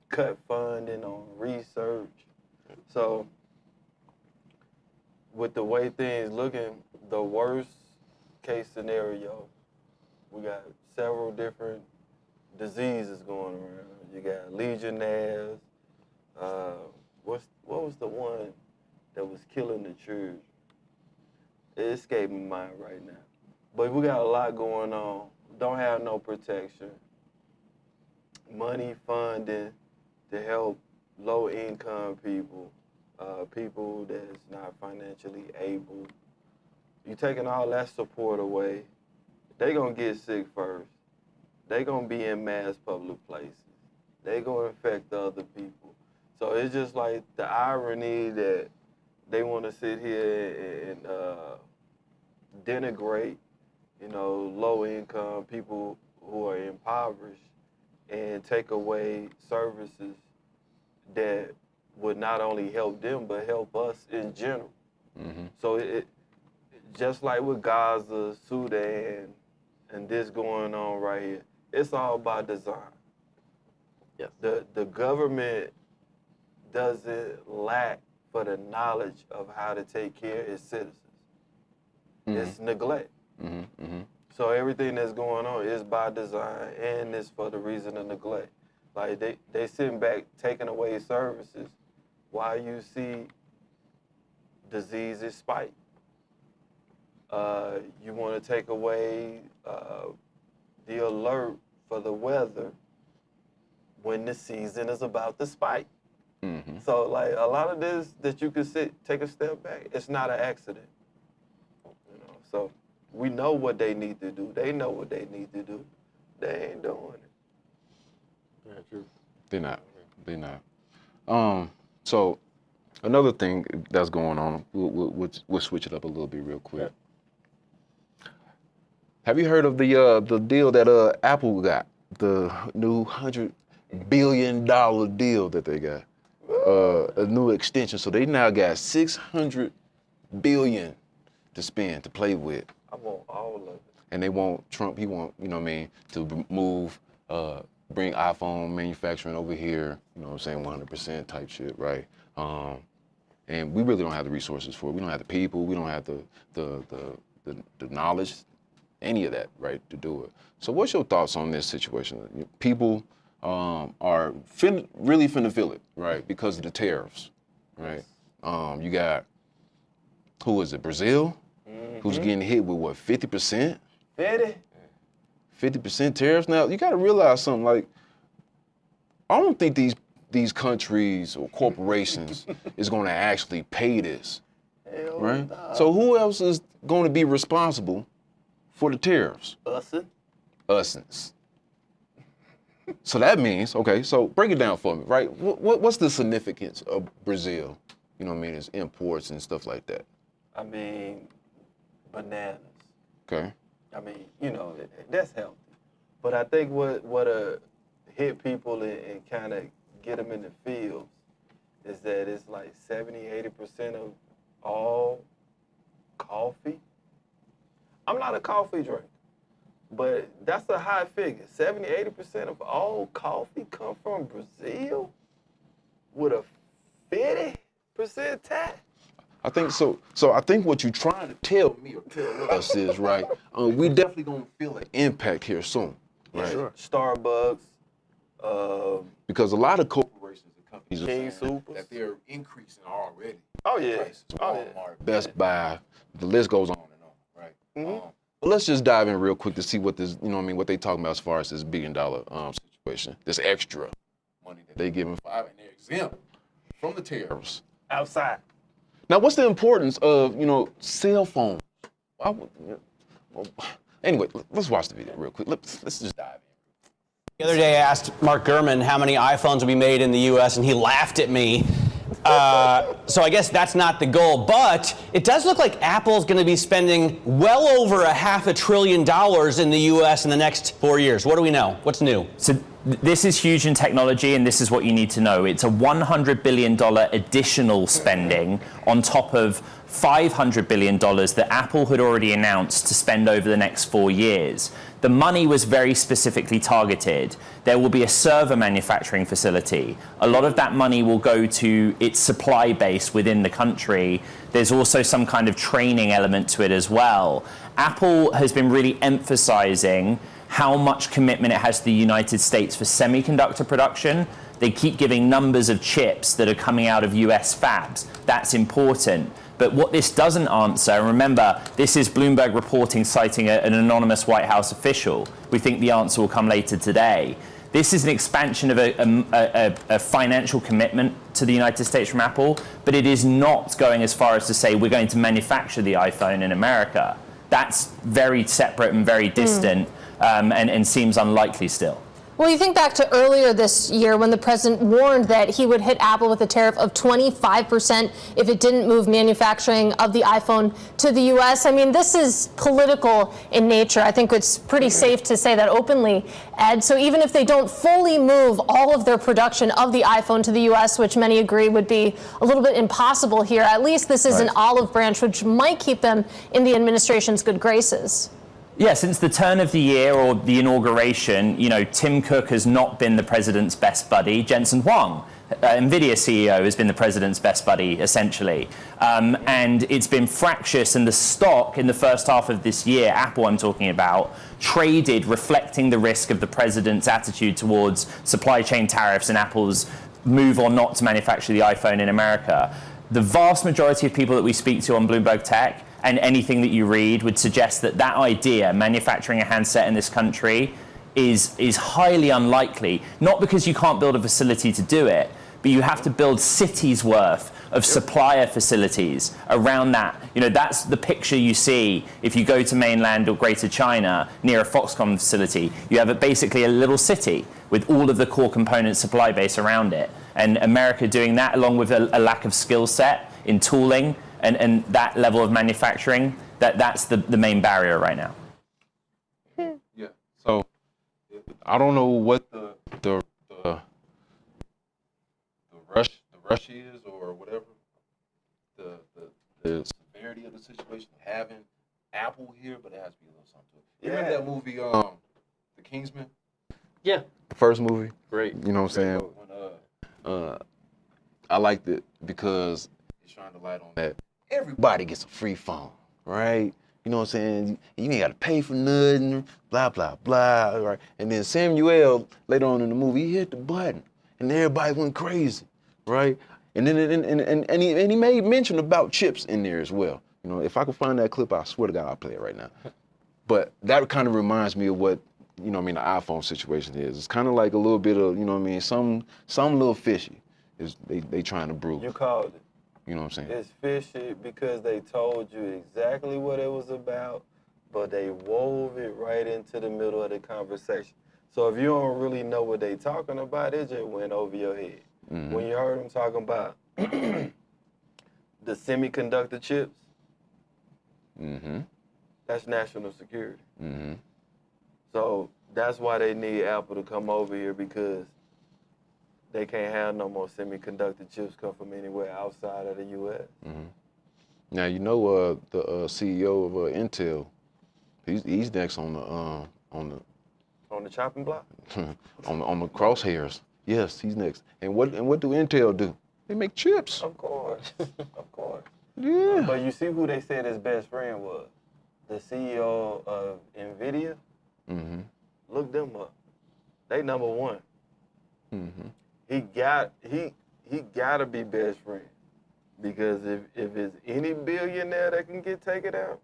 Speaker 3: cut funding on research. So with the way things looking, the worst case scenario, we got several different diseases going around. You got Legionnaires. What was the one that was killing the children? It escaped my mind right now. But we got a lot going on. Don't have no protection. Money funding to help low-income people, people that's not financially able. You taking all that support away, they gonna get sick first. They gonna be in mass public places. They gonna infect other people. So it's just like the irony that they want to sit here and denigrate, low-income people who are impoverished and take away services that would not only help them but help us in general.
Speaker 2: Mm-hmm.
Speaker 3: So it just like with Gaza, Sudan, and this going on right here, it's all by design.
Speaker 1: Yes.
Speaker 3: The government doesn't lack for the knowledge of how to take care of its citizens.
Speaker 2: Mm-hmm.
Speaker 3: It's neglect.
Speaker 2: Mm-hmm. Mm-hmm.
Speaker 3: So everything that's going on is by design and it's for the reason of neglect. Like they sitting back taking away services while you see diseases spike. You want to take away the alert for the weather when the season is about to spike.
Speaker 2: Mm-hmm.
Speaker 3: So like a lot of this that you can take a step back, it's not an accident. So we know what they need to do. They know what they need to do. They ain't doing it.
Speaker 1: Yeah, true.
Speaker 2: They're not. So another thing that's going on, we'll switch it up a little bit real quick. Yeah. Have you heard of the deal that Apple got? The new $100 billion deal that they got. A new extension. So they now got $600 billion to spend, to play with.
Speaker 3: I want all of it.
Speaker 2: And they want Trump, he want, to move, bring iPhone manufacturing over here, 100% type shit, right? And we really don't have the resources for it. We don't have the people, we don't have the knowledge, any of that, right, to do it. So what's your thoughts on this situation? People are really finna feel it, right, because of the tariffs, right? You got, who is it, Brazil? Mm-hmm. Who's getting hit with what, 50%? 50% tariffs? Now, you gotta realize something, like, I don't think these countries or corporations is gonna actually pay this, right? Nah. So who else is gonna be responsible for the tariffs? Us. So that means, okay, so break it down for me, right? What's the significance of Brazil, its imports and stuff like that?
Speaker 3: I mean, bananas.
Speaker 2: Okay.
Speaker 3: I mean, that's healthy. But I think what hit people and kind of get them in the fields is that it's like 70-80% of all coffee. I'm not a coffee drinker, but that's a high figure. 70-80% of all coffee come from Brazil with a 50% tax.
Speaker 2: I think so. So I think what you're trying to tell me or tell us is, right, we definitely gonna feel an impact here soon, right?
Speaker 3: Sure. Starbucks.
Speaker 2: Because a lot of corporations and companies are
Speaker 3: King
Speaker 2: saying
Speaker 3: Soopers.
Speaker 2: that they're increasing already.
Speaker 3: Oh yeah.
Speaker 2: Prices. Walmart, Best Buy, the list goes on and on, right?
Speaker 3: Mm-hmm.
Speaker 2: But let's just dive in real quick to see what this, what they talking about as far as this $1 billion situation, this extra money that they giving, and they're exempt from the tariffs.
Speaker 3: Outside.
Speaker 2: Now, what's the importance of, cell phones? Anyway, let's watch the video real quick. Let's just dive in.
Speaker 8: The other day I asked Mark Gurman how many iPhones will be made in the U.S. and he laughed at me. So I guess that's not the goal, but it does look like Apple's going to be spending well over $500 billion in the U.S. in the next 4 years. What do we know? What's new?
Speaker 12: So this is huge in technology, and this is what you need to know. It's a $100 billion additional spending on top of $500 billion that Apple had already announced to spend over the next 4 years. The money was very specifically targeted. There will be a server manufacturing facility. A lot of that money will go to its supply base within the country. There's also some kind of training element to it as well. Apple has been really emphasizing how much commitment it has to the United States for semiconductor production. They keep giving numbers of chips that are coming out of US fabs. That's important. But what this doesn't answer, and remember, this is Bloomberg reporting citing an anonymous White House official. We think the answer will come later today. This is an expansion of a financial commitment to the United States from Apple, but it is not going as far as to say we're going to manufacture the iPhone in America. That's very separate and very distant and seems unlikely still.
Speaker 13: Well, you think back to earlier this year when the president warned that he would hit Apple with a tariff of 25% if it didn't move manufacturing of the iPhone to the U.S. I mean, this is political in nature. I think it's pretty safe to say that openly, Ed. So even if they don't fully move all of their production of the iPhone to the U.S., which many agree would be a little bit impossible here, at least this is an olive branch which might keep them in the administration's good graces.
Speaker 12: Yeah, since the turn of the year or the inauguration, you know, Tim Cook has not been the president's best buddy. Jensen Huang, NVIDIA CEO, has been the president's best buddy, essentially. And it's been fractious, and the stock in the first half of this year, Apple I'm talking about, traded reflecting the risk of the president's attitude towards supply chain tariffs and Apple's move or not to manufacture the iPhone in America. The vast majority of people that we speak to on Bloomberg Tech and anything that you read would suggest that that idea, manufacturing a handset in this country, is highly unlikely. Not because you can't build a facility to do it, but you have to build cities worth of supplier facilities around that. You know, that's the picture you see if you go to mainland or Greater China near a Foxconn facility. You have basically a little city with all of the core component supply base around it. And America doing that, along with a lack of skill set in tooling, and that level of manufacturing, that's the main barrier right now.
Speaker 2: Yeah. So I don't know what the rush is or whatever. The severity of the situation of having Apple here, but it has to be a little something to it. You remember that movie, The Kingsman?
Speaker 1: Yeah.
Speaker 2: The first movie.
Speaker 1: Great.
Speaker 2: You know what I'm saying? I liked it because it's shining the light on that. Everybody gets a free phone, right? You know what I'm saying? You ain't got to pay for nothing, blah, blah, blah, right? And then Samuel, later on in the movie, he hit the button, and everybody went crazy, right? And then he made mention about chips in there as well. You know, if I could find that clip, I swear to God, I'll play it right now. But that kind of reminds me of what, you know what I mean, the iPhone situation is. It's kind of like a little bit of, you know what I mean, some little fishy is they trying to brew.
Speaker 3: You called it.
Speaker 2: You know what I'm saying?
Speaker 3: It's fishy because they told you exactly what it was about, but they wove it right into the middle of the conversation. So if you don't really know what they talking about, it just went over your head. Mm-hmm. When you heard them talking about the semiconductor chips, that's national security. So that's why they need Apple to come over here, because they can't have no more semiconductor chips come from anywhere outside of the U.S.
Speaker 2: Now, you know the CEO of Intel, he's next on the
Speaker 3: chopping block,
Speaker 2: on the crosshairs. Yes, he's next. And what do Intel do? They make chips.
Speaker 3: Of course, of course.
Speaker 2: Yeah.
Speaker 3: But you see who they said his best friend was? The CEO of NVIDIA. Look them up. They number one. He gotta be best friend, because if it's any billionaire that can get taken out,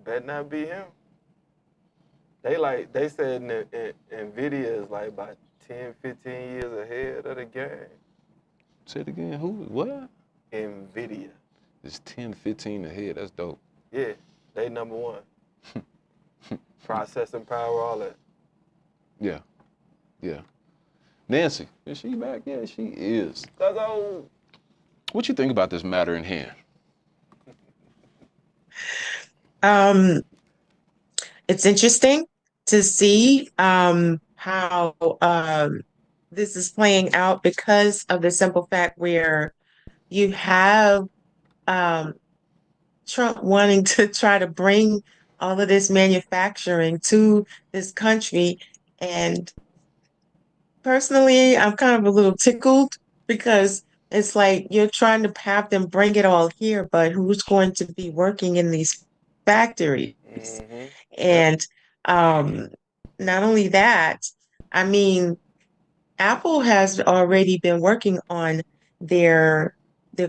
Speaker 3: better not be him. They said NVIDIA is like about 10, 15 years ahead of the game.
Speaker 2: Say it again. Who? What?
Speaker 3: NVIDIA.
Speaker 2: It's 10, 15 ahead. That's dope.
Speaker 3: Yeah, they number one. Processing power, all that.
Speaker 2: Yeah. Nancy, is she back? Yeah, she is. What you think about this matter in hand?
Speaker 4: It's interesting to see how this is playing out because of the simple fact where you have Trump wanting to try to bring all of this manufacturing to this country. And personally, I'm kind of a little tickled because it's like you're trying to have them bring it all here, but who's going to be working in these factories? And not only that, I mean, Apple has already been working on their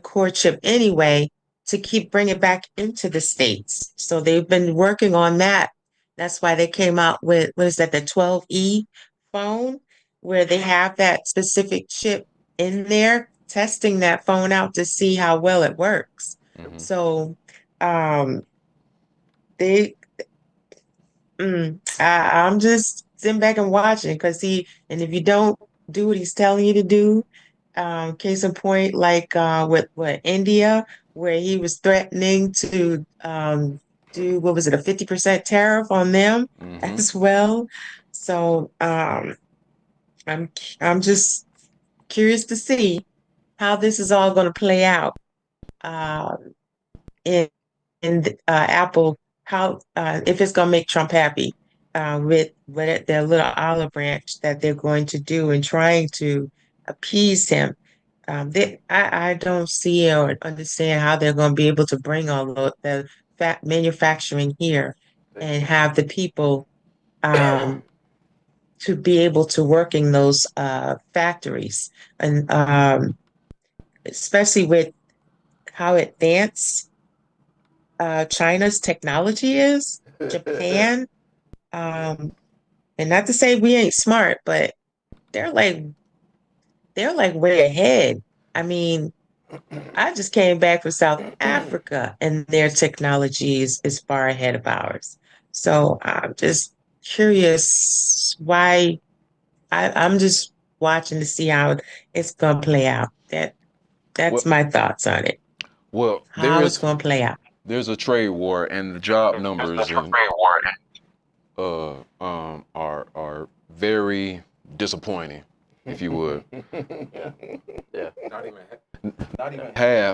Speaker 4: core chip anyway to keep bringing it back into the States. So they've been working on that. That's why they came out with, what is that, the 12E phone, where they have that specific chip in there, testing that phone out to see how well it works. So I'm just sitting back and watching and if you don't do what he's telling you to do, case in point, like with India, where he was threatening to do, what was it, a 50% tariff on them as well. So I'm just curious to see how this is all going to play out in Apple, how if it's going to make Trump happy with their little olive branch that they're going to do in trying to appease him. I don't see or understand how they're going to be able to bring all of the manufacturing here and have the people to be able to work in those factories, and especially with how advanced China's technology is, Japan, and not to say we ain't smart, but they're like way ahead. I mean, I just came back from South Africa and their technology is far ahead of ours. So I'm just curious why. I'm just watching to see how it's going to play out. That's my thoughts on it.
Speaker 2: Well,
Speaker 4: how it's going to play out.
Speaker 2: There's a trade war, and the job numbers are very disappointing, if you would.
Speaker 1: Yeah.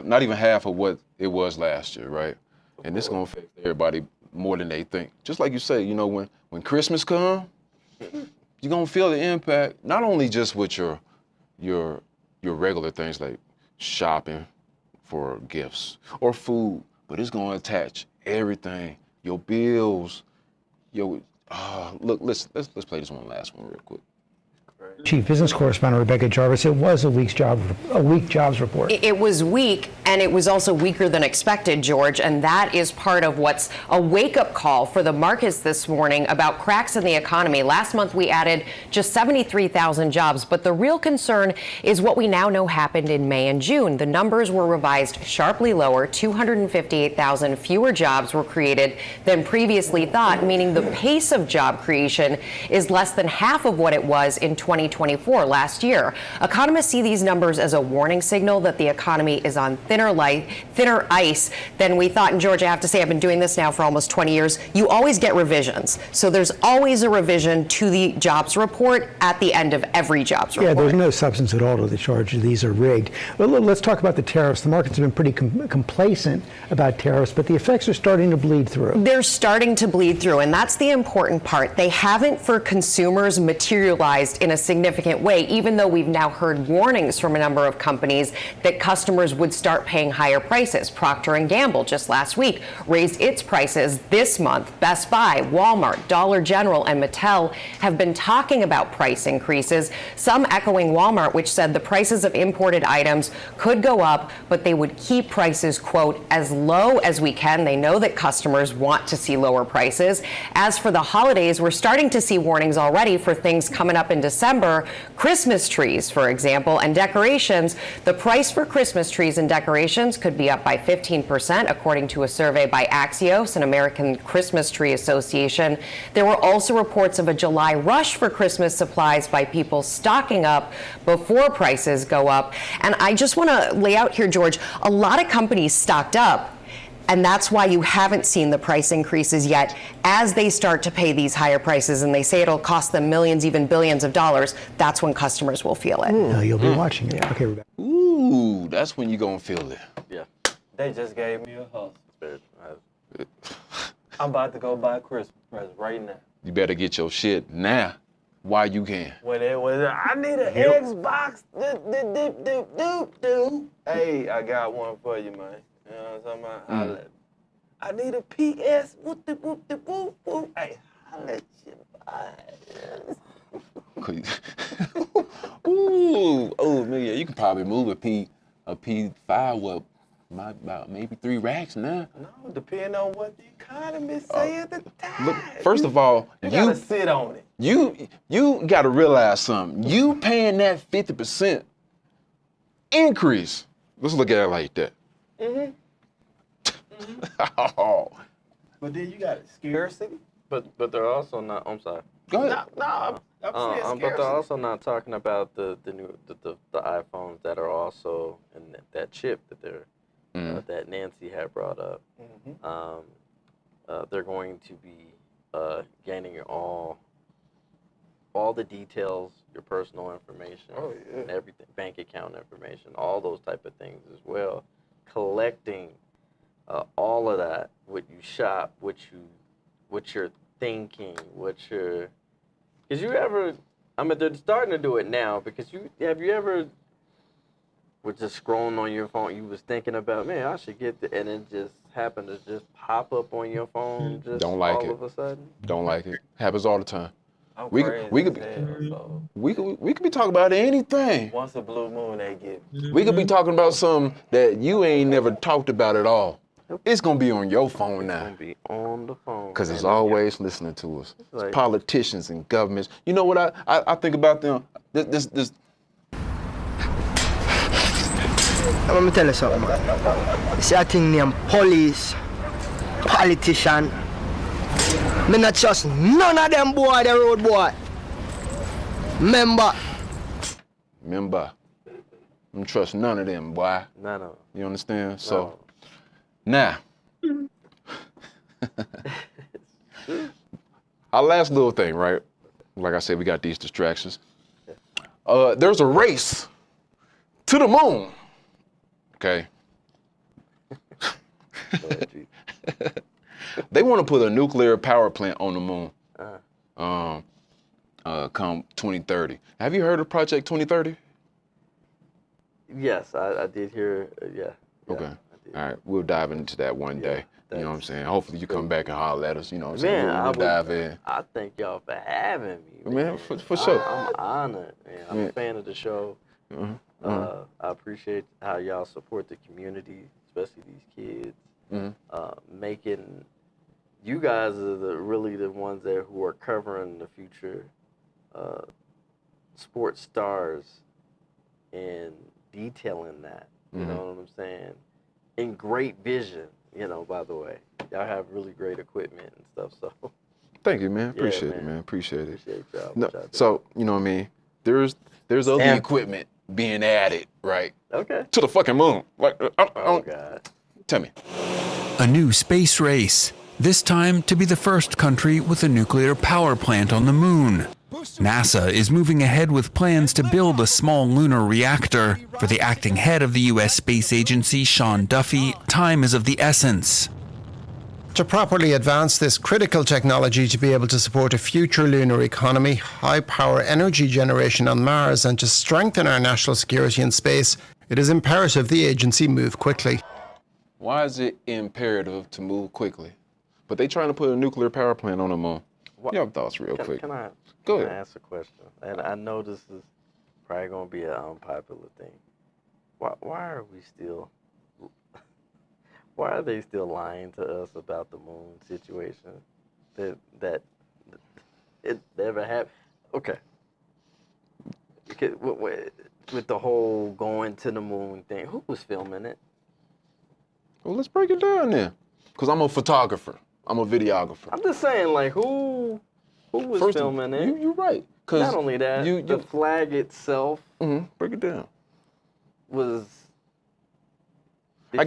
Speaker 2: Not even half of what it was last year, right? And this is gonna affect everybody more than they think. Just like you say, you know, when Christmas comes, you're gonna feel the impact, not only just with your regular things like shopping for gifts or food, but it's gonna attach everything, your bills, look, let's play this last one real quick.
Speaker 7: Chief Business Correspondent Rebecca Jarvis, it was a weak jobs report.
Speaker 10: It was weak, and it was also weaker than expected, George, and that is part of what's a wake-up call for the markets this morning about cracks in the economy. Last month, we added just 73,000 jobs, but the real concern is what we now know happened in May and June. The numbers were revised sharply lower. 258,000 fewer jobs were created than previously thought, meaning the pace of job creation is less than half of what it was in 2024, last year. Economists see these numbers as a warning signal that the economy is on thinner ice than we thought. And George, I have to say, I've been doing this now for almost 20 years. You always get revisions. So there's always a revision to the jobs report at the end of every jobs report.
Speaker 7: Yeah, there's no substance at all to the charge. These are rigged. Well, let's talk about the tariffs. The markets have been pretty complacent about tariffs, but the effects are starting to bleed through.
Speaker 10: They're starting to bleed through, and that's the important part. They haven't, for consumers, materialized in a significant way, even though we've now heard warnings from a number of companies that customers would start paying higher prices. Procter & Gamble just last week raised its prices this month. Best Buy, Walmart, Dollar General, and Mattel have been talking about price increases, some echoing Walmart, which said the prices of imported items could go up, but they would keep prices, quote, as low as we can. They know that customers want to see lower prices. As for the holidays, we're starting to see warnings already for things coming up in December, September. Christmas trees, for example, and decorations, the price for Christmas trees and decorations could be up by 15%, according to a survey by Axios, an American Christmas Tree Association. There were also reports of a July rush for Christmas supplies by people stocking up before prices go up. And I just want to lay out here, George, a lot of companies stocked up. And that's why you haven't seen the price increases yet. As they start to pay these higher prices and they say it'll cost them millions, even billions of dollars, that's when customers will feel it.
Speaker 7: No, you'll be watching it. Okay, Rebecca.
Speaker 2: Ooh, that's when you're going to feel it.
Speaker 1: Yeah.
Speaker 3: They just gave me a hustle. I'm about to go buy a Christmas present right now.
Speaker 2: You better get your shit now while you can.
Speaker 3: When it was, I need an Xbox. Hey, I got one for you, man. You know what I'm talking about? I need a PS. Hey, I'll let you buy it.
Speaker 2: Ooh, man, yeah, you can probably move a P5 about maybe 3 racks now.
Speaker 3: No, depending on what the economy say at the time.
Speaker 2: Look, first of all,
Speaker 3: you gotta sit on it.
Speaker 2: You gotta realize something. You paying that 50% increase. Let's look at it like that. Oh.
Speaker 3: But then you got scarcity.
Speaker 1: But they're also not. I'm sorry.
Speaker 2: Go ahead.
Speaker 3: I'm saying scarcity.
Speaker 1: But they're also not talking about the new iPhones that are also in that chip that they're that Nancy had brought up. They're going to be gaining all the details, your personal information, and everything, bank account information, all those type of things as well. Collecting all of that, what you shop, what you're thinking, because you ever, I mean, they're starting to do it now, because have you ever were just scrolling on your phone, you was thinking about, man, I should get and it just happened to just pop up on your phone just
Speaker 2: Don't like
Speaker 1: all
Speaker 2: it.
Speaker 1: of a sudden?
Speaker 2: Don't like it. Happens all the time.
Speaker 3: We
Speaker 2: could be talking about anything.
Speaker 3: Once a blue moon, they get.
Speaker 2: We could be talking about something that you ain't never talked about at all. It's gonna be on your phone now.
Speaker 1: It's gonna be on the phone.
Speaker 2: Cause it's always listening to us. It's
Speaker 1: like-
Speaker 2: politicians and governments. You know what I think about them? This.
Speaker 14: Let me tell you something, man. You see a thing named police, politician. Me not trust none of them boy, the road boy. Remember.
Speaker 2: I don't trust none of them, boy.
Speaker 1: None of them.
Speaker 2: You understand? So, now, our last little thing, right? Like I said, we got these distractions. There's a race to the moon. Okay. They want to put a nuclear power plant on the moon. Come 2030. Have you heard of Project 2030?
Speaker 1: Yes, I did hear. Yeah.
Speaker 2: Okay. All right. We'll dive into that one day. You know what I'm saying? Hopefully you come back and holler at us. You know what I'm saying? We'll dive in.
Speaker 1: I thank y'all for having me.
Speaker 2: Man, for sure.
Speaker 1: I'm honored. Man. I'm a fan of the show. I appreciate how y'all support the community, especially these kids. Making you guys are really the ones there who are covering the future sports stars and detailing that. You know what I'm saying? In great vision. You know, by the way, y'all have really great equipment and stuff. So,
Speaker 2: thank you, man. Appreciate it, man. Appreciate it.
Speaker 1: Appreciate y'all.
Speaker 2: No, so you know what I mean? There's other equipment being added, right?
Speaker 1: Okay.
Speaker 2: To the fucking moon. Like,
Speaker 1: oh God.
Speaker 2: Tell me.
Speaker 15: A new space race. This time to be the first country with a nuclear power plant on the moon. NASA is moving ahead with plans to build a small lunar reactor. For the acting head of the U.S. Space Agency, Sean Duffy, time is of the essence.
Speaker 16: To properly advance this critical technology to be able to support a future lunar economy, high-power energy generation on Mars, and to strengthen our national security in space, it is imperative the agency move quickly.
Speaker 2: Why is it imperative to move quickly? But they trying to put a nuclear power plant on the moon. Your thoughts real quick.
Speaker 1: Can I ask a question? And I know this is probably going to be an unpopular thing. Why are we still... Why are they still lying to us about the moon situation? That it never happened? Okay. with the whole going to the moon thing, who was filming it?
Speaker 2: Well, let's break it down then. Because I'm a photographer. I'm a videographer.
Speaker 1: I'm just saying, like, who was filming it?
Speaker 2: You're right.
Speaker 1: Not only that, the flag itself.
Speaker 2: Break it down.
Speaker 1: Was.
Speaker 2: I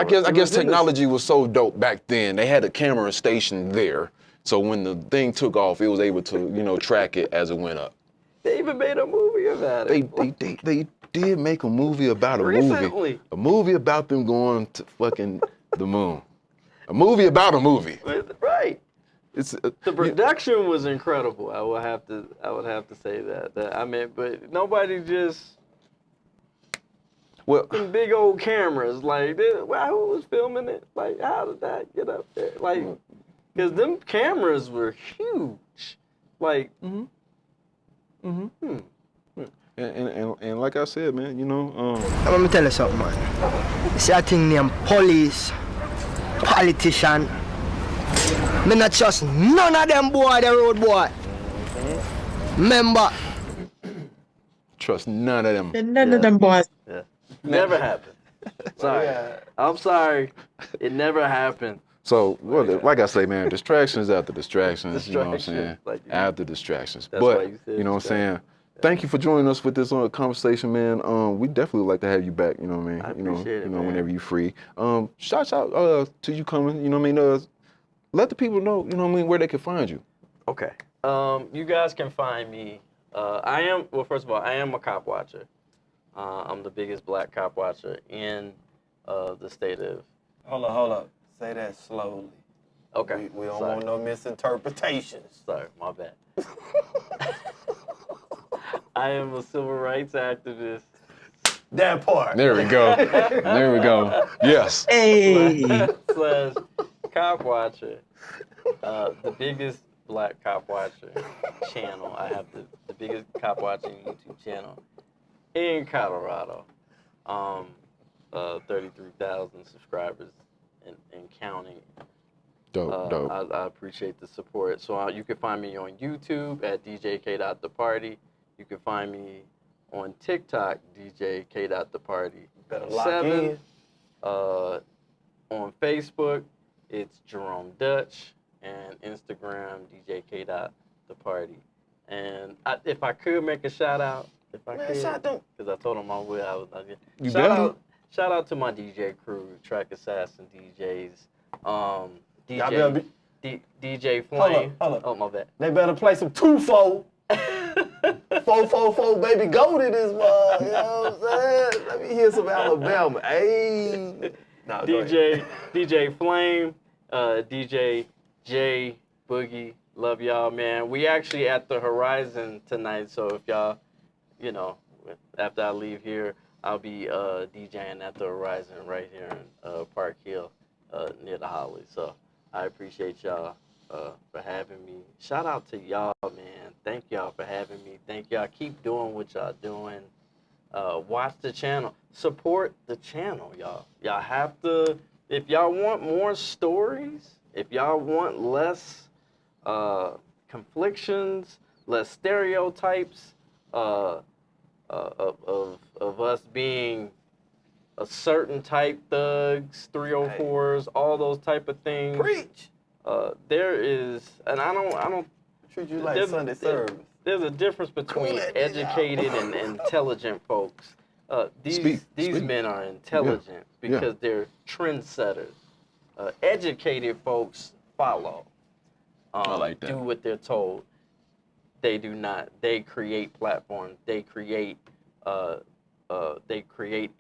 Speaker 2: guess technology was so dope back then. They had a camera station there, so when the thing took off, it was able to, track it as it went up.
Speaker 1: They even made a movie about it.
Speaker 2: They did make a movie about a
Speaker 1: Recently.
Speaker 2: movie. A movie about them going to fucking the moon. A movie about a movie.
Speaker 1: Right.
Speaker 2: It's
Speaker 1: the production was incredible. I would have to say that. But nobody just.
Speaker 2: Well,
Speaker 1: them big old cameras, like, who was filming it? Like, how did that get up there? Like, because them cameras were huge. Like,
Speaker 2: And like I said, man,
Speaker 14: Let me tell you something, man. You see a thing named police, politician. Me not trust none of them boy, the road boy. Remember.
Speaker 2: Trust none of them.
Speaker 4: None of them boys.
Speaker 1: Yeah. Never happened. Sorry. I'm sorry. It never happened.
Speaker 2: So, like I say, man, distractions after distractions, you know what I'm saying? After distractions. But, you know what I'm saying? Thank you for joining us with this conversation, man. We definitely would like to have you back, you know what I mean?
Speaker 1: I appreciate it, man.
Speaker 2: Whenever you're free. Shout out to you coming, you know what I mean? Let the people know, you know what I mean, where they can find you.
Speaker 1: Okay. You guys can find me. First of all, I am a cop watcher. I'm the biggest black cop watcher in the state of.
Speaker 3: Hold up. Say that slowly.
Speaker 1: Okay.
Speaker 3: We don't want no misinterpretations.
Speaker 1: Sorry, my bad. I am a civil rights activist.
Speaker 3: That part.
Speaker 2: There we go. There we go. Yes.
Speaker 4: Hey.
Speaker 1: Slash cop watcher. The biggest black cop watcher channel. I have the biggest cop watching YouTube channel in Colorado. 33,000 subscribers and counting.
Speaker 2: Dope.
Speaker 1: I appreciate the support. So you can find me on YouTube at DJK.TheParty. You can find me on TikTok, DJK.TheParty.
Speaker 3: Better lock in.
Speaker 1: On Facebook, it's Jerome Dutch, and Instagram, DJK.TheParty. And if I could make a shout out, because I told him I would. Shout out to my DJ crew, Track Assassin DJs, DJ Flame.
Speaker 3: Hold up.
Speaker 1: Oh, my bad.
Speaker 3: They better play some 2-4. 4-4-4, baby, go to this one. You know what I'm saying? Let me hear some Alabama. Hey. No,
Speaker 1: DJ Flame, DJ J Boogie. Love y'all, man. We actually at the Horizon tonight, so if y'all, after I leave here, I'll be DJing at the Horizon right here in Park Hill, near the Holly. So I appreciate y'all for having me. Shout out to y'all, man. Thank y'all for having me. Thank y'all. Keep doing what y'all doing. Watch the channel. Support the channel, y'all. Y'all have to, if y'all want more stories, if y'all want less conflictions, less stereotypes of us being a certain type, thugs, 304s, all those type of things.
Speaker 3: Preach.
Speaker 1: There is, and I don't
Speaker 3: treat you like Sunday service.
Speaker 1: There's a difference between educated and intelligent folks. These men are intelligent because they're trendsetters. Educated folks follow.
Speaker 2: I like that.
Speaker 1: Do what they're told. They do not. They create platforms. They create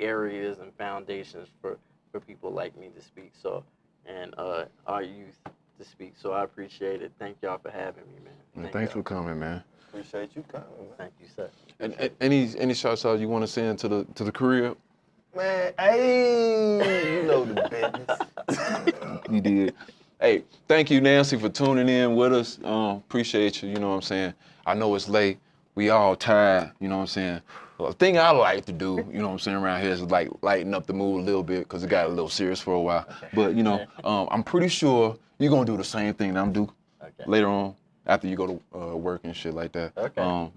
Speaker 1: areas and foundations for people like me to speak. So, and our youth to speak. So I appreciate it. Thank y'all for having me, man.
Speaker 2: Thanks for coming, man.
Speaker 3: Appreciate you coming, man.
Speaker 1: Thank you, sir.
Speaker 2: And any shouts out you want to send to the career?
Speaker 3: Man, hey, you know the business.
Speaker 2: You did. Hey, thank you, Nancy, for tuning in with us. Appreciate you, you know what I'm saying? I know it's late. We all tired, you know what I'm saying? The thing I like to do, you know what I'm saying, around here is like lighten up the mood a little bit because it got a little serious for a while. Okay. But, I'm pretty sure you're going to do the same thing that I'm doing later on after you go to work and shit like that.
Speaker 1: Okay.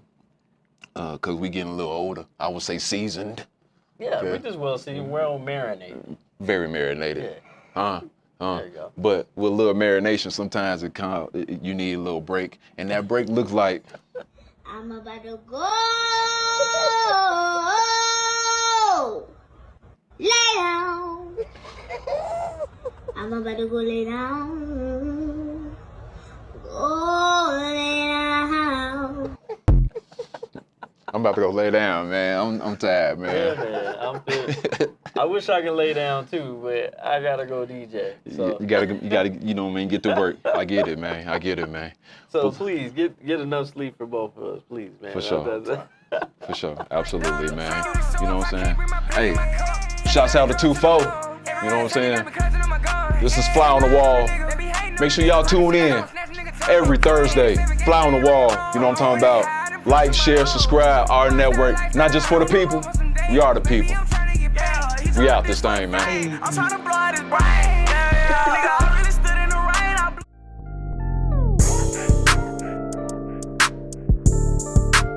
Speaker 2: because we getting a little older. I would say seasoned.
Speaker 1: Yeah,
Speaker 2: Okay.
Speaker 1: we just well seasoned, well marinated.
Speaker 2: Very marinated.
Speaker 1: There you go.
Speaker 2: But with a little marination, sometimes you need a little break, and that break looks like.
Speaker 6: I'm about to go lay down. I'm about to go lay down. Go lay down.
Speaker 2: I'm about to go lay down, man. I'm tired, man.
Speaker 1: Yeah, man. I'm good. I wish I could lay down too, but I gotta go DJ. So
Speaker 2: You gotta, you know what I mean, get to work. I get it, man.
Speaker 1: So please get enough sleep for both of us, please, man.
Speaker 2: For sure. For sure. Absolutely, man. You know what I'm saying? Hey, shouts out to 2-4. You know what I'm saying? This is Fly on the Wall. Make sure y'all tune in every Thursday. Fly on the Wall. You know what I'm talking about? Like, share, subscribe, our network. Not just for the people. We are the people. We out this thing, man.
Speaker 11: I'm trying to blow out his brain.